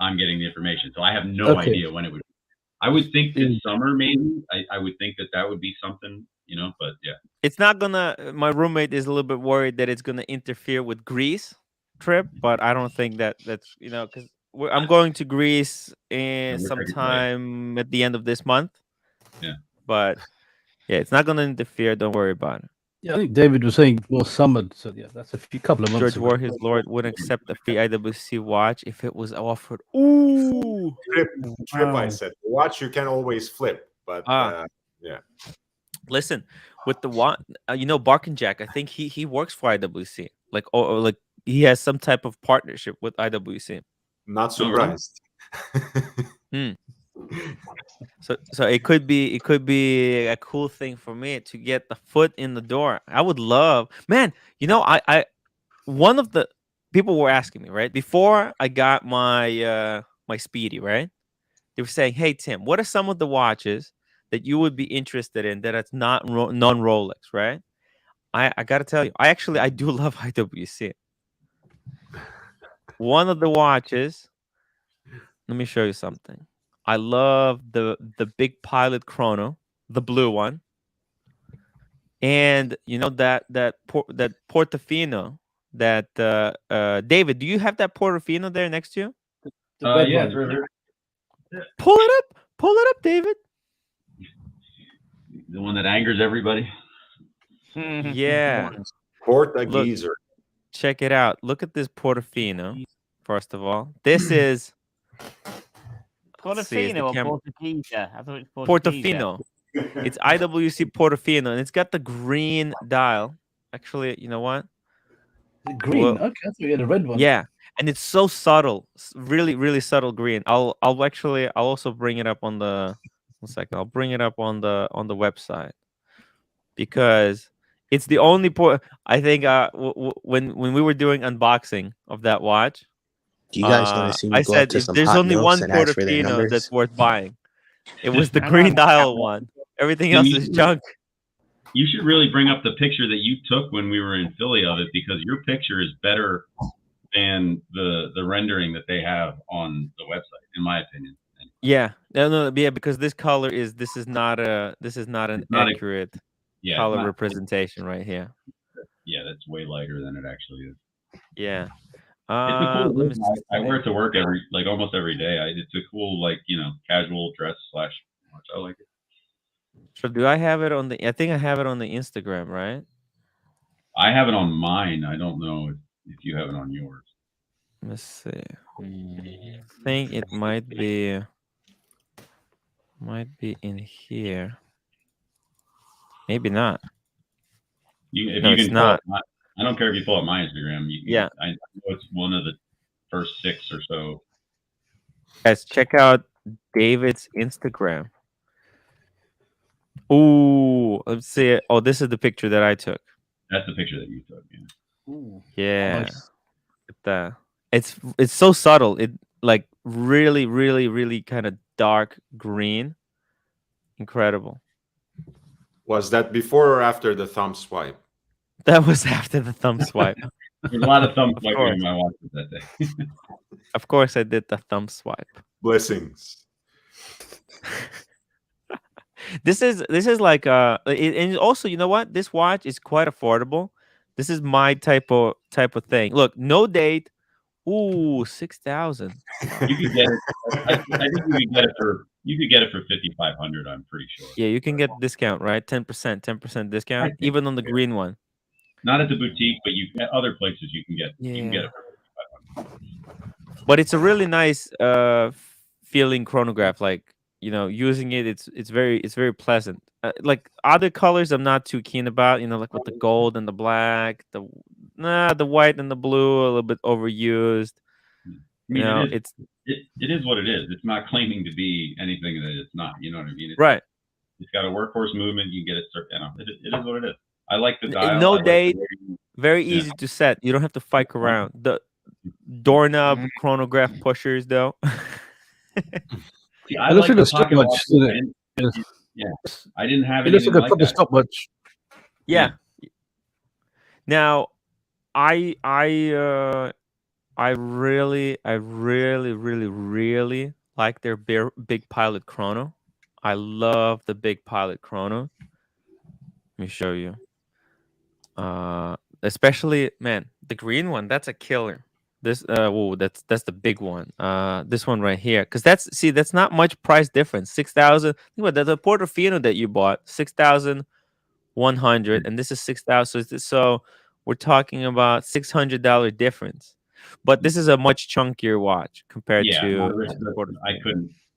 Speaker 10: I'm getting the information. So I have no idea when it would be. I would think this summer, maybe. I would think that would be something, but yeah.
Speaker 2: It's not gonna, my roommate is a little bit worried that it's gonna interfere with Greece trip, but I don't think that's, because I'm going to Greece sometime at the end of this month.
Speaker 10: Yeah.
Speaker 2: But yeah, it's not going to interfere. Don't worry about it.
Speaker 5: Yeah, I think David was saying more summer. So yeah, that's a couple of months.
Speaker 2: George Warhis Lord wouldn't accept a free IWC watch if it was offered. Ooh.
Speaker 9: Trip, I said. The watch you can always flip, but yeah.
Speaker 2: Listen, with the watch, Barkin Jack, I think he works for IWC. Like he has some type of partnership with IWC.
Speaker 9: Not surprised.
Speaker 2: So it could be a cool thing for me to get the foot in the door. I would love, man. I one of the people were asking me right before I got my my Speedy, right? They were saying, "Hey Tim, what are some of the watches that you would be interested in that it's not non-Rolex, right?" I got to tell you, I do love IWC. One of the watches, let me show you something. I love the big Pilot Chrono, the blue one, and that Portofino. That David, do you have that Portofino there next to you?
Speaker 10: Yeah.
Speaker 2: Pull it up, David.
Speaker 10: The one that angers everybody.
Speaker 2: Yeah.
Speaker 9: Portuguese.
Speaker 2: Check it out. Look at this Portofino. First of all, this is.
Speaker 4: Portofino or Portuguesa? I thought it was
Speaker 2: Portofino. It's IWC Portofino, and it's got the green dial. Actually, you know what?
Speaker 5: Green. Okay, I thought you had a red one.
Speaker 2: Yeah, and it's so subtle, really, really subtle green. I'll also bring it up on the. 1 second. I'll bring it up on the website because it's the only I think when we were doing unboxing of that watch.
Speaker 6: Do you guys want to see me
Speaker 2: I said if there's only one Portofino that's worth buying, it was the green dial one. Everything else is junk.
Speaker 10: You should really bring up the picture that you took when we were in Philly of it because your picture is better than the rendering that they have on the website, in my opinion.
Speaker 2: Yeah, yeah, because this color is not an accurate color representation right here.
Speaker 10: Yeah, that's way lighter than it actually is.
Speaker 2: Yeah.
Speaker 10: It's a cool
Speaker 2: Let me
Speaker 10: look. I wear it to work almost every day. It's a cool casual dress / watch. I like it.
Speaker 2: So do I have it on the? I think I have it on the Instagram, right?
Speaker 10: I have it on mine. I don't know if you have it on yours.
Speaker 2: Let's see. I think it might be in here. Maybe not.
Speaker 10: It's not. I don't care if you pull up my Instagram.
Speaker 2: Yeah.
Speaker 10: I know it's one of the first 6 or so.
Speaker 2: Guys, check out David's Instagram. Ooh, let's see it. Oh, this is the picture that I took.
Speaker 10: That's the picture that you took. Yeah.
Speaker 5: Ooh,
Speaker 2: yeah.
Speaker 5: nice.
Speaker 2: Look at that. It's so subtle. It like really, really, really kind of dark green. Incredible.
Speaker 9: Was that before or after the thumb swipe?
Speaker 2: That was after the thumb swipe.
Speaker 10: There's a lot of thumb swiping in my watch that day.
Speaker 2: Of course, I did the thumb swipe.
Speaker 9: Blessings.
Speaker 2: This is like and also, you know what? This watch is quite affordable. This is my type of thing. Look, no date. Ooh, 6,000.
Speaker 10: You could get it. I think you could get it for 5,500. I'm pretty sure.
Speaker 2: Yeah, you can get a discount, right? 10% discount, even on the green one.
Speaker 10: Not at the boutique, but at other places you can get. You can get it for 5,500.
Speaker 2: But it's a really nice feeling chronograph. Like, using it, it's very pleasant. Like other colors, I'm not too keen about. Like with the gold and the black, the white and the blue, a little bit overused.
Speaker 10: It is what it is. It's not claiming to be anything that it's not. You know what I mean?
Speaker 2: Right.
Speaker 10: It's got a workhorse movement. You get it. It is what it is. I like the dial.
Speaker 2: No date. Very easy to set. You don't have to fight around. The doorknob chronograph pushers, though.
Speaker 10: See, I like the pocket watch. Yeah, I didn't have it.
Speaker 5: It looks like a proper stopwatch.
Speaker 2: Yeah. Now, I really like their big pilot chrono. I love the big pilot chrono. Let me show you. Especially, man, the green one, that's a killer. This that's the big one. This one right here, because that's not much price difference. 6,000. Think about that. The Portofino that you bought, 6,100, and this is 6,000. So we're talking about $600 difference. But this is a much chunkier watch compared to.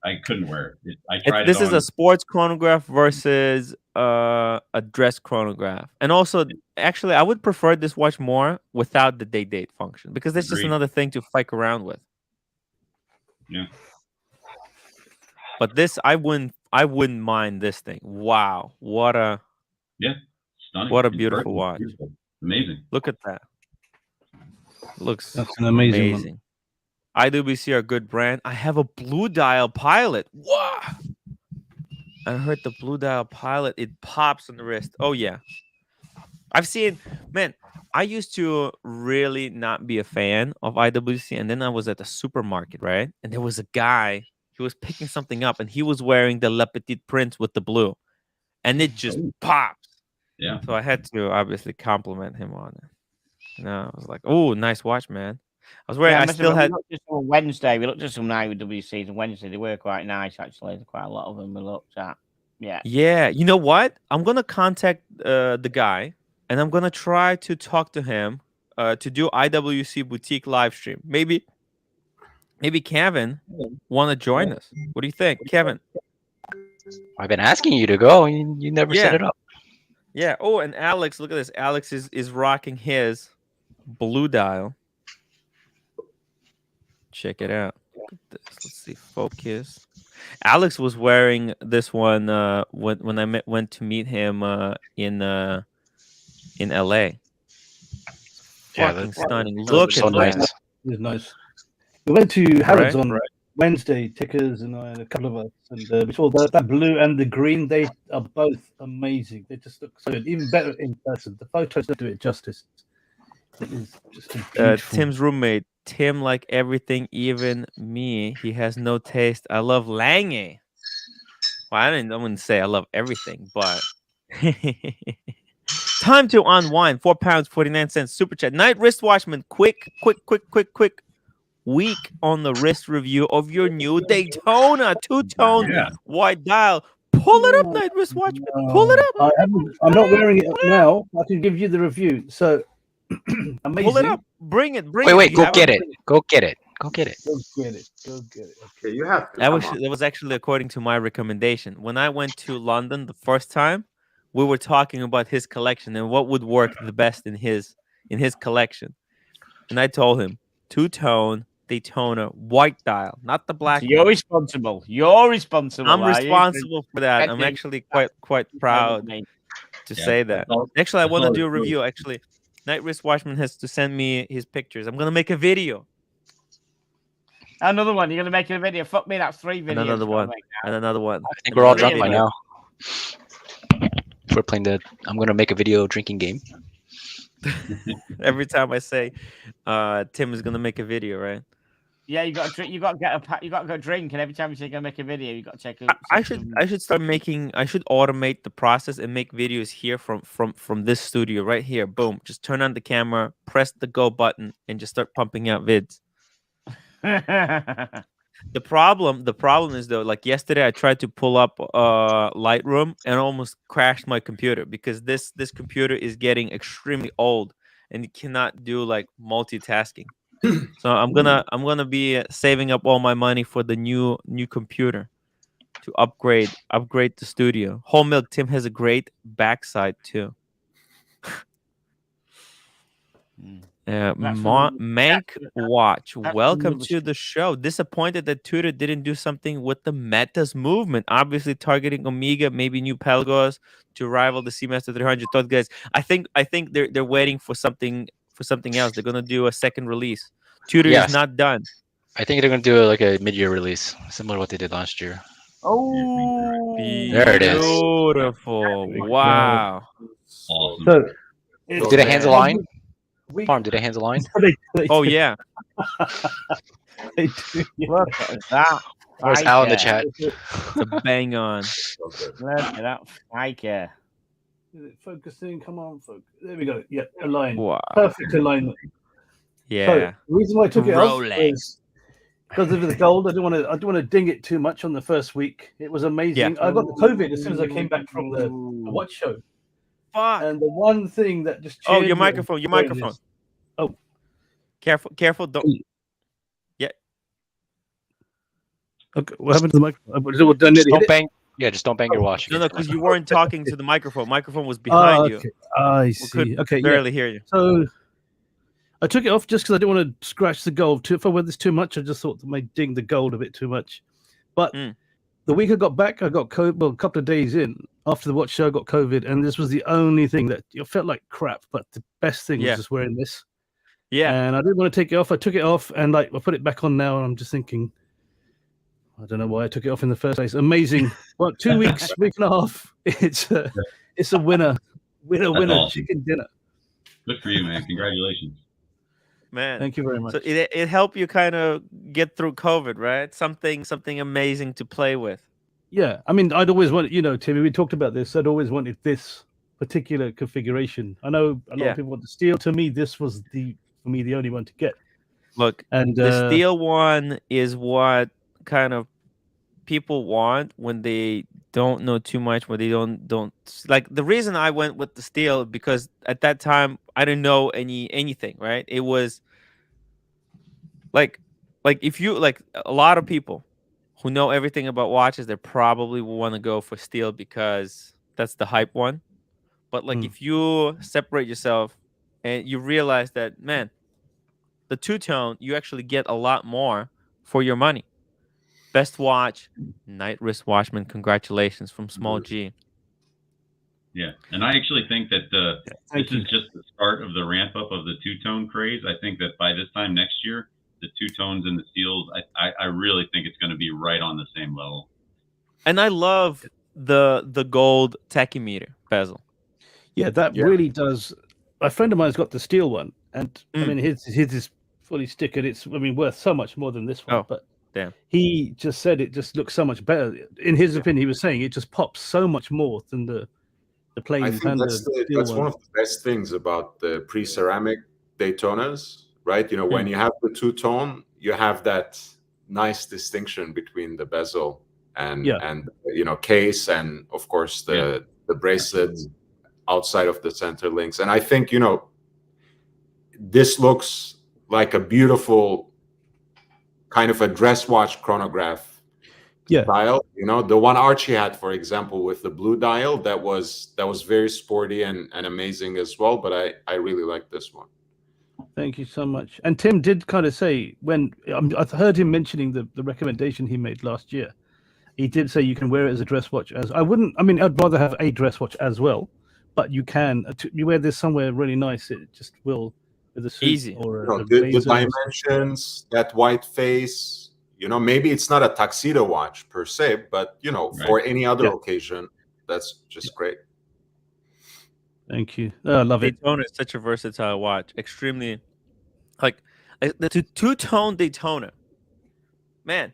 Speaker 10: I couldn't wear it. I tried.
Speaker 2: This is a sports chronograph versus a dress chronograph, and also, actually, I would prefer this watch more without the date function, because that's just another thing to fuck around with.
Speaker 10: Yeah.
Speaker 2: But this, I wouldn't mind this thing. Wow, what a
Speaker 10: stunning!
Speaker 2: What a beautiful watch.
Speaker 10: Beautiful. Amazing.
Speaker 2: Look at that. Looks
Speaker 5: an amazing one.
Speaker 2: IWC are a good brand. I have a Blue Dial Pilot. Wow. I heard the Blue Dial Pilot. It pops on the wrist. Oh, yeah. I've seen, man, I used to really not be a fan of IWC. And then I was at the supermarket, right? And there was a guy, he was picking something up, and he was wearing the Le Petit Prince with the blue. And it just pops.
Speaker 10: Yeah.
Speaker 2: So I had to obviously compliment him on it. I was like, oh, nice watch, man. I was wearing. I still had.
Speaker 4: We looked at some Wednesday. We looked at some IWCs on Wednesday. They were quite nice, actually. Quite a lot of them we looked at. Yeah.
Speaker 2: Yeah. You know what? I'm gonna contact the guy, and I'm gonna try to talk to him to do IWC boutique live stream. Maybe Kevin want to join us. What do you think, Kevin?
Speaker 11: I've been asking you to go. You never set it up.
Speaker 2: Yeah. Oh, and Alex, look at this. Alex is rocking his Blue Dial. Check it out. Look at this. Let's see. Focus. Alex was wearing this one when I went to meet him in LA.
Speaker 11: Yeah,
Speaker 2: that's stunning. Look
Speaker 11: so
Speaker 2: at
Speaker 11: nice.
Speaker 2: that.
Speaker 5: It's nice. We went to Harrods on Wednesday. Tickers and I and a couple of us, and we saw that blue and the green. They are both amazing. They just look so good. Even better in person. The photos don't do it justice. It is just a
Speaker 2: Tim's roommate Tim like everything, even me. He has no taste. I love Lange. Well, I wouldn't say I love everything, but time to unwind. £4.49 super chat. Night wristwatchman, quick. Week on the wrist review of your new Daytona two-tone white dial. Pull it up, Night wristwatchman. Pull it up.
Speaker 5: I'm not wearing it now. I can give you the review. So amazing.
Speaker 2: Pull it up. Bring it.
Speaker 11: Wait. Go get it. Go get it.
Speaker 5: Okay.
Speaker 9: You have to.
Speaker 2: That was actually according to my recommendation. When I went to London the first time, we were talking about his collection and what would work the best in his collection. And I told him two-tone Daytona white dial, not the black.
Speaker 4: So you're responsible. You're responsible.
Speaker 2: I'm responsible for that. I'm actually quite proud to say that. Actually, I want to do a review. Actually, Night Wristwatchman has to send me his pictures. I'm gonna make a video.
Speaker 4: Another one. You're gonna make a video. Fuck me, that's 3 videos.
Speaker 2: And another one. I
Speaker 11: think we're all drunk by now. We're playing I'm gonna make a video drinking game.
Speaker 2: Every time I say Tim is gonna make a video, right?
Speaker 4: Yeah, you got to drink. You got to go drink, and every time you say go make a video, you got to check.
Speaker 2: I should start making. I should automate the process and make videos here from this studio right here. Boom! Just turn on the camera, press the go button, and just start pumping out vids. The problem is though, like yesterday, I tried to pull up Lightroom and almost crashed my computer because this computer is getting extremely old and it cannot do like multitasking. So I'm gonna be saving up all my money for the new computer to upgrade the studio. Whole Milk Tim has a great backside too. Mank Watch, welcome to the show. Disappointed that Tudor didn't do something with the Metas movement. Obviously targeting Omega, maybe new Pelagos to rival the Seamaster 300. Thought guys, I think they're waiting for something else. They're gonna do a second release. Tudor is not done.
Speaker 11: I think they're gonna do like a mid-year release, similar to what they did last year.
Speaker 4: Oh,
Speaker 11: there it is.
Speaker 2: Beautiful. Wow.
Speaker 10: Awesome.
Speaker 5: So,
Speaker 11: did it hands align? Farm, did it hands align?
Speaker 2: Oh yeah.
Speaker 5: They do.
Speaker 4: Look at that.
Speaker 11: Where's Al in the chat?
Speaker 2: The bang on.
Speaker 4: Look at that. Fiker.
Speaker 5: Is it focusing? Come on, focus. There we go. Yeah, aligned.
Speaker 2: Wow.
Speaker 5: Perfect alignment.
Speaker 2: Yeah.
Speaker 5: So, the reason why I took it off is because of the gold. I don't want to ding it too much on the first week. It was amazing. I got the COVID as soon as I came back from the watch show.
Speaker 2: Fuck.
Speaker 5: And the one thing that just
Speaker 2: your microphone. Oh, careful. Don't. Yeah.
Speaker 5: Okay. What happened to the microphone?
Speaker 11: Just don't bang. Yeah, just don't bang your watch.
Speaker 2: No, because you weren't talking to the microphone. Microphone was behind you.
Speaker 5: I see. Okay.
Speaker 2: Barely hear you.
Speaker 5: So I took it off just because I didn't want to scratch the gold. If I wear this too much, I just thought that might ding the gold a bit too much. But the week I got back, I got COVID. Well, a couple of days in after the watch show, I got COVID, and this was the only thing that felt like crap. But the best thing was just wearing this.
Speaker 2: Yeah.
Speaker 5: And I didn't want to take it off. I took it off, and I put it back on now, and I'm just thinking, I don't know why I took it off in the first place. Amazing. Well, 2 weeks, week and a half. It's a winner. Awesome. Chicken dinner.
Speaker 10: Good for you, man. Congratulations.
Speaker 2: Man,
Speaker 5: thank you very much.
Speaker 2: So it helped you kind of get through COVID, right? Something amazing to play with.
Speaker 5: Yeah, I mean, I'd always wanted, Timmy, we talked about this. I'd always wanted this particular configuration. I know a lot of people want the steel. To me, this was the only one to get.
Speaker 2: Look, and the steel one is what kind of people want when they don't know too much, when they don't like. The reason I went with the steel because at that time I didn't know anything, right? It was like if you like a lot of people who know everything about watches, they probably will want to go for steel because that's the hype one. But like if you separate yourself and you realize that, man, the two-tone, you actually get a lot more for your money. Best watch, Night Wristwatchman. Congratulations from Small G.
Speaker 10: Yeah, and I actually think that this is just the start of the ramp up of the two-tone craze. I think that by this time next year, the two-tones and the steels, I really think it's going to be right on the same level.
Speaker 2: And I love the gold tachymeter bezel.
Speaker 5: Yeah, that really does. A friend of mine's got the steel one, and I mean, his is fully stickered. It's worth so much more than this one.
Speaker 2: Oh,
Speaker 5: but
Speaker 2: damn.
Speaker 5: He just said it just looks so much better. In his opinion, he was saying it just pops so much more than the plain
Speaker 9: I think
Speaker 5: Panda
Speaker 9: that's one of the best things about the pre-ceramic Daytonas, right? When you have the two-tone, you have that nice distinction between the bezel and case, and of course the bracelet outside of the center links. And I think this looks like a beautiful kind of a dress watch chronograph dial. The one Archie had, for example, with the blue dial, that was very sporty and amazing as well. But I really like this one.
Speaker 5: Thank you so much. And Tim did kind of say, when I heard him mentioning the recommendation he made last year, he did say you can wear it as a dress watch. I'd rather have a dress watch as well, but you can. You wear this somewhere really nice, it just will, with a suit
Speaker 2: easy.
Speaker 5: Or
Speaker 9: the dimensions, that white face. Maybe it's not a tuxedo watch per se, but for any other occasion, that's just great.
Speaker 5: Thank you. I love it.
Speaker 2: Daytona is such a versatile watch. Extremely, like the two-tone Daytona. Man,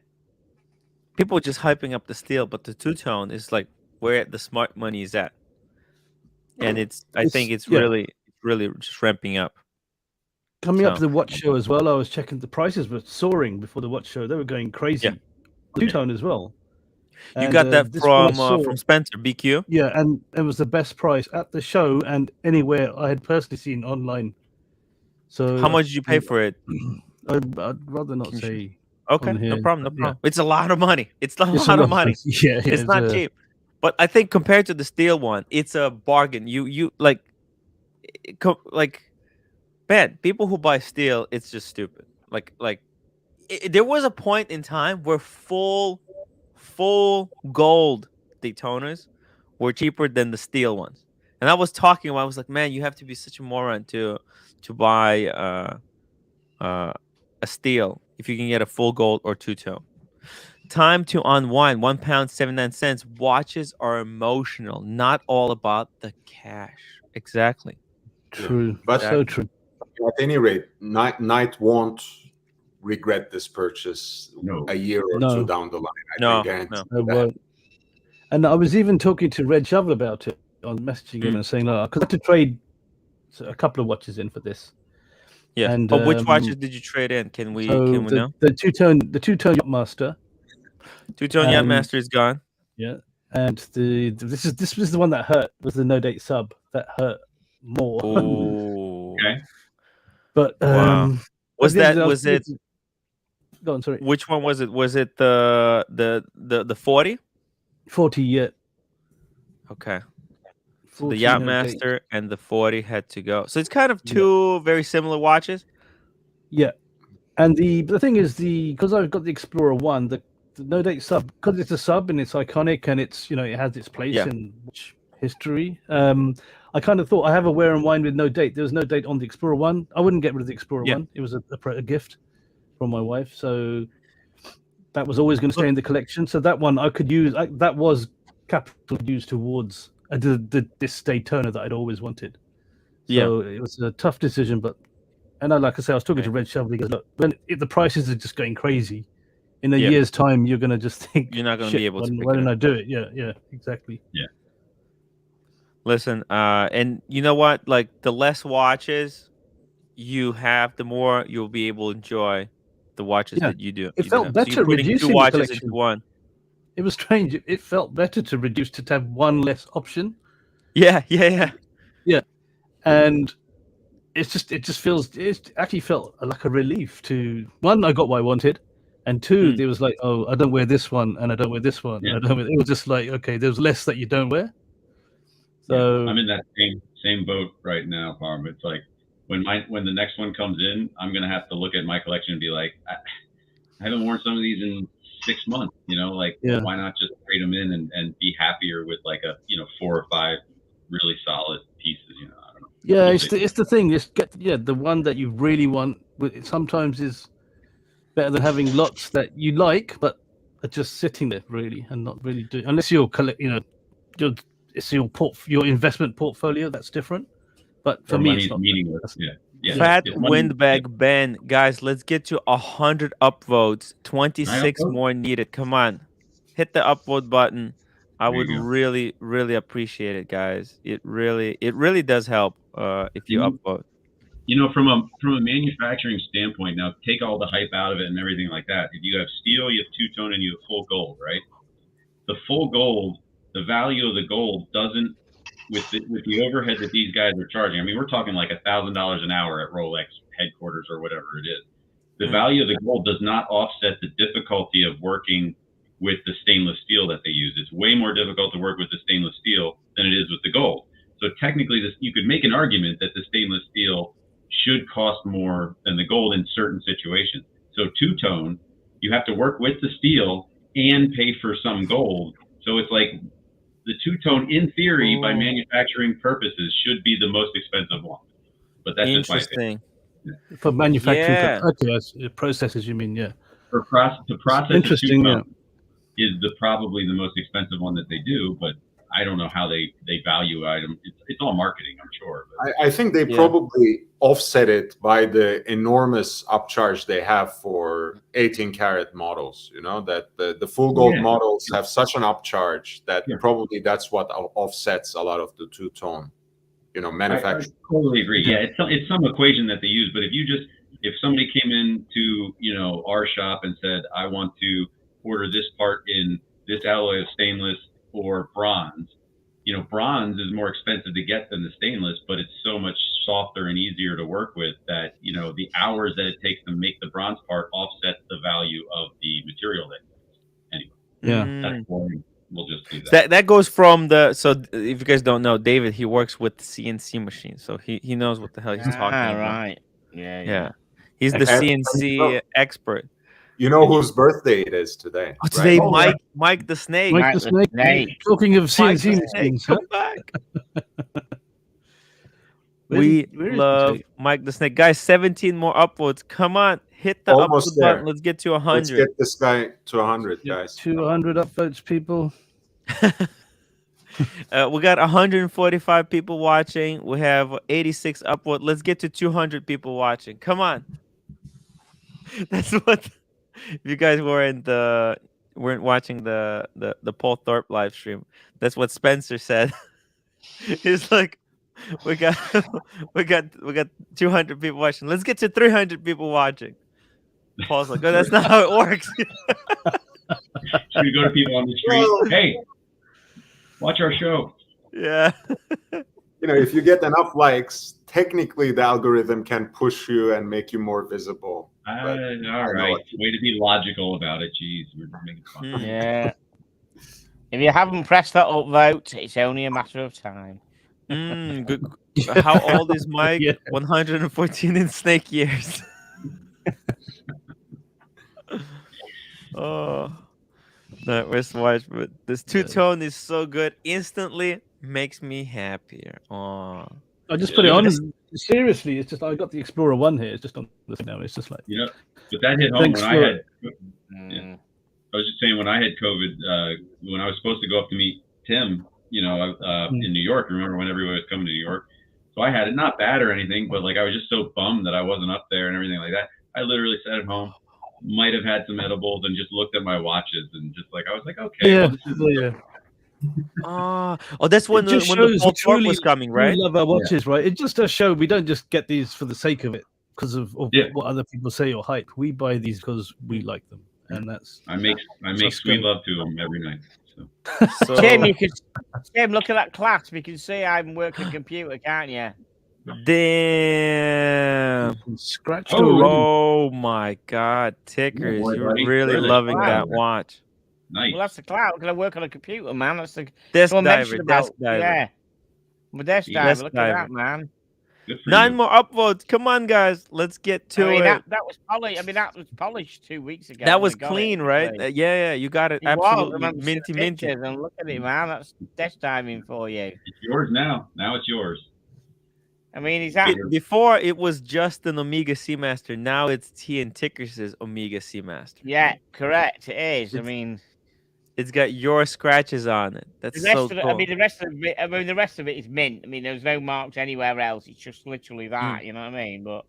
Speaker 2: people are just hyping up the steel, but the two-tone is like where the smart money is at, and I think it's really just ramping up.
Speaker 5: Coming up to the watch show as well, I was checking the prices were soaring before the watch show. They were going crazy. Yeah. Two-tone as well.
Speaker 2: You got that from Spencer, BQ?
Speaker 5: Yeah, and it was the best price at the show and anywhere I had personally seen online. So
Speaker 2: how much did you pay for it?
Speaker 5: I'd rather not say.
Speaker 2: Okay, no problem. Yeah. It's a lot of money. It's a lot of money.
Speaker 5: Yeah,
Speaker 2: it's not cheap. But I think compared to the steel one, it's a bargain. You like man, people who buy steel, it's just stupid. There was a point in time where full gold Daytonas were cheaper than the steel ones. And I was talking about, I was like, man, you have to be such a moron to buy a steel if you can get a full gold or two-tone. Time to unwind, £1.79. Watches are emotional, not all about the cash. Exactly.
Speaker 5: True. But so true.
Speaker 9: At any rate, Knight won't regret this purchase a year or two down the line. I guarantee that.
Speaker 5: And I was even talking to Red Shovel about it on messaging him and saying, because I had to trade a couple of watches in for this.
Speaker 2: Yeah. And which watches did you trade in? Can we know?
Speaker 5: The two-tone Yachtmaster.
Speaker 2: Two-tone Yachtmaster is gone.
Speaker 5: Yeah. And this was the one that hurt, was the no date sub that hurt more.
Speaker 2: Oh.
Speaker 10: Okay.
Speaker 5: But
Speaker 2: wow. Was it?
Speaker 5: Go on, sorry.
Speaker 2: Which one was it? Was it the 40?
Speaker 5: 40, yeah.
Speaker 2: Okay. So the Yachtmaster and the 40 had to go. So it's kind of two very similar watches.
Speaker 5: Yeah. And the thing is, because I've got the Explorer 1, the no date sub, because it's a sub and it's iconic and it's it has its place in watch history. I kind of thought I have a wear and wind with no date. There was no date on the Explorer 1. I wouldn't get rid of the Explorer 1. It was a gift from my wife. So that was always going to stay in the collection. So that one I could use. That was capital used towards this Daytona that I'd always wanted. So it was a tough decision. And like I say, I was talking to Red Shovel. He goes, look, if the prices are just going crazy, in a year's time, you're going to just think,
Speaker 2: you're not going to be able to.
Speaker 5: Why didn't I do it? Yeah, exactly.
Speaker 10: Yeah.
Speaker 2: Listen, and you know what? Like the less watches you have, the more you'll be able to enjoy the watches that you do.
Speaker 5: It felt better reducing
Speaker 2: two watches
Speaker 5: the collection
Speaker 2: into one.
Speaker 5: It was strange. It felt better to reduce to have one less option.
Speaker 2: Yeah.
Speaker 5: And it actually felt like a relief to one. I got what I wanted, and two, there was like, oh, I don't wear this one, and I don't wear this one.
Speaker 10: Yeah.
Speaker 5: It was just like, okay, there's less that you don't wear. So
Speaker 10: I'm in that same boat right now, Parm. It's like when the next one comes in, I'm gonna have to look at my collection and be like, I haven't worn some of these in 6 months. Why not just trade them in and be happier with like a 4 or 5 really solid pieces? I don't know.
Speaker 5: Yeah, it's the thing. Just get the one that you really want. It sometimes is better than having lots that you like, but are just sitting there really and not really unless you're it's your investment portfolio that's different. But for
Speaker 10: or
Speaker 5: me,
Speaker 10: money
Speaker 5: it's
Speaker 10: is
Speaker 5: not.
Speaker 10: meaningless. Yeah.
Speaker 2: Fat
Speaker 10: It's money-
Speaker 2: Windbag Ben, guys, let's get to 100 upvotes. 26
Speaker 10: upvote?
Speaker 2: more needed. Come on, hit the upvote button. I
Speaker 10: There
Speaker 2: would
Speaker 10: you go.
Speaker 2: really, really appreciate it, guys. It really does help if you
Speaker 10: And
Speaker 2: upvote.
Speaker 10: You know, from a manufacturing standpoint, now take all the hype out of it and everything like that. If you have steel, you have two-tone, and you have full gold, right? The full gold, the value of the gold doesn't, with the overhead that these guys are charging. I mean, we're talking like $1,000 an hour at Rolex headquarters or whatever it is. The value of the gold does not offset the difficulty of working with the stainless steel that they use. It's way more difficult to work with the stainless steel than it is with the gold. So technically, you could make an argument that the stainless steel should cost more than the gold in certain situations. So two-tone, you have to work with the steel and pay for some gold. So it's like the two-tone, in theory, by manufacturing purposes, should be the most expensive one. But that's just my opinion.
Speaker 5: For manufacturing,
Speaker 2: Yeah.
Speaker 5: okay, processes, you mean, yeah.
Speaker 10: To process
Speaker 5: Interesting,
Speaker 10: a two-tone is probably the most expensive one that they do, but I don't know how they value item. It's all marketing, I'm sure. But.
Speaker 9: I think they probably offset it by the enormous upcharge they have for 18 karat models. You know, that the full gold models have such an upcharge that probably that's what offsets a lot of the two-tone, manufacturing.
Speaker 10: I totally agree. Yeah, it's some equation that they use, but if somebody came into, our shop and said, I want to order this part in this alloy of stainless or bronze, bronze is more expensive to get than the stainless, but it's so much softer and easier to work with that, the hours that it takes to make the bronze part offsets the value of the material that anyway.
Speaker 5: Yeah.
Speaker 10: That's boring. We'll just do that.
Speaker 2: That goes from so if you guys don't know, David, he works with CNC machines, so he knows what the hell he's talking about.
Speaker 4: Right. Yeah.
Speaker 2: He's the CNC expert.
Speaker 9: You know whose birthday it is today?
Speaker 2: Oh, today,
Speaker 9: right?
Speaker 2: Mike the Snake.
Speaker 5: Mike the Snake. Talking of CNC machines,
Speaker 2: come back. We love Mike the Snake. Guys, 17 more upvotes. Come on, hit the upvote button. Let's get to 100.
Speaker 9: Let's get this guy to 100, guys.
Speaker 5: 200 upvotes, people.
Speaker 2: We got 145 people watching. We have 86 upvote. Let's get to 200 people watching. Come on. That's what. If you guys weren't watching the Paul Thorpe live stream, that's what Spencer said. He's like, we got 200 people watching. Let's get to 300 people watching. Paul's like, oh, that's not how it works.
Speaker 10: Should we go to people on the street? Hey, watch our show.
Speaker 2: Yeah.
Speaker 9: If you get enough likes, technically the algorithm can push you and make you more visible.
Speaker 10: All right. Way to be logical about it. Jeez, we're making fun.
Speaker 4: Yeah. If you haven't pressed that upvote, it's only a matter of time.
Speaker 2: Good. How old is Mike? 114 in snake years. Oh, that was watch, but this two-tone is so good. Instantly makes me happier. Oh,
Speaker 5: I just put it on. Seriously, it's just I got the Explorer 1 here. It's just on this now. It's just like
Speaker 10: but that hit home when I had. I was just saying when I had COVID, when I was supposed to go up to meet Tim, in New York. Remember when everybody was coming to New York? So I had it not bad or anything, but I was just so bummed that I wasn't up there and everything like that. I literally sat at home, might have had some edibles, and just looked at my watches and just I was like, okay.
Speaker 2: That's when the Paul Thorpe was coming, right?
Speaker 5: We love our watches, right? It just does show we don't just get these for the sake of it because of what other people say or hype. We buy these because we like them, and that's.
Speaker 10: I make sweet love to them every night.
Speaker 4: So. Tim, look at that clasp. You can see I'm working computer, can't you?
Speaker 2: Damn!
Speaker 5: Scratch.
Speaker 2: Oh my God, Tickers! You're really loving that watch.
Speaker 10: Nice.
Speaker 4: Well, that's the cloud because I work on a computer, man. That's the
Speaker 2: desk diver.
Speaker 4: Yeah, my desk diver. Look at that, man.
Speaker 2: 9 more upvotes. Come on, guys. Let's get to it.
Speaker 4: That was polished. I mean, that was polished 2 weeks ago.
Speaker 2: That was clean, right? Yeah. You got it. Absolutely minty.
Speaker 4: And look at it, man. That's desk diving for you.
Speaker 10: It's yours now. Now it's yours.
Speaker 4: I mean, exactly.
Speaker 2: Before it was just an Omega Seamaster. Now it's T and Tickers' Omega Seamaster.
Speaker 4: Yeah, correct. It is.
Speaker 2: It's got your scratches on it. That's
Speaker 4: The rest
Speaker 2: so
Speaker 4: of it,
Speaker 2: cool.
Speaker 4: the rest of it, the rest of it is mint. I mean, there's no marks anywhere else. It's just literally that. You know what I mean? But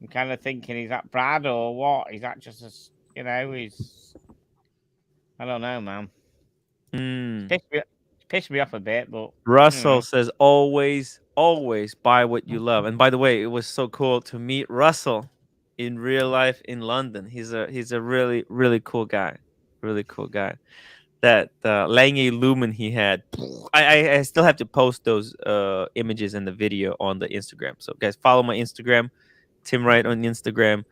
Speaker 4: I'm kind of thinking, is that Brad or what? Is that just he's? I don't know, man. Pissed me off a bit, but
Speaker 2: Russell says always buy what you love. And by the way, it was so cool to meet Russell in real life in London. He's a really cool guy. Really cool guy. That Lange Lumen he had. I still have to post those images and the video on the Instagram. So guys, follow my Instagram, Tim Wright on Instagram.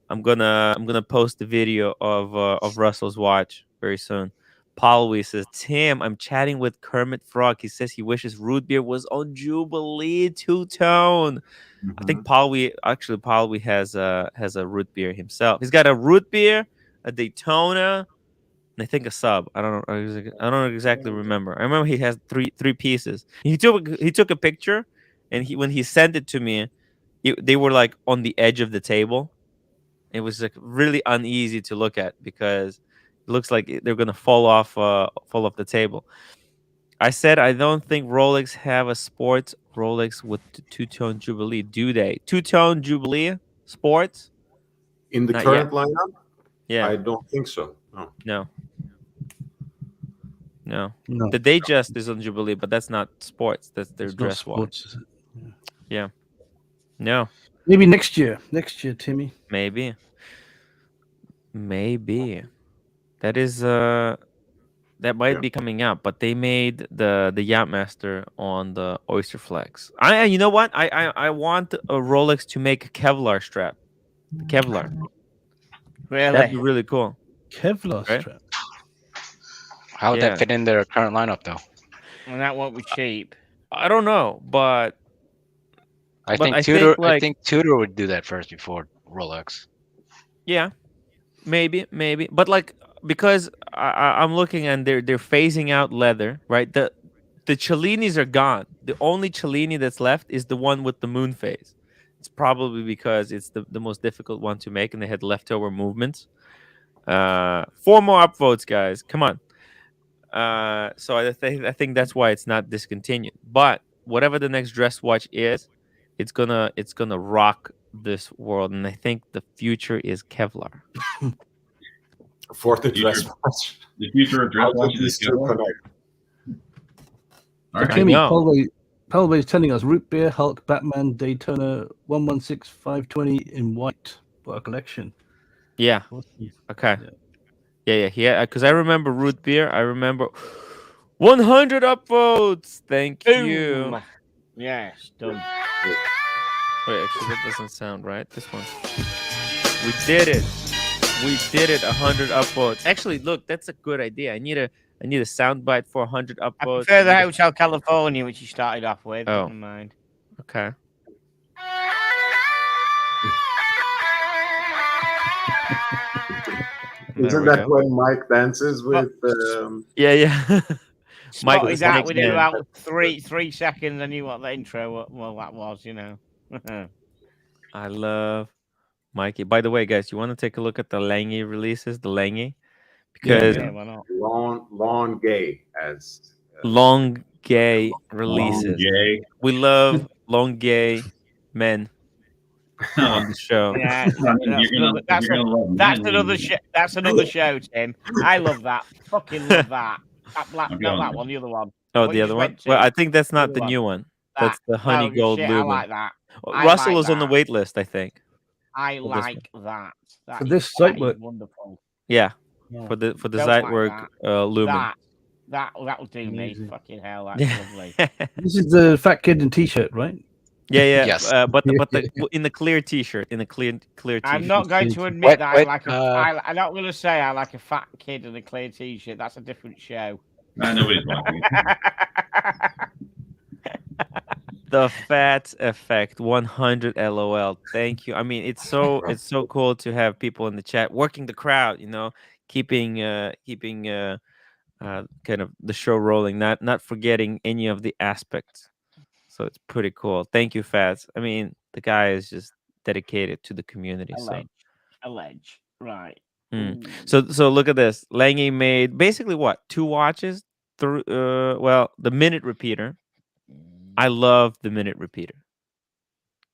Speaker 2: I'm gonna post the video of Russell's watch very soon. Paul Wee says, Tim, I'm chatting with Kermit Frog. He says he wishes root beer was on Jubilee two-tone. I think Paul Wee has a root beer himself. He's got a root beer, a Daytona, and I think a sub. I don't exactly remember. I remember he has three pieces. He took a picture, and when he sent it to me, they were like on the edge of the table. It was like really uneasy to look at because it looks like they're gonna fall off the table. I said I don't think Rolex have a sports Rolex with the two-tone Jubilee. Do they? Two-tone Jubilee sports?
Speaker 9: In the
Speaker 2: Not
Speaker 9: current
Speaker 2: yet.
Speaker 9: lineup?
Speaker 2: Yeah.
Speaker 9: I don't think so.
Speaker 2: No. The Datejust is on Jubilee, but that's not sports. That's their dress watch. Yeah. No.
Speaker 5: Maybe next year. Next year, Timmy.
Speaker 2: Maybe. That is that might be coming out, but they made the Yachtmaster on the Oyster Flex. You know what? I want a Rolex to make a Kevlar strap. The Kevlar.
Speaker 4: Really?
Speaker 2: That'd be really cool.
Speaker 5: Kevlar strap.
Speaker 11: How would that fit in their current lineup, though?
Speaker 4: And that won't be cheap.
Speaker 2: I don't know, but
Speaker 11: I think Tudor would do that first before Rolex.
Speaker 2: Yeah, maybe, but like because I'm looking and they're phasing out leather, right? The Cellinis are gone. The only Cellini that's left is the one with the moon phase. It's probably because it's the most difficult one to make, and they had leftover movements. 4 more upvotes, guys. Come on. So I think that's why it's not discontinued. But whatever the next dress watch is, it's gonna rock this world, and I think the future is Kevlar.
Speaker 9: For the dress watch.
Speaker 10: The future of dress watches is Kevlar.
Speaker 5: So Timmy, Paul is telling us root beer, Hulk, Batman, Daytona 116 520 in white for our collection.
Speaker 2: Yeah. Okay. Yeah. Because I remember root beer. I remember 100 upvotes. Thank you.
Speaker 4: Yes, done.
Speaker 2: Wait, actually, that doesn't sound right. This one. We did it. 100 upvotes. Actually, look, that's a good idea. I need a soundbite for 100 upvotes.
Speaker 4: I prefer the Hotel California, which you started off with.
Speaker 2: Oh.
Speaker 4: Never mind.
Speaker 2: Okay.
Speaker 9: Isn't that when Mike dances with?
Speaker 2: Yeah.
Speaker 4: Mike is that within about 3 seconds. I knew what the intro that was. You know.
Speaker 2: I love Mikey. By the way, guys, you want to take a look at the Lange releases? The Lange, because
Speaker 4: why not?
Speaker 9: Long gay as
Speaker 2: long gay releases.
Speaker 10: Long gay.
Speaker 2: We love long gay men on the show.
Speaker 4: Yeah, that's another show, Tim. I love that. Fucking love that. That black, not that one, the other one.
Speaker 2: Oh, the other one. Well, I think that's not the new one. That's the honey gold
Speaker 4: shit,
Speaker 2: lumen.
Speaker 4: I like that.
Speaker 2: Russell is on the wait list, I think.
Speaker 4: I like that.
Speaker 5: For this site work,
Speaker 4: wonderful.
Speaker 2: Yeah, for the site work lumen.
Speaker 4: That'll do me. Fucking hell, that's lovely.
Speaker 5: This is the fat kid in t-shirt, right?
Speaker 2: Yeah.
Speaker 11: Yes.
Speaker 2: But in the clear t-shirt, clear t-shirt.
Speaker 4: I'm not going to admit that I'm not going to say I like a fat kid in a clear t-shirt. That's a different show.
Speaker 10: Nobody's watching.
Speaker 2: The fat effect 100 LOL. Thank you. I mean, it's so cool to have people in the chat working the crowd, keeping kind of the show rolling, not forgetting any of the aspects. So it's pretty cool. Thank you, Fats. I mean, the guy is just dedicated to the community.
Speaker 4: Allege. Right.
Speaker 2: So look at this. Lange made basically what? 2 watches through the minute repeater. I love the minute repeater.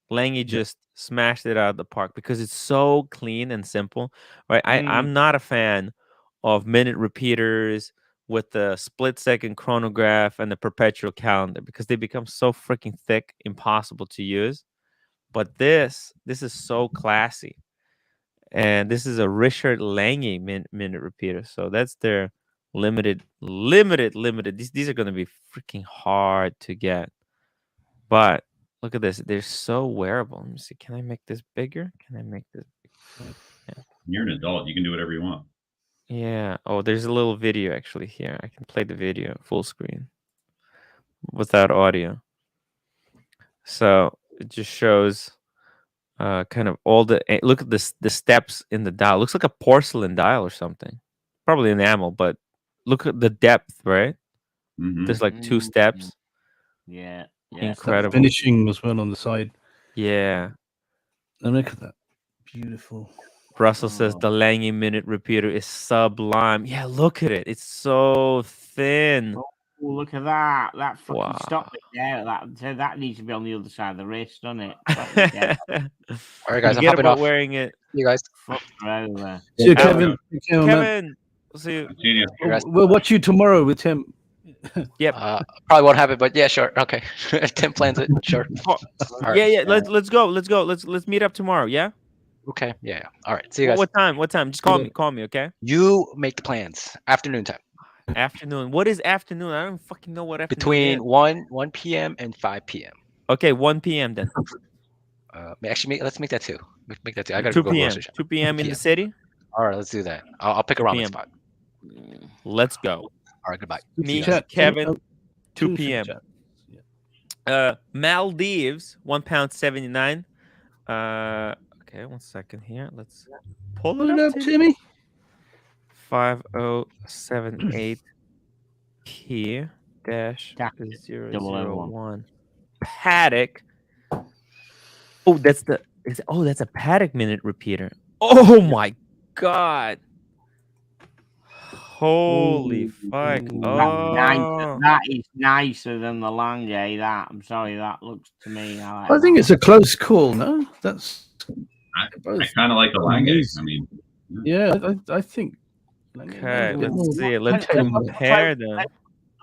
Speaker 2: Lange just smashed it out of the park because it's so clean and simple. Right? I'm not a fan of minute repeaters with the split-second chronograph and the perpetual calendar because they become so freaking thick, impossible to use. But this is so classy. And this is a Richard Lange minute repeater. So that's their limited. These are going to be freaking hard to get. But look at this. They're so wearable. Let me see. Can I make this bigger? Can I make this bigger? Yeah.
Speaker 10: You're an adult. You can do whatever you want.
Speaker 2: Yeah. Oh, there's a little video actually here. I can play the video full screen without audio. So it just shows kind of all the look at the steps in the dial. Looks like a porcelain dial or something. Probably enamel, but look at the depth, right? There's like 2 steps.
Speaker 4: Yeah.
Speaker 2: Incredible.
Speaker 5: That finishing as well on the side.
Speaker 2: Yeah.
Speaker 5: And look at that. Beautiful.
Speaker 2: Russell says the Lange minute repeater is sublime. Yeah, look at it. It's so thin.
Speaker 4: Oh, look at that. That fucking stop it there. That needs to be on the other side of the wrist, doesn't it?
Speaker 11: All right, guys, I'm hopping off.
Speaker 2: Wearing it.
Speaker 11: You guys.
Speaker 4: Fuck over.
Speaker 5: See you, Kevin.
Speaker 2: Kevin. We'll see you.
Speaker 5: We'll watch you tomorrow with Tim.
Speaker 2: Yep.
Speaker 11: Probably won't happen, but yeah, sure. Okay. Tim plans it. Sure.
Speaker 2: Right. Yeah. Let's go. Let's meet up tomorrow. Yeah.
Speaker 11: Okay. Yeah. All right. See you guys.
Speaker 2: What time? Just call me. Okay.
Speaker 11: You make the plans. Afternoon time.
Speaker 2: Afternoon. What is afternoon? I don't fucking know what afternoon
Speaker 11: Between
Speaker 2: is.
Speaker 11: 1 p.m. and 5 p.m.
Speaker 2: Okay, 1 p.m. then.
Speaker 11: Actually, let's make that 2. Make that 2. I gotta
Speaker 2: 2
Speaker 11: go
Speaker 2: p.m.
Speaker 11: grocery shop.
Speaker 2: 2 p.m. in the city.
Speaker 11: All right, let's do that. I'll pick a ramen spot.
Speaker 2: Let's go.
Speaker 11: All right, goodbye.
Speaker 2: Me, Kevin, 2 p.m. Maldives, £1.79. Okay, 1 second here. Let's pull it up,
Speaker 5: Timmy.
Speaker 2: 5078 P-001. Paddock. Oh, that's a Paddock minute repeater. Oh my god. Holy fuck. Oh.
Speaker 4: That is nicer than the Lange. That I'm sorry, that looks to me.
Speaker 5: I think it's a close call, no? That's
Speaker 10: I kind of like the Lange. I mean,
Speaker 5: yeah, I think.
Speaker 2: Okay, let's see. Let's compare them.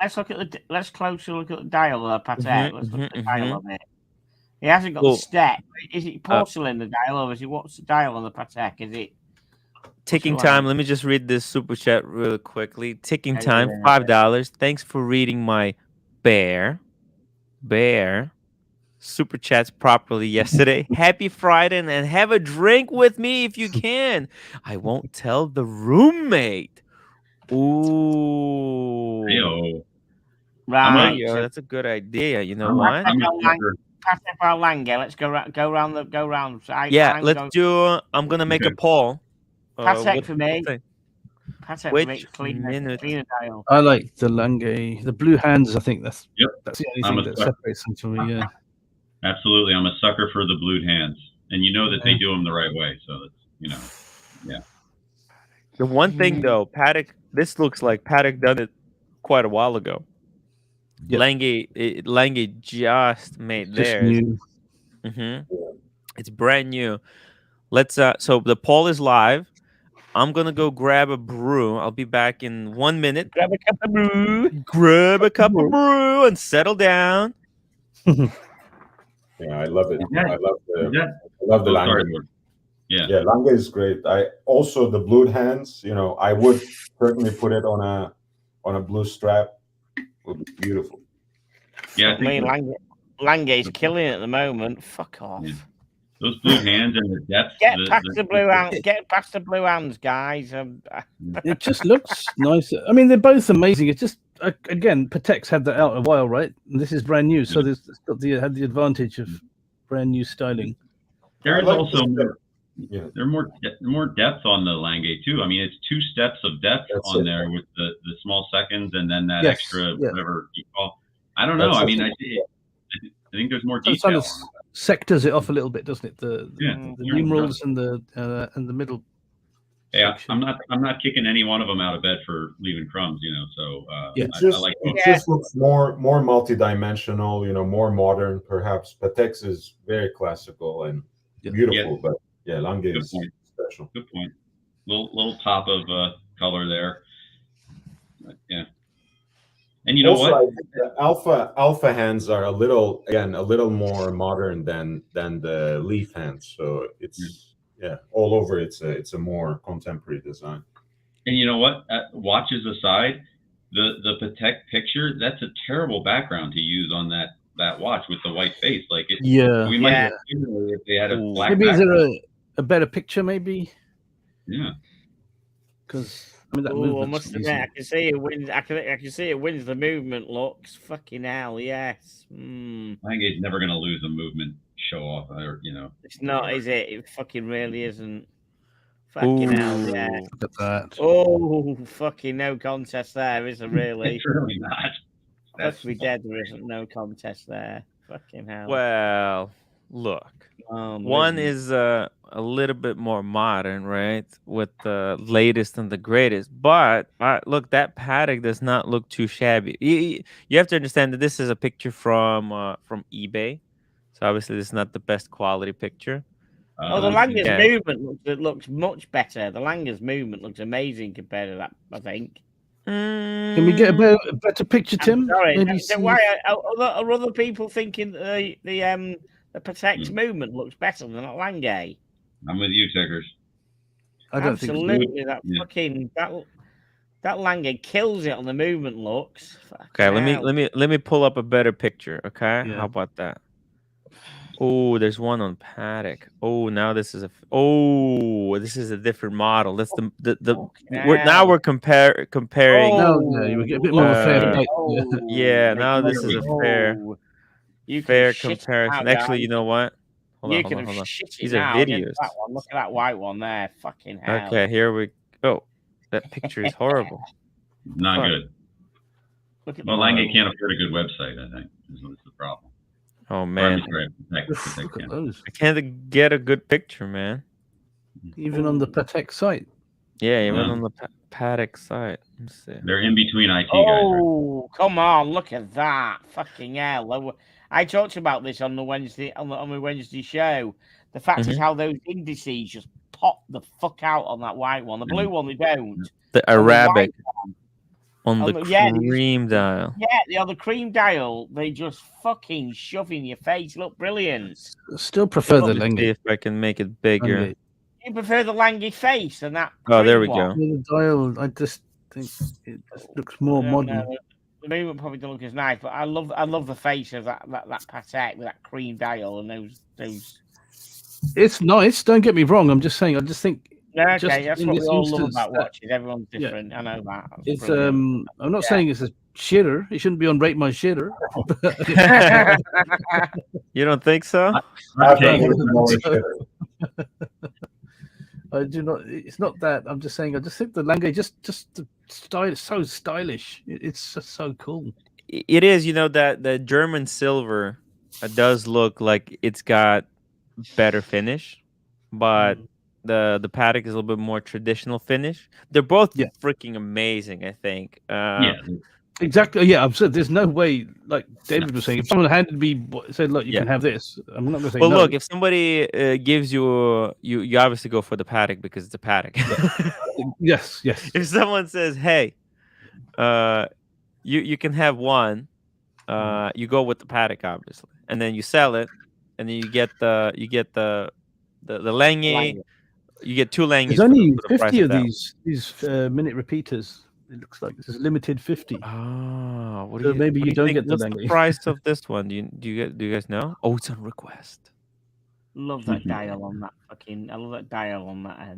Speaker 4: Let's closer look at the dial of the Patek. Let's look at the dial of it. He hasn't got the step. Is it porcelain, the dial, or is it what's the dial on the Patek? Is it
Speaker 2: ticking time? Let me just read this super chat really quickly. Ticking time, $5. Thanks for reading my bear super chats properly yesterday. Happy Friday, and have a drink with me if you can. I won't tell the roommate. Ooh.
Speaker 10: Hey-o.
Speaker 4: Right.
Speaker 2: That's a good idea. You know what?
Speaker 4: Patek Lange. Let's go round.
Speaker 2: Yeah, let's do. I'm gonna make a poll.
Speaker 4: Patek for me. Patek
Speaker 2: Which
Speaker 4: for me. Cleaner dial.
Speaker 5: I like the Lange, the blue hands. I think that's the only thing that
Speaker 10: sucker.
Speaker 5: separates them from me. Yeah.
Speaker 10: Absolutely, I'm a sucker for the blued hands, and you know that they do them the right way. So that's yeah.
Speaker 2: The one thing though, Patek. This looks like Patek done it quite a while ago. Yep. Lange just made theirs. It's brand new. Let's so the poll is live. I'm gonna go grab a brew. I'll be back in 1 minute.
Speaker 4: Grab a cup of brew.
Speaker 2: Grab a cup of brew and settle down.
Speaker 9: Yeah, I love it. I love the Lange. Yeah, Lange is great. I also the blued hands. I would certainly put it on a blue strap. It would be beautiful.
Speaker 10: Yeah,
Speaker 4: I mean, Lange is killing it at the moment. Fuck off.
Speaker 10: Yeah. Those blue hands and the depth.
Speaker 4: Get past the blue hands. Get past the blue hands, guys.
Speaker 5: It just looks nice. I mean, they're both amazing. It's just again, Patek's had that out a while, right? And this is brand new, so it's got had the advantage of brand new styling.
Speaker 10: There is also more depth on the Lange too. I mean, it's 2 steps of depth there with the small seconds and then that extra whatever you call. I don't know. I mean, I think there's more detail.
Speaker 5: Kind of sectors it off a little bit, doesn't it? The numerals and the middle
Speaker 10: Yeah,
Speaker 5: section.
Speaker 10: I'm not kicking any one of them out of bed for leaving crumbs, you know. So
Speaker 5: Yeah.
Speaker 10: I like both.
Speaker 9: It just looks more multidimensional, you know, more modern perhaps. Patex is very classical and beautiful, but yeah, Lange
Speaker 10: Good
Speaker 9: is
Speaker 10: point.
Speaker 9: special.
Speaker 10: Good point. Little pop of color there. But, yeah. And you know
Speaker 9: Also,
Speaker 10: what?
Speaker 9: I think the alpha hands are a little more modern than the leaf hands. So it's all over. It's a more contemporary design.
Speaker 10: And you know what? Watches aside, the Patek picture, that's a terrible background to use on that watch with the white face. Like it.
Speaker 5: Yeah.
Speaker 10: We might have if they had a black
Speaker 5: Maybe is
Speaker 10: background.
Speaker 5: there a better picture? Maybe.
Speaker 10: Yeah.
Speaker 5: Because I mean that
Speaker 4: Oh, I
Speaker 5: movement's
Speaker 4: must admit,
Speaker 5: amazing.
Speaker 4: I can see it wins. I can see it wins the movement looks. Fucking hell, yes.
Speaker 10: I think he's never going to lose a movement show off, or you know.
Speaker 4: It's not, is it? It fucking really isn't. Fucking hell, yeah.
Speaker 5: Look at that.
Speaker 4: Oh, fucking no contest there, is there really?
Speaker 10: It's really not.
Speaker 4: Let's be dead. There isn't no contest there. Fucking hell.
Speaker 2: Well, look. One is a little bit more modern, right? With the latest and the greatest. But look, that Patek does not look too shabby. You have to understand that this is a picture from eBay. So obviously this is not the best quality picture.
Speaker 4: Oh, the Lange's movement looks much better. The Lange's movement looks amazing compared to that, I think.
Speaker 5: Can we get a better picture, Tim?
Speaker 4: Sorry,
Speaker 5: Maybe
Speaker 4: why are other people thinking that the Patek's movement looks better than that Lange?
Speaker 10: I'm with you, Tickers.
Speaker 5: I don't
Speaker 4: Absolutely, that fucking that Lange kills it on the movement looks.
Speaker 2: Okay, let me pull up a better picture. Okay, how about that? Oh, there's one on Patek. Oh, now this is this is a different model. That's we're comparing.
Speaker 5: No, you get a bit more of a fair fight.
Speaker 2: Yeah, now this is a fair comparison. Actually, you know what? Hold on. These are videos.
Speaker 4: That one. Look at that white one there. Fucking hell.
Speaker 2: Okay, here we go. That picture is horrible.
Speaker 10: Not good. Well, Lange can't afford a good website, I think, is the problem.
Speaker 2: Oh man, I can't get a good picture, man.
Speaker 5: Even on the Patek site.
Speaker 2: Yeah, even on the Patek site. Let's see.
Speaker 10: They're in between IT guys.
Speaker 4: Oh, come on! Look at that! Fucking hell! I talked about this on the Wednesday show. The fact is how those indices just pop the fuck out on that white one. The blue one they don't.
Speaker 2: The Arabic. On the cream dial.
Speaker 4: Yeah, on the cream dial, they just fucking shove in your face. Look brilliant.
Speaker 5: Still prefer the Lange.
Speaker 2: See if I can make it bigger.
Speaker 5: Lange.
Speaker 4: You prefer the Lange face than that?
Speaker 2: Oh, there we go.
Speaker 5: The dial, I just think it just looks more modern.
Speaker 4: The movement probably don't look as nice, but I love the face of that Patek with that cream dial and those.
Speaker 5: It's nice. Don't get me wrong. I'm just saying. I just think.
Speaker 4: No, okay, that's what we all love about watches. Everyone's different. I know that.
Speaker 5: It's I'm not saying it's a shitter. It shouldn't be on Rate My Shitter.
Speaker 2: You don't think so?
Speaker 5: I do not. It's not that. I'm just saying. I just think the Lange just the style is so stylish. It's just so cool.
Speaker 2: It is. You know that the German silver does look like it's got better finish, but the Patek is a little bit more traditional finish. They're both freaking amazing, I think.
Speaker 5: Exactly. Yeah, I've said there's no way. Like David was saying, if someone handed me said, "Look, you can have this," I'm not going to say.
Speaker 2: Well,
Speaker 5: no.
Speaker 2: look, if somebody gives you obviously go for the Patek because it's a Patek.
Speaker 5: Yes.
Speaker 2: If someone says, "Hey, you can have one," you go with the Patek, obviously, and then you sell it, and then you get the Lange. You get two Langes.
Speaker 5: There's only
Speaker 2: for the
Speaker 5: 50 of
Speaker 2: that.
Speaker 5: these minute repeaters. It looks like this is limited 50.
Speaker 2: Oh, what
Speaker 5: so maybe you don't
Speaker 2: think?
Speaker 5: get the
Speaker 2: What's
Speaker 5: Lange.
Speaker 2: the price of this one? Do you guys know? Oh, it's on request.
Speaker 4: Love that dial on that fucking. I love that dial on that.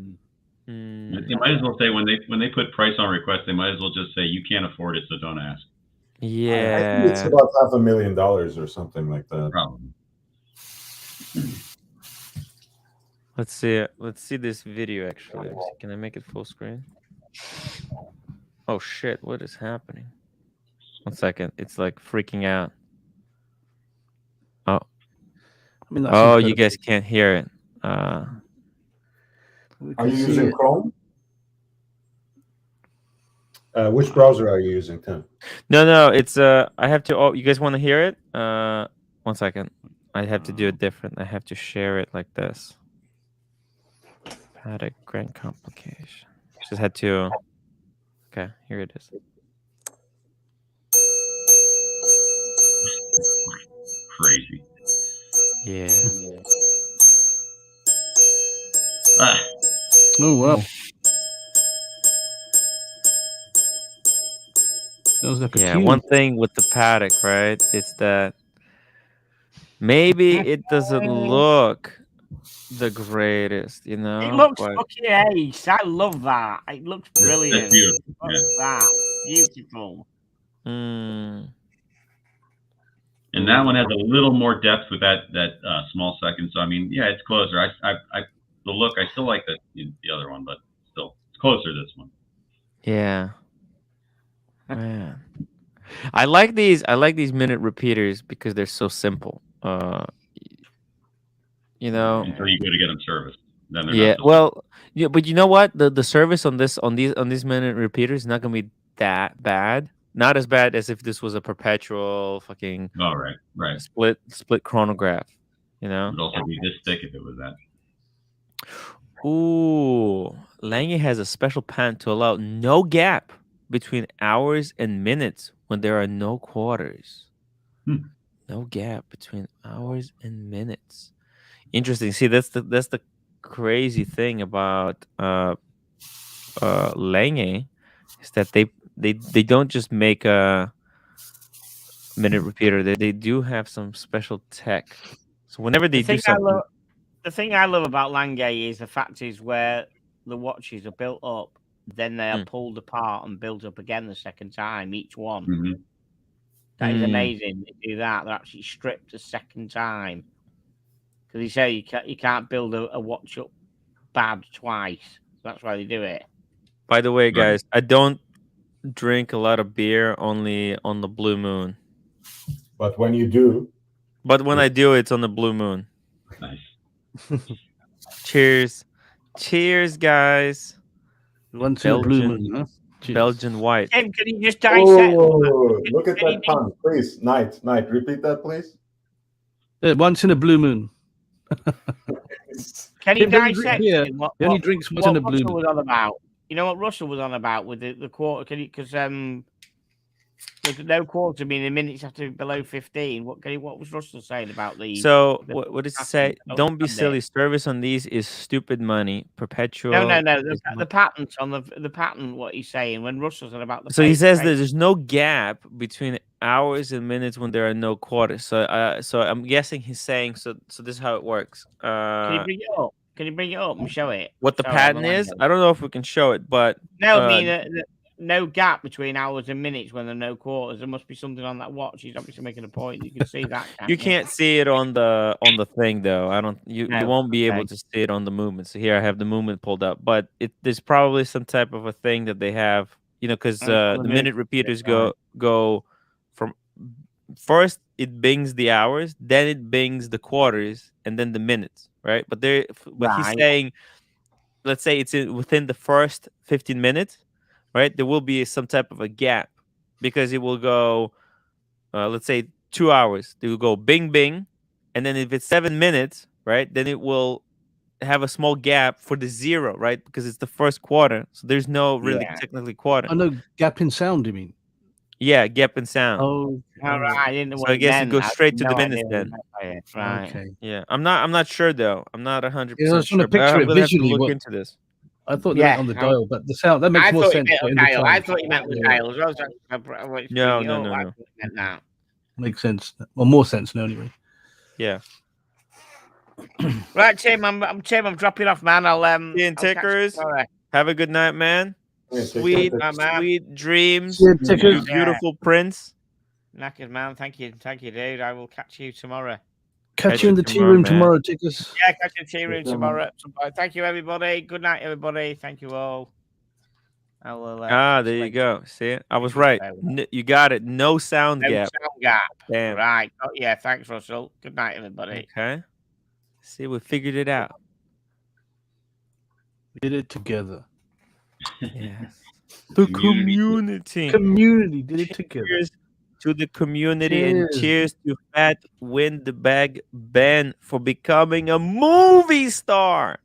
Speaker 10: They might as well say when they put price on request, they might as well just say you can't afford it, so don't ask.
Speaker 2: Yeah,
Speaker 9: I think it's about $500,000 or something like that.
Speaker 10: Probably.
Speaker 2: Let's see it. Let's see this video. Actually, can I make it full screen? Oh shit! What is happening? 1 second. It's like freaking out. Oh.
Speaker 5: I mean,
Speaker 2: oh, you guys can't hear it.
Speaker 9: Are you using Chrome? Which browser are you using, Tim?
Speaker 2: No, it's I have to. Oh, you guys want to hear it? 1 second. I have to do it different. I have to share it like this. Paddock Grand Complication. Just had to. Okay, here it is.
Speaker 10: Crazy.
Speaker 2: Yeah.
Speaker 10: Ah,
Speaker 5: Oh wow. Sounds like a
Speaker 2: Yeah,
Speaker 5: tune.
Speaker 2: one thing with the Paddock, right? It's that maybe it doesn't look the greatest, you know.
Speaker 4: It looks
Speaker 2: but
Speaker 4: fucking ace. I love that. It looks brilliant.
Speaker 10: that's beautiful.
Speaker 4: Look
Speaker 10: Yeah.
Speaker 4: at that. Beautiful.
Speaker 10: And that one has a little more depth with that small second. So I mean, yeah, it's closer. The look, I still like the other one, but still, it's closer to this one.
Speaker 2: Yeah. Man. I like these minute repeaters because they're so simple. You know.
Speaker 10: Until you go to get them serviced, then they're
Speaker 2: Yeah.
Speaker 10: not so
Speaker 2: Well, yeah, but you know what? The service on these minute repeaters is not gonna be that bad. Not as bad as if this was a perpetual fucking
Speaker 10: simple. Oh, right.
Speaker 2: split chronograph. You know.
Speaker 10: It would also be this thick if it was that.
Speaker 2: Ooh, Lange has a special patent to allow no gap between hours and minutes when there are no quarters. No gap between hours and minutes. Interesting. See, that's the crazy thing about Lange is that they don't just make a minute repeater. They do have some special tech. So whenever they do something.
Speaker 4: The thing I love about Lange is the fact is where the watches are built up, then they are pulled apart and built up again the second time, each one.
Speaker 10: Mm-hmm.
Speaker 4: That is amazing. They do that. They're actually stripped a second time. Because you say you can't build a watch up bad twice. That's why they do it.
Speaker 2: By the way, guys, I don't drink a lot of beer, only on the blue moon.
Speaker 9: But when you do.
Speaker 2: But when I do, it's on the blue moon.
Speaker 10: Nice.
Speaker 2: Cheers. Cheers, guys.
Speaker 5: Once in a blue moon, huh? Cheers.
Speaker 2: Belgian white.
Speaker 4: Tim, can you just dissect?
Speaker 9: Look at that tongue, please. Night. Repeat that, please.
Speaker 5: Once in a blue moon.
Speaker 4: Can you dissect?
Speaker 5: He only drinks once in a blue moon.
Speaker 4: Was on about? You know what Russell was on about with the quarter? Can you? Because there's no quarter meaning minutes have to be below 15. What was Russell saying about the?
Speaker 2: So what does it say? Don't be silly. Service on these is stupid money. Perpetual.
Speaker 4: No. The patent on the patent. What he's saying when Russell's on about the.
Speaker 2: So he says that there's no gap between hours and minutes when there are no quarters. So I'm guessing he's saying so. This is how it works.
Speaker 4: Can you bring it up? Can you bring it up and show it?
Speaker 2: What the patent is? I don't know if we can show it, but
Speaker 4: no, I mean no gap between hours and minutes when there are no quarters. There must be something on that watch. He's obviously making a point. You can see that.
Speaker 2: You can't see it on the thing though. You won't be able to see it on the movement. So here I have the movement pulled up, but there's probably some type of a thing that they have, because the minute repeaters go from first it bings the hours, then it bings the quarters, and then the minutes, right? But he's saying, let's say it's within the first 15 minutes. Right, there will be some type of a gap because it will go, let's say 2 hours. It will go bing bing, and then if it's 7 minutes, right, then it will have a small gap for the zero, right, because it's the first quarter. So there's no really technically quarter.
Speaker 5: Oh no, gap in sound. You mean?
Speaker 2: Yeah, gap in sound.
Speaker 5: Oh,
Speaker 4: all right. I didn't know
Speaker 2: so I guess it goes straight to the minutes then.
Speaker 4: Right.
Speaker 5: Okay.
Speaker 2: Yeah, I'm not sure though. I'm not 100%
Speaker 5: I was trying to
Speaker 2: sure.
Speaker 5: picture it visually.
Speaker 2: Look into this.
Speaker 5: I thought they were on the dial, but the sound that makes more sense.
Speaker 4: I thought you meant the dial.
Speaker 2: No.
Speaker 5: Makes sense. Well, more sense now anyway.
Speaker 2: Yeah.
Speaker 4: Right, Tim. I'm dropping off, man. I'll
Speaker 2: Ian Tickers. Have a good night, man. Sweet dreams. You beautiful prince.
Speaker 4: Knackers, man. Thank you, dude. I will catch you tomorrow.
Speaker 5: Catch you in the tea room tomorrow, Tickers.
Speaker 4: Yeah, catch you in the tea room tomorrow. Thank you, everybody. Good night, everybody. Thank you all. I will.
Speaker 2: There you go. See it? I was right. You got it. No sound gap.
Speaker 4: Sound gap.
Speaker 2: Damn.
Speaker 4: Right. Oh, yeah. Thanks, Russell. Good night, everybody.
Speaker 2: Okay. See, we figured it out.
Speaker 5: We did it together.
Speaker 2: Yes.
Speaker 5: The
Speaker 2: community
Speaker 5: did it together.
Speaker 2: Cheers to the community and
Speaker 5: Cheers.
Speaker 2: cheers to Fat Windbag Ben for becoming a movie star.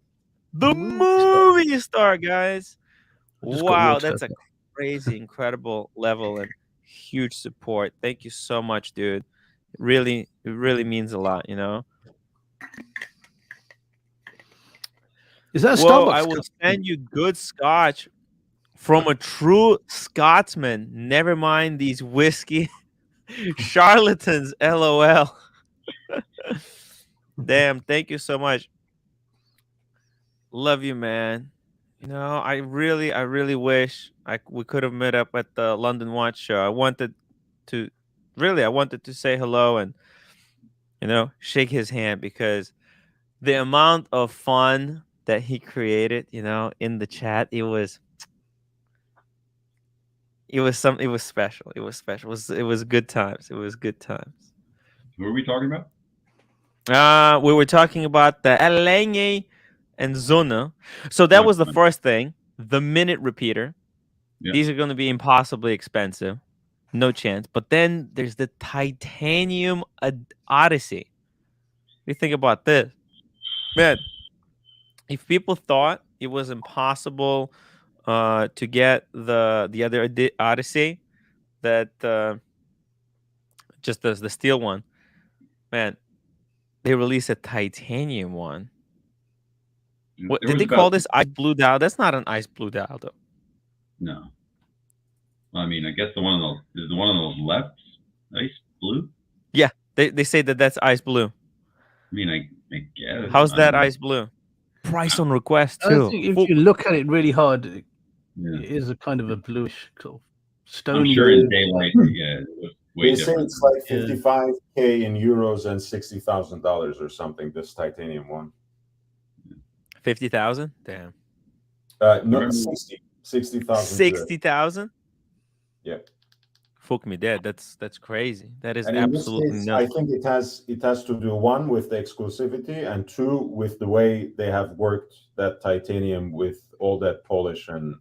Speaker 2: The movie star, guys.
Speaker 5: just got
Speaker 2: Wow,
Speaker 5: water.
Speaker 2: that's a crazy, incredible level and huge support. Thank you so much, dude. It really means a lot, you know.
Speaker 5: Is that a
Speaker 2: Whoa,
Speaker 5: Starbucks
Speaker 2: I will
Speaker 5: cup?
Speaker 2: send you good scotch from a true Scotsman. Never mind these whiskey charlatans. LOL. Damn, thank you so much. Love you, man. You know, I really wish we could have met up at the London Watch Show. I wanted to say hello and, you know, shake his hand, because the amount of fun that he created, you know, in the chat, it was special. It was special. It was good times. It was good times.
Speaker 10: Who are we talking about?
Speaker 2: We were talking about the Lange and Söhne. So that was the first thing. The minute repeater. Yeah. These are going to be impossibly expensive. No chance. But then there's the titanium Odyssey. What do you think about this? Man, if people thought it was impossible to get the other Odyssey, that just the steel one, man, they released a titanium one. What did they call this? Ice Blue Dial? That's not an Ice Blue Dial, though.
Speaker 10: No. I mean, I guess the one on the left, Ice Blue.
Speaker 2: Yeah, they say that's Ice Blue.
Speaker 10: I mean, I guess.
Speaker 2: How's that Ice Blue? Price on request too.
Speaker 5: I think if you look at it really hard, it is a kind of a bluish, sort of stony.
Speaker 10: I'm sure in daylight, yeah.
Speaker 9: They say it's like 55K in euros and $60,000 or something. This titanium one.
Speaker 2: 50,000? Damn.
Speaker 9: No, 60,000.
Speaker 2: 60,000?
Speaker 9: Yeah.
Speaker 2: Fuck me dead. That's crazy. That is
Speaker 9: and
Speaker 2: absolutely nuts.
Speaker 9: I think it has to do, one, with the exclusivity, and two, with the way they have worked that titanium with all that polish and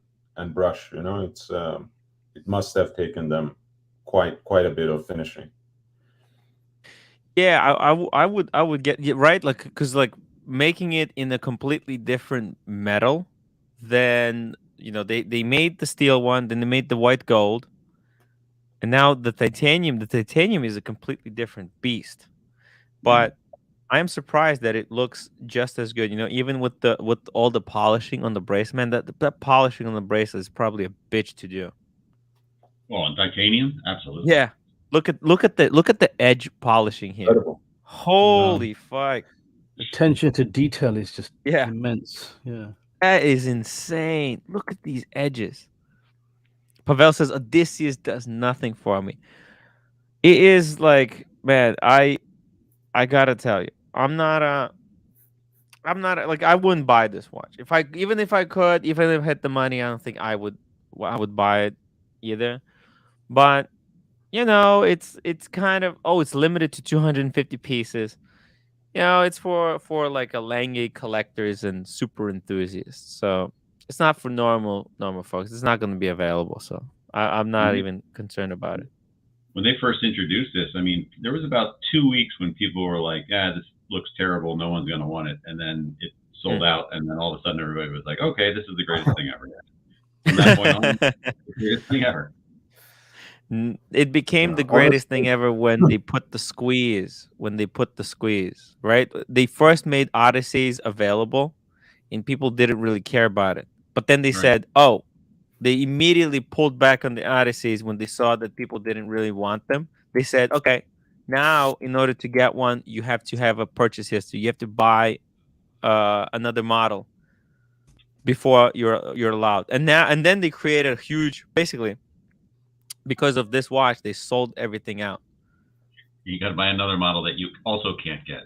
Speaker 9: brush. You know, it's it must have taken them quite a bit of finishing.
Speaker 2: Yeah, I would get right, like, because like making it in a completely different metal, then, you know, they made the steel one, then they made the white gold, and now the titanium is a completely different beast. But I am surprised that it looks just as good, you know, even with all the polishing on the brace, man. That polishing on the brace is probably a bitch to do.
Speaker 10: Oh, on titanium, absolutely.
Speaker 2: Yeah, look at the edge polishing here.
Speaker 9: Incredible.
Speaker 2: Holy fuck!
Speaker 5: Attention to detail is just immense. Yeah,
Speaker 2: that is insane. Look at these edges. Pavel says Odysseus does nothing for me. It is like, man, I gotta tell you, I'm not like, I wouldn't buy this watch. Even if I had the money, I don't think I would buy it either. But, you know, it's kind of, it's limited to 250 pieces. You know, it's for like a Lange collectors and super enthusiasts. So it's not for normal folks. It's not going to be available. So I'm not even concerned about it.
Speaker 10: When they first introduced this, I mean, there was about 2 weeks when people were like, this looks terrible. No one's going to want it. And then it sold out. And then all of a sudden everybody was like, okay, this is the greatest thing ever. From that point on, the greatest thing ever.
Speaker 2: It became the greatest thing ever when they put the squeeze. Right? They first made Odysseys available, and people didn't really care about it. But then they said, they immediately pulled back on the Odysseys when they saw that people didn't really want them. They said, okay, now in order to get one, you have to have a purchase history. You have to buy another model before you're allowed. And then they created a huge, basically, because of this watch, they sold everything out.
Speaker 10: You got to buy another model that you also can't get.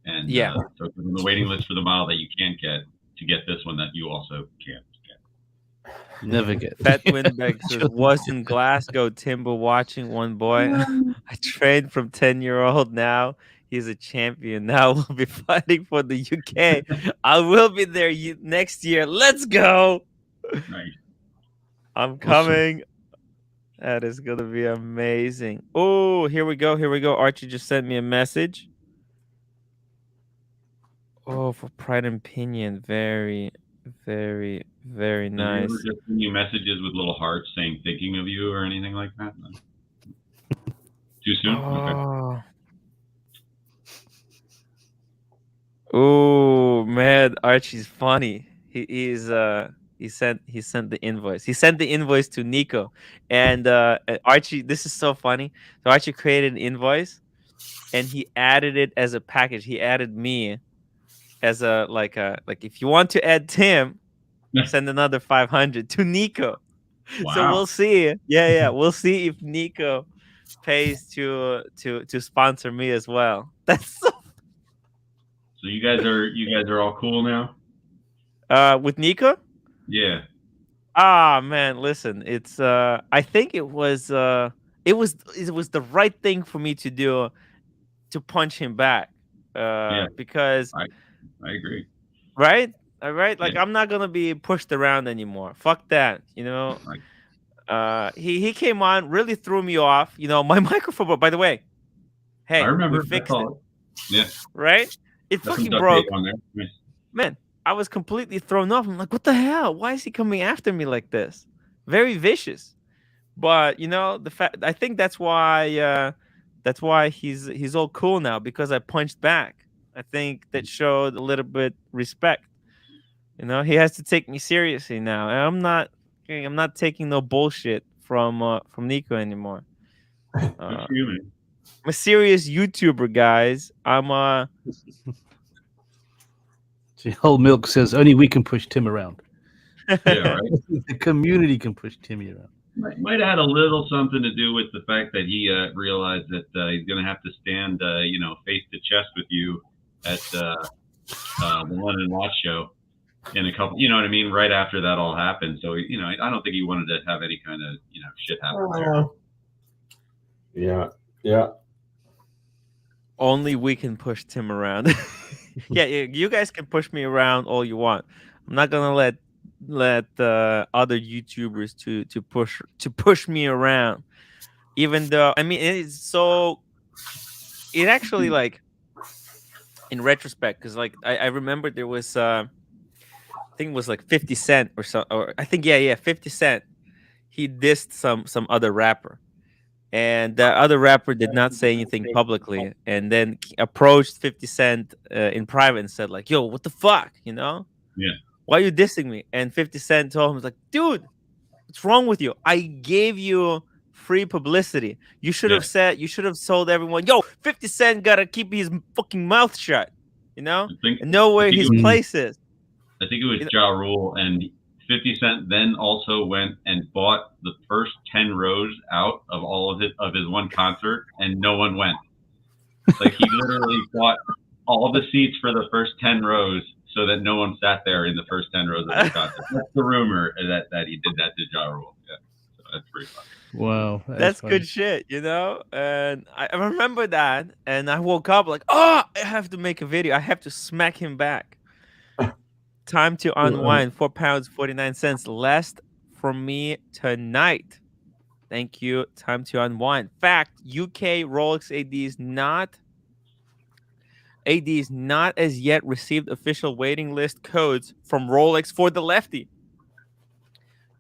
Speaker 10: And so on the waiting list for the model that you can't get to get this one that you also can't get.
Speaker 5: Never get.
Speaker 2: Fat Windbag says, was in Glasgow, Timber, watching one boy. I trained from 10-year-old now. He's a champion. Now we'll be fighting for the UK. I will be there next year. Let's go.
Speaker 10: Nice.
Speaker 2: I'm
Speaker 5: Awesome.
Speaker 2: coming. That is gonna be amazing. Oh, here we go. Here we go. Archie just sent me a message. Oh, for Pride and Pinion. Very, very, very
Speaker 10: Does he ever
Speaker 2: nice.
Speaker 10: just send you messages with little hearts saying thinking of you or anything like that? No. Too soon? Okay.
Speaker 2: Oh man, Archie's funny. He sent the invoice. He sent the invoice to Nico, and Archie. This is so funny. So Archie created an invoice, and he added it as a package. He added me as a like if you want to add Tim, send another 500 to Nico.
Speaker 10: Wow.
Speaker 2: So we'll see. Yeah, we'll see if Nico pays to sponsor me as well. That's so.
Speaker 10: So you guys are all cool now?
Speaker 2: With Nico?
Speaker 10: Yeah.
Speaker 2: Ah man, listen, it's I think it was the right thing for me to do to punch him back.
Speaker 10: Yeah.
Speaker 2: Because
Speaker 10: I agree.
Speaker 2: Right? All right? Like
Speaker 10: Yeah.
Speaker 2: I'm not gonna be pushed around anymore. Fuck that, you know. He came on, really threw me off. You know, my microphone, by the way. Hey,
Speaker 10: I remember.
Speaker 2: we fixed
Speaker 10: it. Yeah.
Speaker 2: Right? It
Speaker 10: That's some
Speaker 2: fucking
Speaker 10: duct
Speaker 2: broke.
Speaker 10: tape on there. Nice.
Speaker 2: Man, I was completely thrown off. I'm like, what the hell? Why is he coming after me like this? Very vicious. But you know, the fact I think that's why he's all cool now, because I punched back. I think that showed a little bit respect. You know, he has to take me seriously now. And I'm not taking no bullshit from Nico anymore.
Speaker 10: Good for you, man.
Speaker 2: I'm a serious YouTuber, guys. I'm
Speaker 5: See, Whole Milk says only we can push Tim around.
Speaker 10: Yeah, right.
Speaker 5: The community can push Timmy around.
Speaker 10: Might have had a little something to do with the fact that he realized that he's going to have to stand, face to chest with you at the London Watch Show in a couple. You know what I mean? Right after that all happened, so I don't think he wanted to have any kind of shit happen there.
Speaker 9: Yeah.
Speaker 2: Only we can push Tim around. Yeah, you guys can push me around all you want. I'm not gonna let other YouTubers to push me around. Even though it actually, like, in retrospect, because like I remember there was I think it was like 50 Cent or so, or I think 50 Cent. He dissed some other rapper. And the other rapper did not say anything publicly, and then approached 50 Cent in private and said, like, yo, what the fuck? Yeah. Why are you dissing me? And 50 Cent told him, was like, dude, what's wrong with you? I gave you free publicity. You should have told everyone, yo, 50 Cent gotta keep his fucking mouth shut, and know where his place is.
Speaker 10: I think it was Ja Rule, and 50 Cent then also went and bought the first 10 rows out of all of his one concert, and no one went. Like, he literally bought all the seats for the first 10 rows so that no one sat there in the first 10 rows of the concert. That's the rumor that he did that to Ja Rule. Yeah, so that's pretty funny.
Speaker 5: Wow,
Speaker 2: that's good shit, And I remember that, and I woke up like, oh, I have to make a video. I have to smack him back. Time to unwind. £4.49 last from me tonight. Thank you. Time to unwind. Fact: UK Rolex ADs not as yet received official waiting list codes from Rolex for the lefty.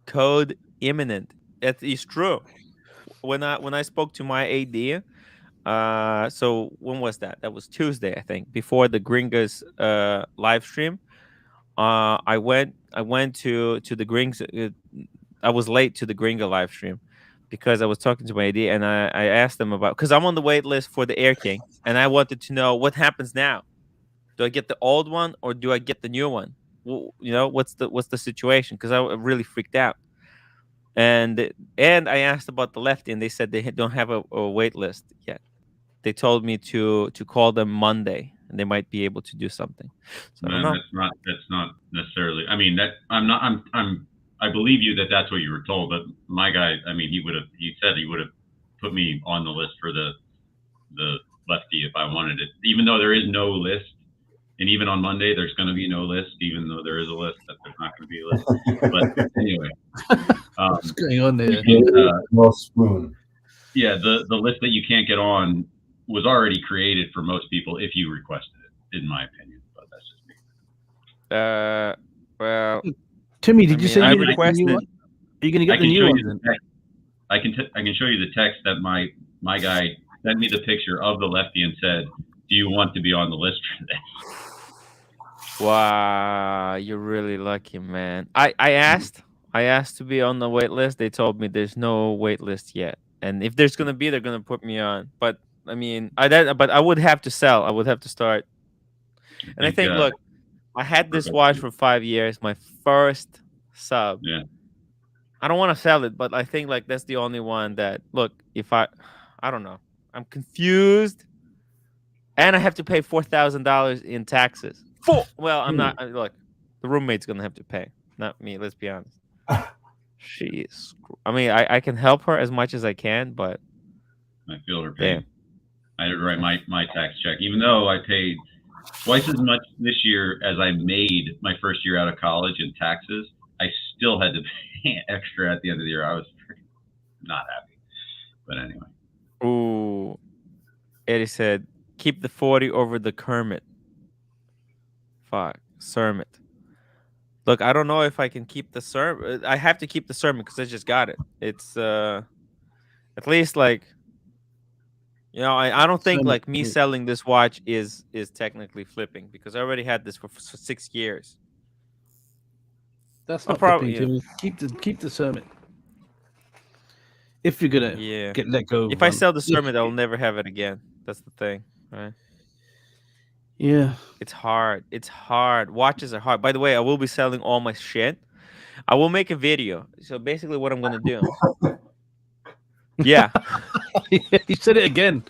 Speaker 2: Code imminent. That is true. When I spoke to my AD, so when was that? That was Tuesday, I think, before the Gringos live stream. I went to the Gringos. I was late to the Gringo live stream because I was talking to my AD, and I asked them about, because I'm on the wait list for the Air King, and I wanted to know what happens now. Do I get the old one or do I get the new one? Well, what's the situation? Because I really freaked out. And I asked about the lefty, and they said they don't have a wait list yet. They told me to call them Monday, and they might be able to do something. So I don't know.
Speaker 10: That's not necessarily. I mean, I believe you that that's what you were told. But my guy, I mean, he said he would have put me on the list for the lefty if I wanted it, even though there is no list. And even on Monday, there's going to be no list, even though there is a list, that there's not going to be a list. But anyway,
Speaker 5: What's going on there?
Speaker 9: No spoon.
Speaker 10: Yeah, the list that you can't get on was already created for most people if you requested it, in my opinion. But that's just me.
Speaker 2: Well,
Speaker 5: Timmy, did you say
Speaker 2: I
Speaker 5: you get the
Speaker 2: requested?
Speaker 5: new one? Are you going to
Speaker 10: I
Speaker 5: get the
Speaker 10: can
Speaker 5: new
Speaker 10: show
Speaker 5: one
Speaker 10: you
Speaker 5: then?
Speaker 10: the text. I can show you the text that my guy sent me the picture of the lefty and said, "Do you want to be on the list for this?"
Speaker 2: Wow, you're really lucky, man. I asked to be on the wait list. They told me there's no wait list yet, and if there's gonna be, they're gonna put me on. But I mean, but I would have to sell. I would have to start. And I think, look, I had this watch for 5 years. My first sub.
Speaker 10: Yeah.
Speaker 2: I don't want to sell it, but I think like that's the only one that, look, if I don't know, I'm confused, and I have to pay $4,000 in taxes. Well, I'm not. Look, the roommate's gonna have to pay, not me. Let's be honest. She's. I mean, I can help her as much as I can, but
Speaker 10: I feel her pain. I had to write my tax check, even though I paid twice as much this year as I made my first year out of college in taxes. I still had to pay extra at the end of the year. I was not happy, but anyway.
Speaker 2: Ooh, Eddie said, keep the 40 over the Kermit. Fuck, Sermit. Look, I don't know if I can keep the Sermit. I have to keep the Sermit because I just got it. It's at least like, you know, I don't think like me selling this watch is technically flipping because I already had this for 6 years.
Speaker 5: That's not flipping, Timmy. Keep the Sermit. If you're gonna get let go.
Speaker 2: If I sell the Sermit, I'll never have it again. That's the thing, right?
Speaker 5: Yeah.
Speaker 2: It's hard. It's hard. Watches are hard. By the way, I will be selling all my shit. I will make a video. So basically what I'm going to do. Yeah.
Speaker 5: You said it again.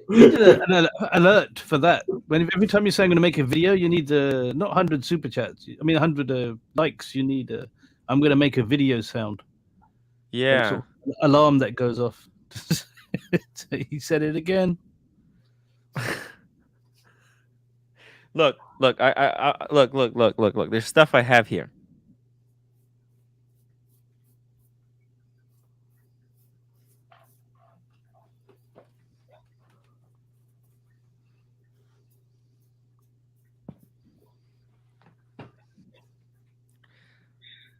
Speaker 5: You need an alert for that. Every time you say I'm going to make a video, you need not 100 super chats. I mean 100 likes. You need I'm going to make a video sound.
Speaker 2: Yeah.
Speaker 5: Sort of alarm that goes off. He said it again.
Speaker 2: Look, I look. There's stuff I have here.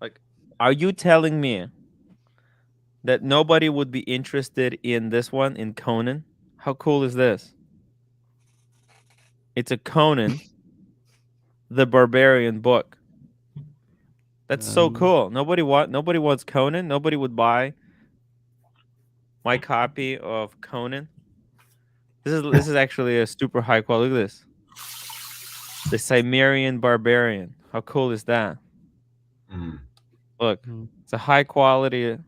Speaker 2: Like, are you telling me that nobody would be interested in this one, in Conan? How cool is this? It's a Conan the Barbarian book. That's so cool. Nobody wants Conan. Nobody would buy my copy of Conan. This is actually a super high quality. Look at this. The Cimmerian Barbarian. How cool is that? Look, it's a high quality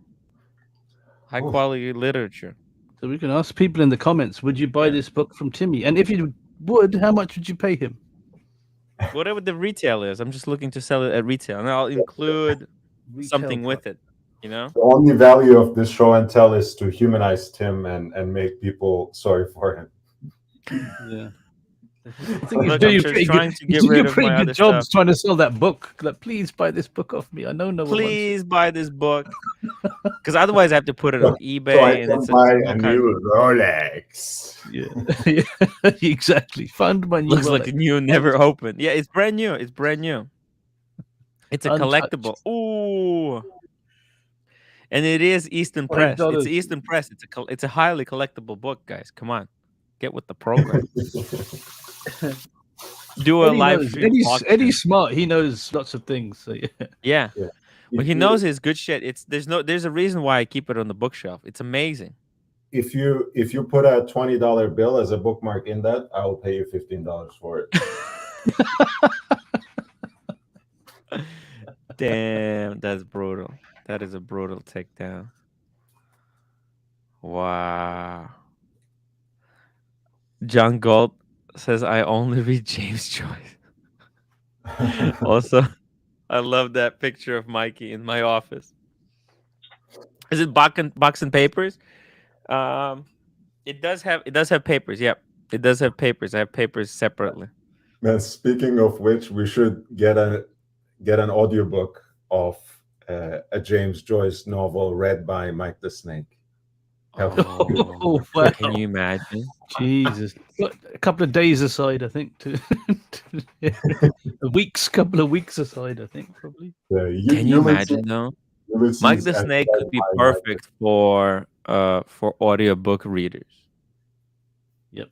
Speaker 2: literature.
Speaker 5: So we can ask people in the comments, would you buy this book from Timmy? And if you would, how much would you pay him?
Speaker 2: Whatever the retail is. I'm just looking to sell it at retail. And I'll include something with it, you know?
Speaker 9: The only value of this show and tell is to humanize Tim and make people sorry for him.
Speaker 5: Yeah.
Speaker 2: I think you're doing
Speaker 5: a pretty good job trying to sell that book. Like, please buy this book off me. I know no one
Speaker 2: Please buy this book. Because otherwise I have to put it on eBay.
Speaker 9: So I
Speaker 2: and
Speaker 9: can buy a new Rolex.
Speaker 5: Yeah. Exactly. Fund my new
Speaker 2: Looks
Speaker 5: Rolex.
Speaker 2: like a new, never opened. Yeah, it's brand new. It's brand new. It's a collectible. Ooh. And it is Eastern Press. It's Eastern Press. It's a highly collectible book, guys. Come on. Get with the program. Do a live stream.
Speaker 5: Eddie's smart. He knows lots of things. So
Speaker 2: yeah. Well, he knows his good shit. There's a reason why I keep it on the bookshelf. It's amazing.
Speaker 9: If you put a $20 bill as a bookmark in that, I will pay you $15 for it.
Speaker 2: Damn, that's brutal. That is a brutal takedown. Wow. John Gold says, I only read James Joyce. Also, I love that picture of Mikey in my office. Is it box and papers? It does have papers. Yep, it does have papers. I have papers separately.
Speaker 9: Man, speaking of which, we should get an audiobook of a James Joyce novel read by Mike the Snake.
Speaker 5: Oh, wow.
Speaker 2: Can you imagine?
Speaker 5: Jesus. A couple of days aside, I think. Couple of weeks aside, I think, probably.
Speaker 2: Can you imagine though? Mike the Snake could be perfect for audiobook readers.
Speaker 5: Yep.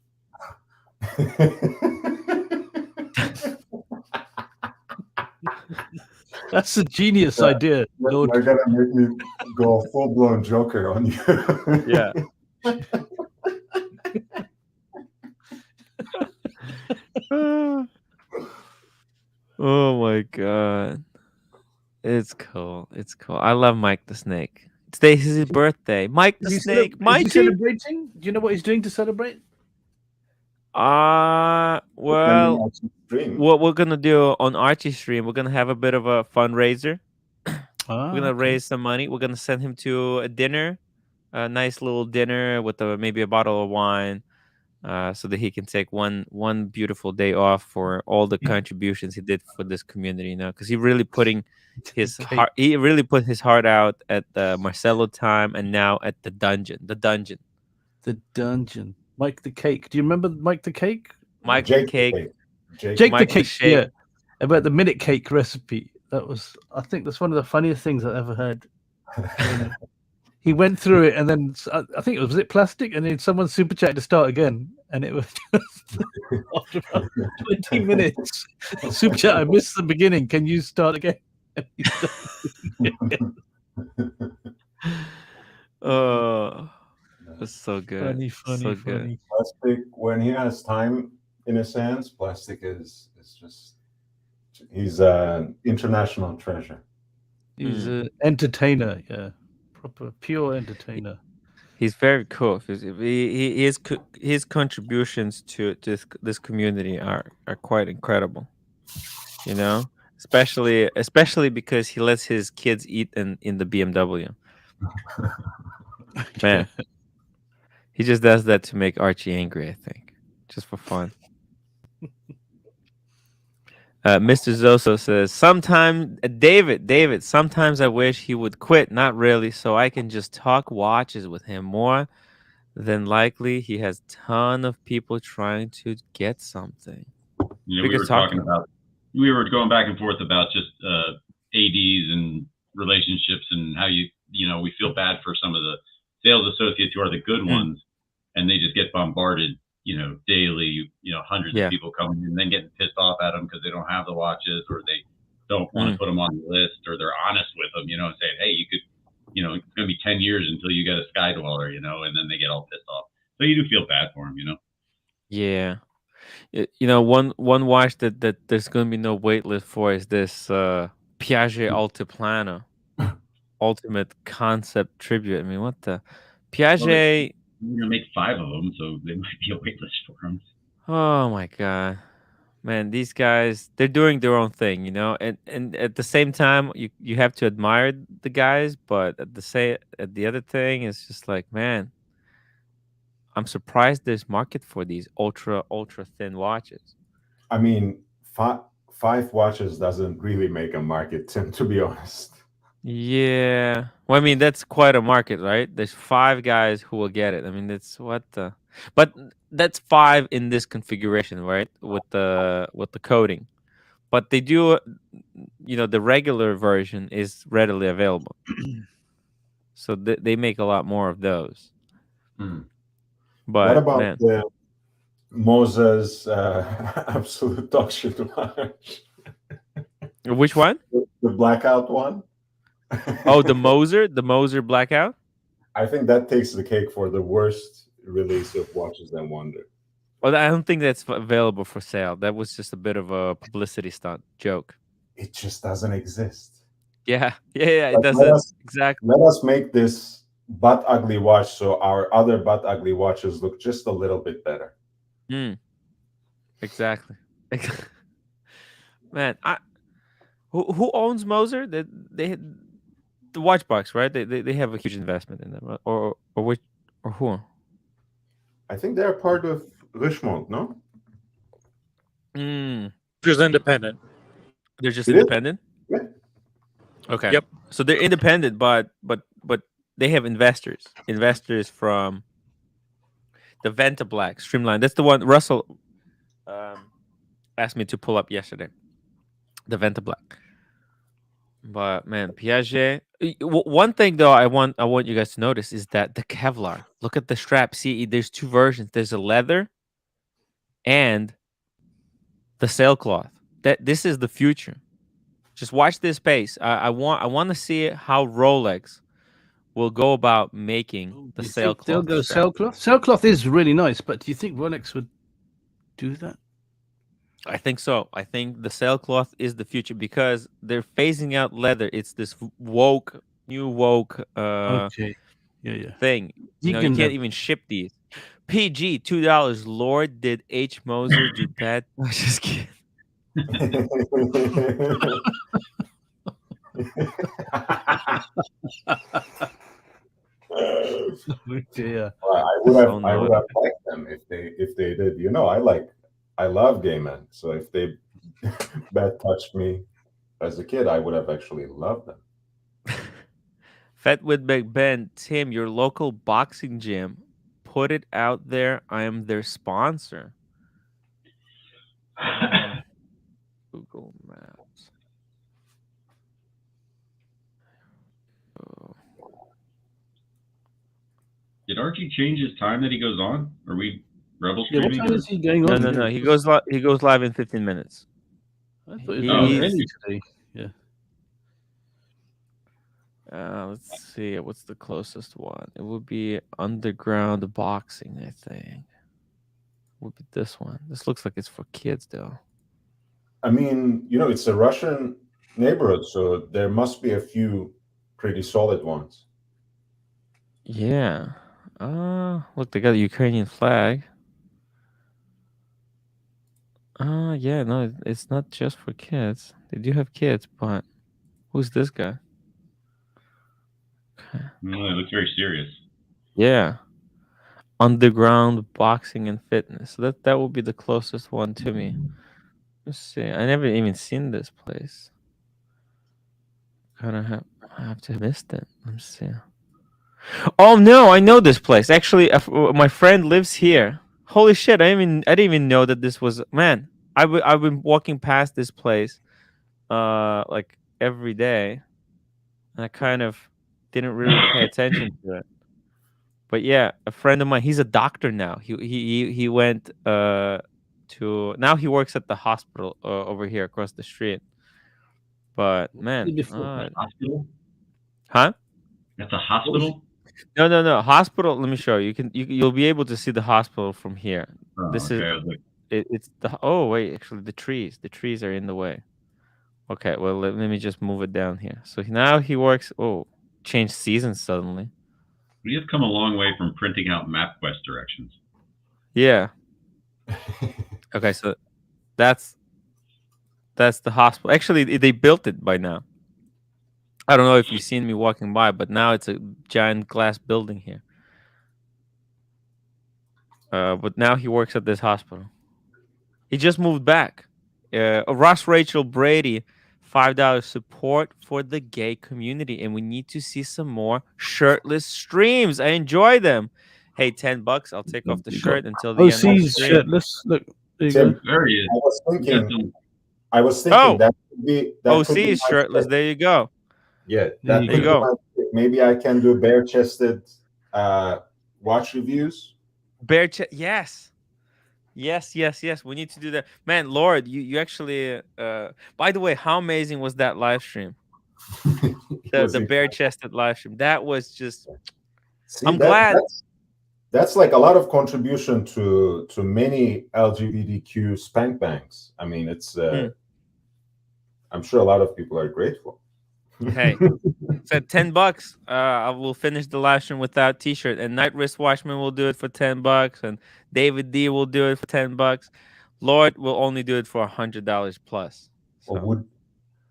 Speaker 5: That's a genius idea. Lord.
Speaker 9: You're gonna make me go full blown Joker on you.
Speaker 2: Yeah. Oh my god. It's cool. It's cool. I love Mike the Snake. Today's his birthday. Mike the Snake.
Speaker 5: Is
Speaker 2: Mikey.
Speaker 5: he celebrating? Do you know what he's doing to celebrate?
Speaker 2: Well, what we're gonna do on Archie stream, we're gonna have a bit of a fundraiser. We're gonna raise some money. We're gonna send him to a dinner, a nice little dinner with maybe a bottle of wine, so that he can take one beautiful day off for all the contributions he did for this community. Because he really putting his heart. He really put his heart out at the Marcelo time, and now at the dungeon. The dungeon.
Speaker 5: Mike the Cake. Do you remember Mike the Cake?
Speaker 2: Mike the Cake.
Speaker 5: Jake the Cake. Yeah, about the minute cake recipe. I think that's one of the funniest things I ever heard. He went through it, and then I think was it plastic, and then someone super chatted to start again, and it was just after about 20 minutes. Super chat, I missed the beginning. Can you start again?
Speaker 2: Oh, that's so good.
Speaker 5: Funny.
Speaker 9: Plastic, when he has time in his hands, Plastic is just, he's an international treasure.
Speaker 5: He's an entertainer, yeah. Proper pure entertainer.
Speaker 2: He's very cool. His contributions to this community are quite incredible. Especially because he lets his kids eat in the BMW. Man, he just does that to make Archie angry, I think, just for fun. Mr. Zoso says, David, sometimes I wish he would quit. Not really, so I can just talk watches with him. More than likely, he has a ton of people trying to get something.
Speaker 10: Yeah, we were going back and forth about just ADs and relationships and how we feel bad for some of the sales associates who are the good ones, and they just get bombarded daily, hundreds of people coming and then getting pissed off at them because they don't have the watches, or they don't want to put them on the list, or they're honest with them, saying, hey, you could, it's going to be 10 years until you get a Sky Dweller, and then they get all pissed off. So you do feel bad for them,
Speaker 2: Yeah. One watch that there's going to be no wait list for is this Piaget Altiplano Ultimate Concept Tribute. I mean, what the Piaget...
Speaker 10: You're going to make 5 of them, so there might be a wait list for them.
Speaker 2: Oh my god, man! These guys, they're doing their own thing, and at the same time, you have to admire the guys, but at the other thing, it's just like, man, I'm surprised there's market for these ultra thin watches.
Speaker 9: I mean, 5 watches doesn't really make a market, Tim, to be honest.
Speaker 2: Yeah. Well, I mean, that's quite a market, right? There's 5 guys who will get it. I mean, that's what the... But that's 5 in this configuration, right? With the coding. But they do, the regular version is readily available. So they make a lot more of those.
Speaker 9: But
Speaker 2: what
Speaker 9: about the Moses absolute dog shit watch?
Speaker 2: Which one?
Speaker 9: The blackout one.
Speaker 2: Oh, the Moser Blackout?
Speaker 9: I think that takes the cake for the worst release of Watches That Wonder.
Speaker 2: Well, I don't think that's available for sale. That was just a bit of a publicity stunt joke.
Speaker 9: It just doesn't exist.
Speaker 2: Yeah, it doesn't. Exactly.
Speaker 9: Let us make this butt ugly watch so our other butt ugly watches look just a little bit better.
Speaker 2: Exactly. Man, who owns Moser? They the Watchbox, right? They have a huge investment in them, or who?
Speaker 9: I think they're part of Richemont, no?
Speaker 12: Just independent.
Speaker 2: They're just independent?
Speaker 9: Yeah.
Speaker 2: Okay.
Speaker 12: Yep.
Speaker 2: So they're independent, but they have investors from the Venta Black Streamline. That's the one Russell asked me to pull up yesterday. The Venta Black. But man, Piaget. One thing though, I want you guys to notice is that the Kevlar. Look at the strap. See, there's two versions. There's a leather and the sailcloth. That this is the future. Just watch this space. I want to see how Rolex will go about making the
Speaker 5: You think they'll
Speaker 2: sailcloth.
Speaker 5: go
Speaker 2: strap.
Speaker 5: sailcloth? Sailcloth is really nice, but do you think Rolex would do that?
Speaker 2: I think so. I think the sailcloth is the future because they're phasing out leather. It's this new woke
Speaker 5: Okay. Yeah.
Speaker 2: thing. You know, you can't even ship these. PG $2. Lord, did H Moser do bad? I'm just kidding.
Speaker 5: Yeah.
Speaker 9: Well, I would have liked them if they did. You know, I love gay men. So if they bad touched me as a kid, I would have actually loved them.
Speaker 2: Fat with Big Ben, Tim, your local boxing gym. Put it out there. I am their sponsor. Google Maps. Oh.
Speaker 10: Did Archie change his time that he goes on? Are we rebel
Speaker 5: Yeah,
Speaker 10: streaming?
Speaker 5: what time is he going on?
Speaker 2: No. He goes live in 15 minutes.
Speaker 5: I thought it was
Speaker 2: He's-
Speaker 5: early today. Yeah.
Speaker 2: Let's see. What's the closest one? It would be Underground Boxing, I think. Would be this one. This looks like it's for kids, though.
Speaker 9: I mean, you know, it's a Russian neighborhood, so there must be a few pretty solid ones.
Speaker 2: Yeah. Look, they got a Ukrainian flag. Yeah, no, it's not just for kids. They do have kids, but who's this guy? Okay.
Speaker 10: No, it looks very serious.
Speaker 2: Yeah. Underground Boxing and Fitness. So that would be the closest one to me. Let's see. I never even seen this place. Kind of have to have missed it. Let's see. Oh no, I know this place. Actually, my friend lives here. Holy shit! I didn't even know that this was. Man, I've been walking past this place, like every day, and I kind of didn't really pay attention to it. But yeah, a friend of mine. He's a doctor now. He went to now he works at the hospital over here across the street. But man,
Speaker 10: hospital?
Speaker 2: Huh?
Speaker 10: That's a hospital?
Speaker 2: No. Hospital. Let me show you. You'll be able to see the hospital from here.
Speaker 10: Oh,
Speaker 2: This
Speaker 10: okay.
Speaker 2: is it's the. Oh wait, actually the trees are in the way. Okay, well let me just move it down here. So now he works. Oh, changed seasons suddenly.
Speaker 10: We have come a long way from printing out MapQuest directions.
Speaker 2: Yeah. Okay, so that's the hospital. Actually, they built it by now. I don't know if you've seen me walking by, but now it's a giant glass building here. But now he works at this hospital. He just moved back. Ross Rachel Brady, $5 support for the gay community, and we need to see some more shirtless streams. I enjoy them. Hey, $10. I'll take off the shirt until the end of the
Speaker 5: OC's
Speaker 2: stream.
Speaker 5: shirtless. Look, there you
Speaker 9: Tim,
Speaker 5: go.
Speaker 10: There he is.
Speaker 9: I was thinking that could be
Speaker 2: OC
Speaker 9: could be
Speaker 2: is
Speaker 9: my
Speaker 2: shirtless.
Speaker 9: trick.
Speaker 2: There you go.
Speaker 9: Yeah,
Speaker 2: There you go.
Speaker 9: my trick. Maybe I can do bare-chested watch reviews.
Speaker 2: Bare chest. Yes. We need to do that. Man, Lord, you actually. By the way, how amazing was that live stream? The bare-chested live stream. That was just.
Speaker 9: See,
Speaker 2: I'm glad.
Speaker 9: That's like a lot of contribution to many LGBTQ spank banks. I mean, it's. I'm sure a lot of people are grateful.
Speaker 2: Hey, said $10. I will finish the live stream without T-shirt, and Night Wrist Watchman will do it for $10, and David D will do it for $10. Lord will only do it for $100 plus. So.
Speaker 9: Or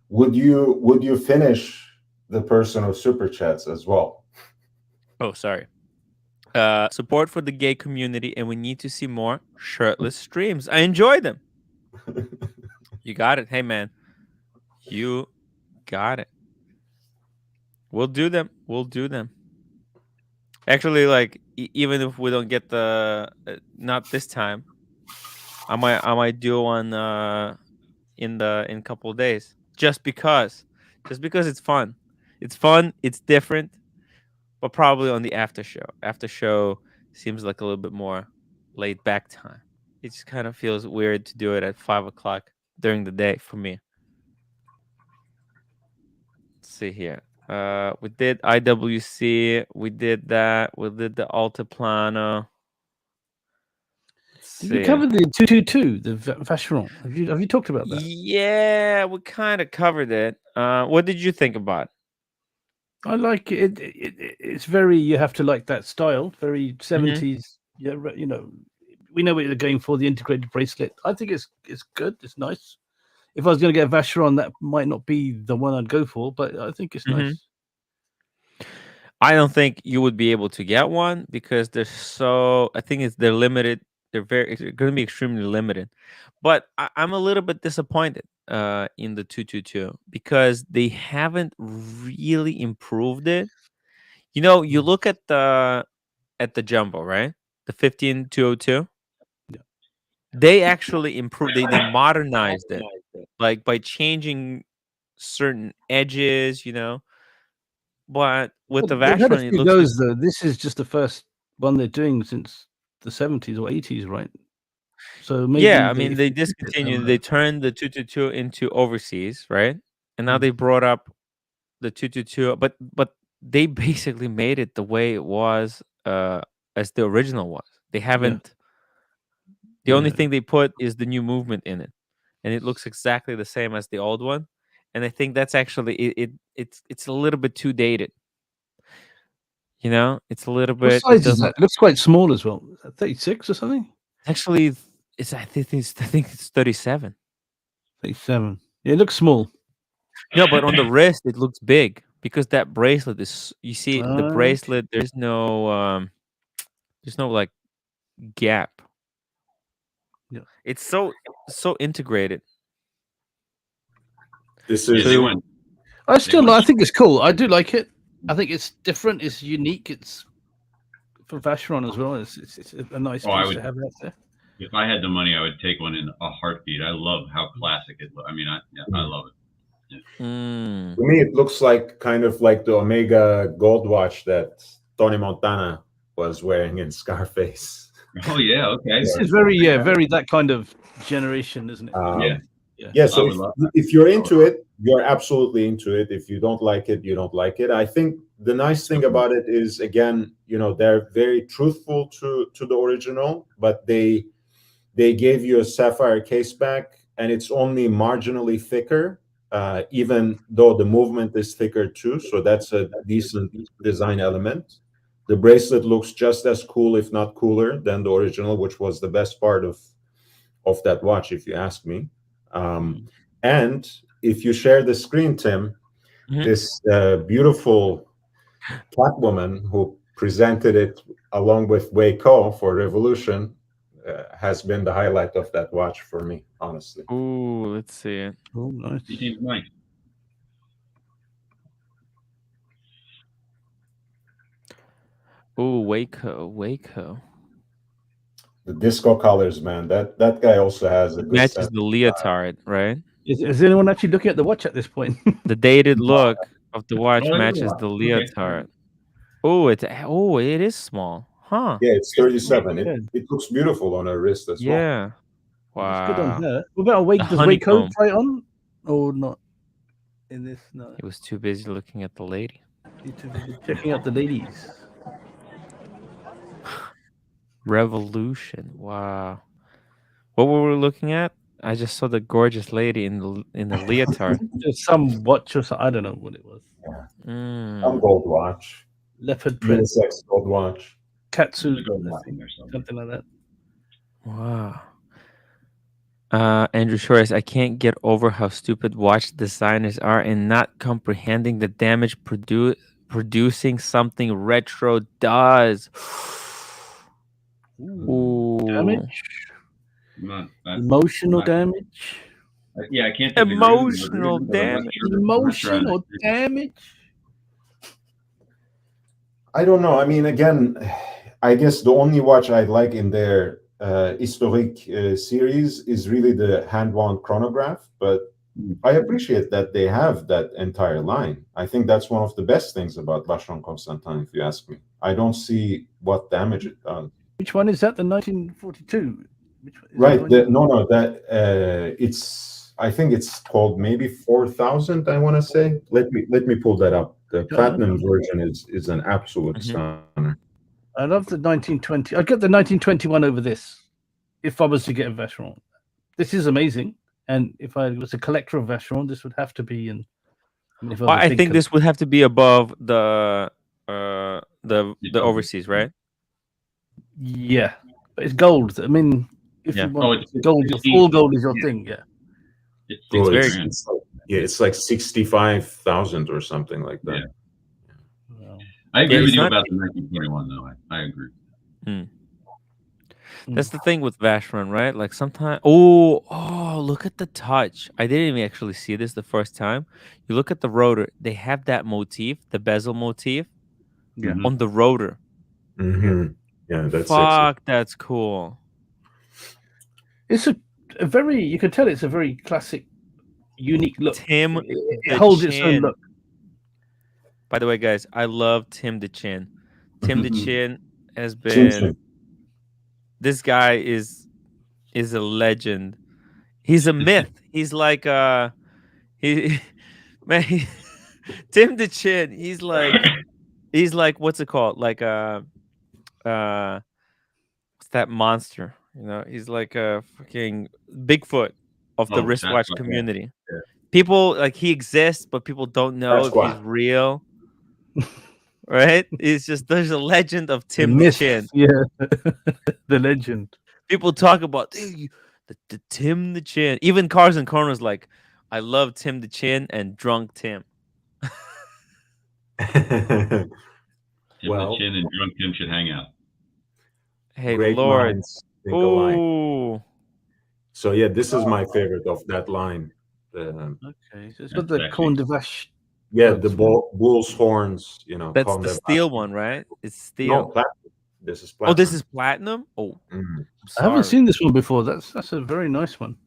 Speaker 9: would you finish the person of super chats as well?
Speaker 2: Oh, sorry. Support for the gay community, and we need to see more shirtless streams. I enjoy them. You got it. Hey, man. You got it. We'll do them. We'll do them. Actually, like even if we don't get the not this time, I might do one in a couple of days just because it's fun. It's fun. It's different, but probably on the after show. After show seems like a little bit more laid back time. It just kind of feels weird to do it at 5 o'clock during the day for me. Let's see here. We did IWC. We did that. We did the Altiplano.
Speaker 5: Did we cover the 222, the Vacheron? Have you talked about that?
Speaker 2: Yeah, we kind of covered it. What did you think about it?
Speaker 5: I like it. It's very, you have to like that style, very 70s. Yeah, you know, we know what they're going for, the integrated bracelet. I think it's good. It's nice. If I was going to get a Vacheron, that might not be the one I'd go for, but I think it's nice.
Speaker 2: I don't think you would be able to get one because they're so. I think they're limited. They're going to be extremely limited. But I'm a little bit disappointed in the 222 because they haven't really improved it. You know, you look at the jumbo, right? The 15202.
Speaker 5: Yeah.
Speaker 2: They actually improved. They modernized it, like by changing certain edges. You know, but with the
Speaker 5: They've had a
Speaker 2: Vacheron, it
Speaker 5: few
Speaker 2: looks.
Speaker 5: goes though. This is just the first one they're doing since the 70s or 80s, right? So maybe
Speaker 2: Yeah, I mean they discontinued. They turned the 222 into overseas, right? And now they brought up the 222, but they basically made it the way it was as the original was. They haven't. The only thing they put is the new movement in it, and it looks exactly the same as the old one. And I think that's actually it's a little bit too dated. You know, it's a little
Speaker 5: What
Speaker 2: bit.
Speaker 5: size is that? It looks quite small as well. 36 or something?
Speaker 2: Actually, I think it's 37.
Speaker 5: 37. Yeah, it looks small.
Speaker 2: No, but on the wrist it looks big because that bracelet is. You see the bracelet. There's no like gap.
Speaker 5: Yeah,
Speaker 2: it's so integrated.
Speaker 9: This is.
Speaker 5: I think it's cool. I do like it. I think it's different. It's unique. It's for Vacheron as well. It's a nice piece to have out there.
Speaker 10: If I had the money, I would take one in a heartbeat. I love how classic it looks. I mean, I love it. Yeah.
Speaker 9: To me, it looks like kind of like the Omega gold watch that Tony Montana was wearing in Scarface.
Speaker 10: Oh yeah, okay.
Speaker 5: This is very that kind of generation, isn't it?
Speaker 9: Yeah. So if you're into it, you're absolutely into it. If you don't like it, you don't like it. I think the nice thing about it is, again, you know, they're very truthful to the original, but they gave you a sapphire case back, and it's only marginally thicker, even though the movement is thicker too. So that's a decent design element. The bracelet looks just as cool, if not cooler, than the original, which was the best part of that watch, if you ask me. And if you share the screen, Tim, this beautiful Catwoman who presented it along with Wei Ko for Revolution has been the highlight of that watch for me, honestly.
Speaker 2: Ooh, let's see it.
Speaker 5: Oh, nice.
Speaker 10: He seems nice.
Speaker 2: Ooh, Waco.
Speaker 9: The disco colors, man. That guy also has a good
Speaker 2: matches the leotard, right?
Speaker 5: Is anyone actually looking at the watch at this point?
Speaker 2: The dated look of the watch matches the leotard. Oh, it is small, huh?
Speaker 9: Yeah, it's 37. It looks beautiful on her wrist as well.
Speaker 2: Yeah. Wow.
Speaker 5: It's good on her. What about Wake? Does Waco try it on or not? In this, no.
Speaker 2: He was too busy looking at the lady.
Speaker 5: Checking out the ladies.
Speaker 2: Revolution. Wow. What were we looking at? I just saw the gorgeous lady in the leotard.
Speaker 5: Just some watch or something. I don't know what it was.
Speaker 9: Some gold watch.
Speaker 5: Leopard print.
Speaker 9: Unisex gold watch.
Speaker 5: Katsu. Something like that.
Speaker 2: Wow. Andrew Shores, I can't get over how stupid watch designers are in not comprehending the damage producing something retro does. Ooh.
Speaker 5: Damage? Emotional damage?
Speaker 10: Yeah, I can't.
Speaker 2: Emotional damage.
Speaker 5: Emotional damage?
Speaker 9: I don't know. I mean, again, I guess the only watch I like in their historic series is really the hand-wound chronograph, but I appreciate that they have that entire line. I think that's one of the best things about Vacheron Constantin, if you ask me. I don't see what damage it does.
Speaker 5: Which one is that? The 1942?
Speaker 9: Right. It's. I think it's called maybe 4000. I want to say. Let me pull that up. The platinum version is an absolute stunner.
Speaker 5: I love the 1920. I get the 1921 over this. If I was to get a Vacheron, this is amazing. And if I was a collector of Vacheron, this would have to be in.
Speaker 2: I think this would have to be above the overseas, right?
Speaker 5: Yeah, but it's gold. I mean, if you want gold, all gold is your thing. Yeah,
Speaker 9: it's very good. It's like 65,000 or something like that.
Speaker 10: Yeah. I agree with you about the 1921, though. I agree.
Speaker 2: That's the thing with Vacheron, right? Like sometimes, look at the touch. I didn't even actually see this the first time. You look at the rotor; they have that motif, the bezel motif, on the rotor.
Speaker 9: Yeah, that's
Speaker 5: sexy.
Speaker 2: That's cool.
Speaker 5: It's a very. You can tell it's a very classic, unique look.
Speaker 2: Tim,
Speaker 5: it holds its own look.
Speaker 2: By the way, guys, I love Tim the Chin. Tim the Chin has been. This guy is a legend. He's a myth. He's like Tim the Chin. He's like what's it called? Like what's that monster? You know, he's like a fucking Bigfoot of the wristwatch community.
Speaker 9: Yeah.
Speaker 2: People like he exists, but people don't know if he's real. Right? It's just there's a legend of Tim the Chin.
Speaker 5: Yeah, the legend.
Speaker 2: People talk about the Tim the Chin. Even Cars and Corners like, I love Tim the Chin and Drunk Tim.
Speaker 10: Tim the Chin and Drunk Tim should hang out.
Speaker 2: Hey,
Speaker 9: great
Speaker 2: Lord.
Speaker 9: minds think alike. So yeah, this is my favorite of that line.
Speaker 5: Okay, so it's got the Corne de Vache.
Speaker 9: Yeah, the bull's horns, you know.
Speaker 2: That's the steel one, right? It's steel.
Speaker 9: No, platinum. This is platinum.
Speaker 2: Oh, this is platinum? Oh.
Speaker 5: I haven't seen this one before. That's a very nice one.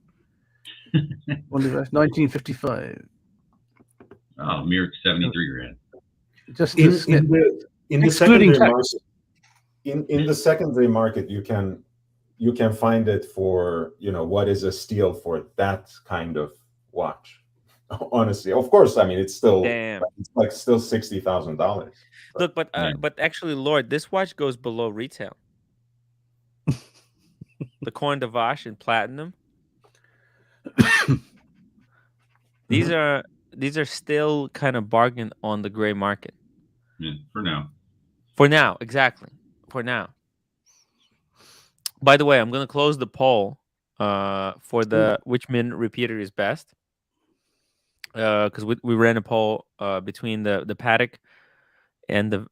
Speaker 5: 1955.
Speaker 10: Oh, mere 73 grand.
Speaker 5: Just
Speaker 9: in the secondary
Speaker 5: tax.
Speaker 9: market. In the secondary market, you can find it for, you know, what is a steal for that kind of watch. Honestly, of course, I mean it's still still $60,000.
Speaker 2: Look, but actually, Lord, this watch goes below retail. The Corne de Vache in platinum. These are still kind of bargain on the gray market.
Speaker 10: Yeah, for now.
Speaker 2: For now, exactly. For now. By the way, I'm gonna close the poll for the which minute repeater is best. Because we ran a poll between the Patek and the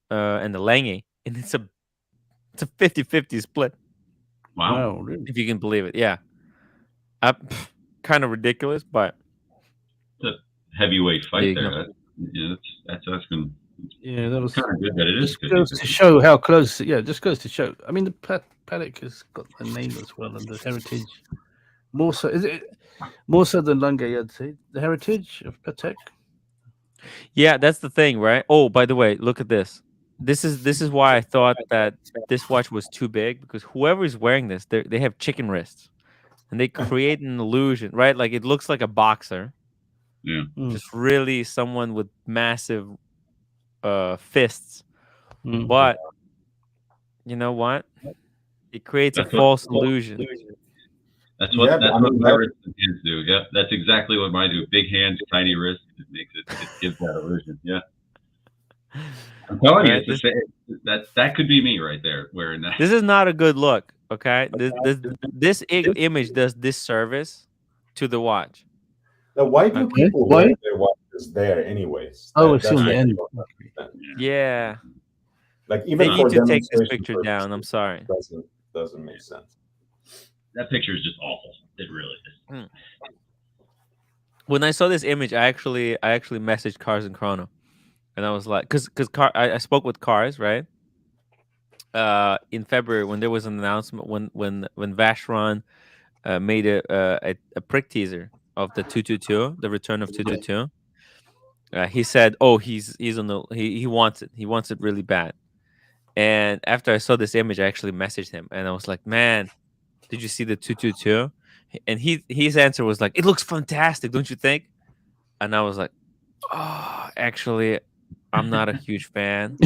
Speaker 2: Lange, and it's a 50-50 split.
Speaker 10: Wow.
Speaker 5: Really?
Speaker 2: If you can believe it, yeah. Kind of ridiculous, but
Speaker 10: it's a heavyweight fight there. That's asking.
Speaker 5: Yeah, that was
Speaker 10: kind of good that it is.
Speaker 5: Just goes to show how close. Yeah, just goes to show. I mean, the Patek has got the name as well and the heritage. More so, is it more so than Lange? I'd say the heritage of Patek.
Speaker 2: Yeah, that's the thing, right? Oh, by the way, look at this. This is why I thought that this watch was too big, because whoever is wearing this, they have chicken wrists, and they create an illusion, right? Like it looks like a boxer.
Speaker 10: Yeah.
Speaker 2: Just really someone with massive fists. But you know what? It creates a false illusion.
Speaker 10: That's what my wrists and hands do. Yeah, that's exactly what mine do. Big hands, tiny wrists. It makes it gives that illusion. Yeah. I'm telling you, that could be me right there wearing that.
Speaker 2: This is not a good look. Okay, this image does disservice to the watch.
Speaker 9: Now, why do people wear their watches there anyways?
Speaker 5: It's on the end.
Speaker 2: Yeah.
Speaker 9: Like even
Speaker 2: they need to take this picture down. I'm sorry.
Speaker 9: Doesn't make sense.
Speaker 10: That picture is just awful. It really is.
Speaker 2: When I saw this image, I actually messaged Cars and Chrono, and I was like, because I spoke with Cars, right? in February when there was an announcement when Vacheron made a prick teaser of the 222, the return of 222. He said, "Oh, he's on the he wants it. He wants it really bad." And after I saw this image, I actually messaged him, and I was like, "Man, did you see the 222?" And his answer was like, "It looks fantastic, don't you think?" And I was like, "Oh, actually, I'm not a huge fan."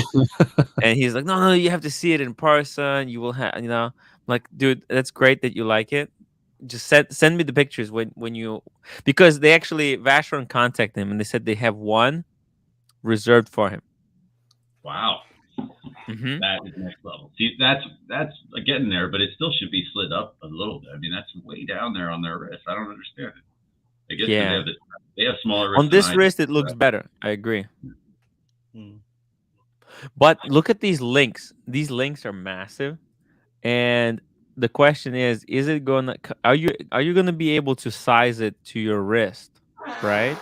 Speaker 2: And he's like, "No, you have to see it in person. You will have, I'm like, dude, that's great that you like it. Just send me the pictures when you, because they actually Vacheron contacted him and they said they have one reserved for him."
Speaker 10: Wow.
Speaker 2: Mm-hmm.
Speaker 10: That is next level. See, that's getting there, but it still should be slid up a little bit. I mean, that's way down there on their wrist. I don't understand it. I guess 'cause they have smaller wrists
Speaker 2: On this
Speaker 10: than I do.
Speaker 2: wrist, it looks better. I agree. But look at these links. These links are massive, and the question is it gonna? Are you gonna be able to size it to your wrist? Right.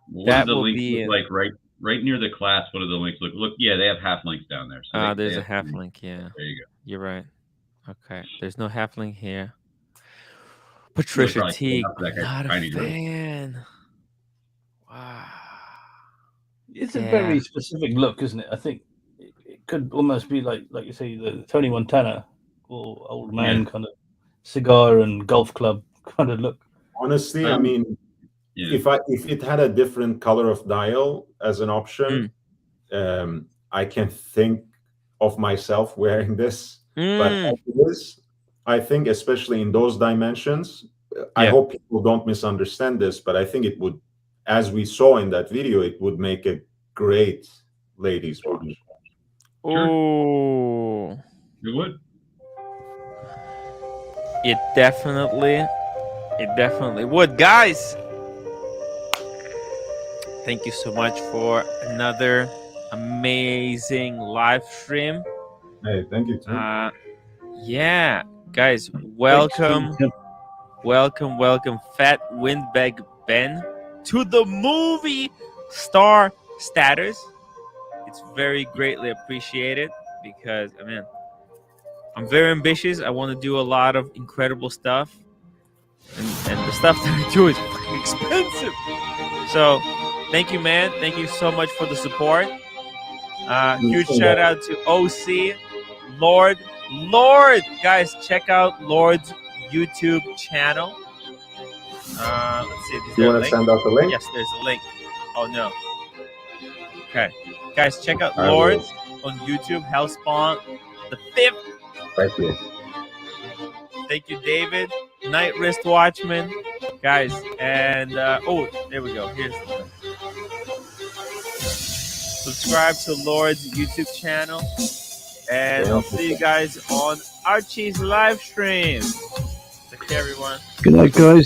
Speaker 10: What
Speaker 2: That
Speaker 10: do the
Speaker 2: will
Speaker 10: links
Speaker 2: be
Speaker 10: look like right near the clasp? What do the links look? Look, yeah, they have half links down there. So
Speaker 2: there's
Speaker 10: they
Speaker 2: a half
Speaker 10: have
Speaker 2: link. Yeah,
Speaker 10: there you go.
Speaker 2: you're right. Okay, there's no half link here.
Speaker 10: Really
Speaker 2: Patricia
Speaker 10: probably
Speaker 2: Teague,
Speaker 10: enough for that guy's
Speaker 2: not a
Speaker 10: tiny wrist.
Speaker 2: fan. Wow.
Speaker 5: It's a very specific look, isn't it? I think it could almost be like you say, the Tony Montana or old man kind of cigar and golf club kind of look.
Speaker 9: Honestly, I mean, if it had a different color of dial as an option, I can think of myself wearing this. But as it is, I think, especially in those dimensions, I hope people don't misunderstand this, but I think it would, as we saw in that video, it would make a great ladies watch.
Speaker 2: Oh,
Speaker 10: it would.
Speaker 2: It definitely would. Guys, thank you so much for another amazing live stream.
Speaker 9: Hey, thank you too.
Speaker 2: Yeah, guys, welcome, Fat Windbag Ben to the movie star status. It's very greatly appreciated because, I mean, I'm very ambitious. I want to do a lot of incredible stuff, and the stuff that I do is fucking expensive. So, thank you, man. Thank you so much for the support. Huge shout out to OC, Lord. Guys, check out Lord's YouTube channel. Let's see.
Speaker 9: You want to send out the link?
Speaker 2: Yes, there's a link. Oh no. Okay, guys, check out Lord's on YouTube. Hellspawn the 5th.
Speaker 9: Thank you.
Speaker 2: Thank you, David. Night Wrist Watchman, guys, and there we go. Here's the link. Subscribe to Lord's YouTube channel, and I'll see you guys on Archie's live stream. Take care, everyone.
Speaker 5: Good night, guys.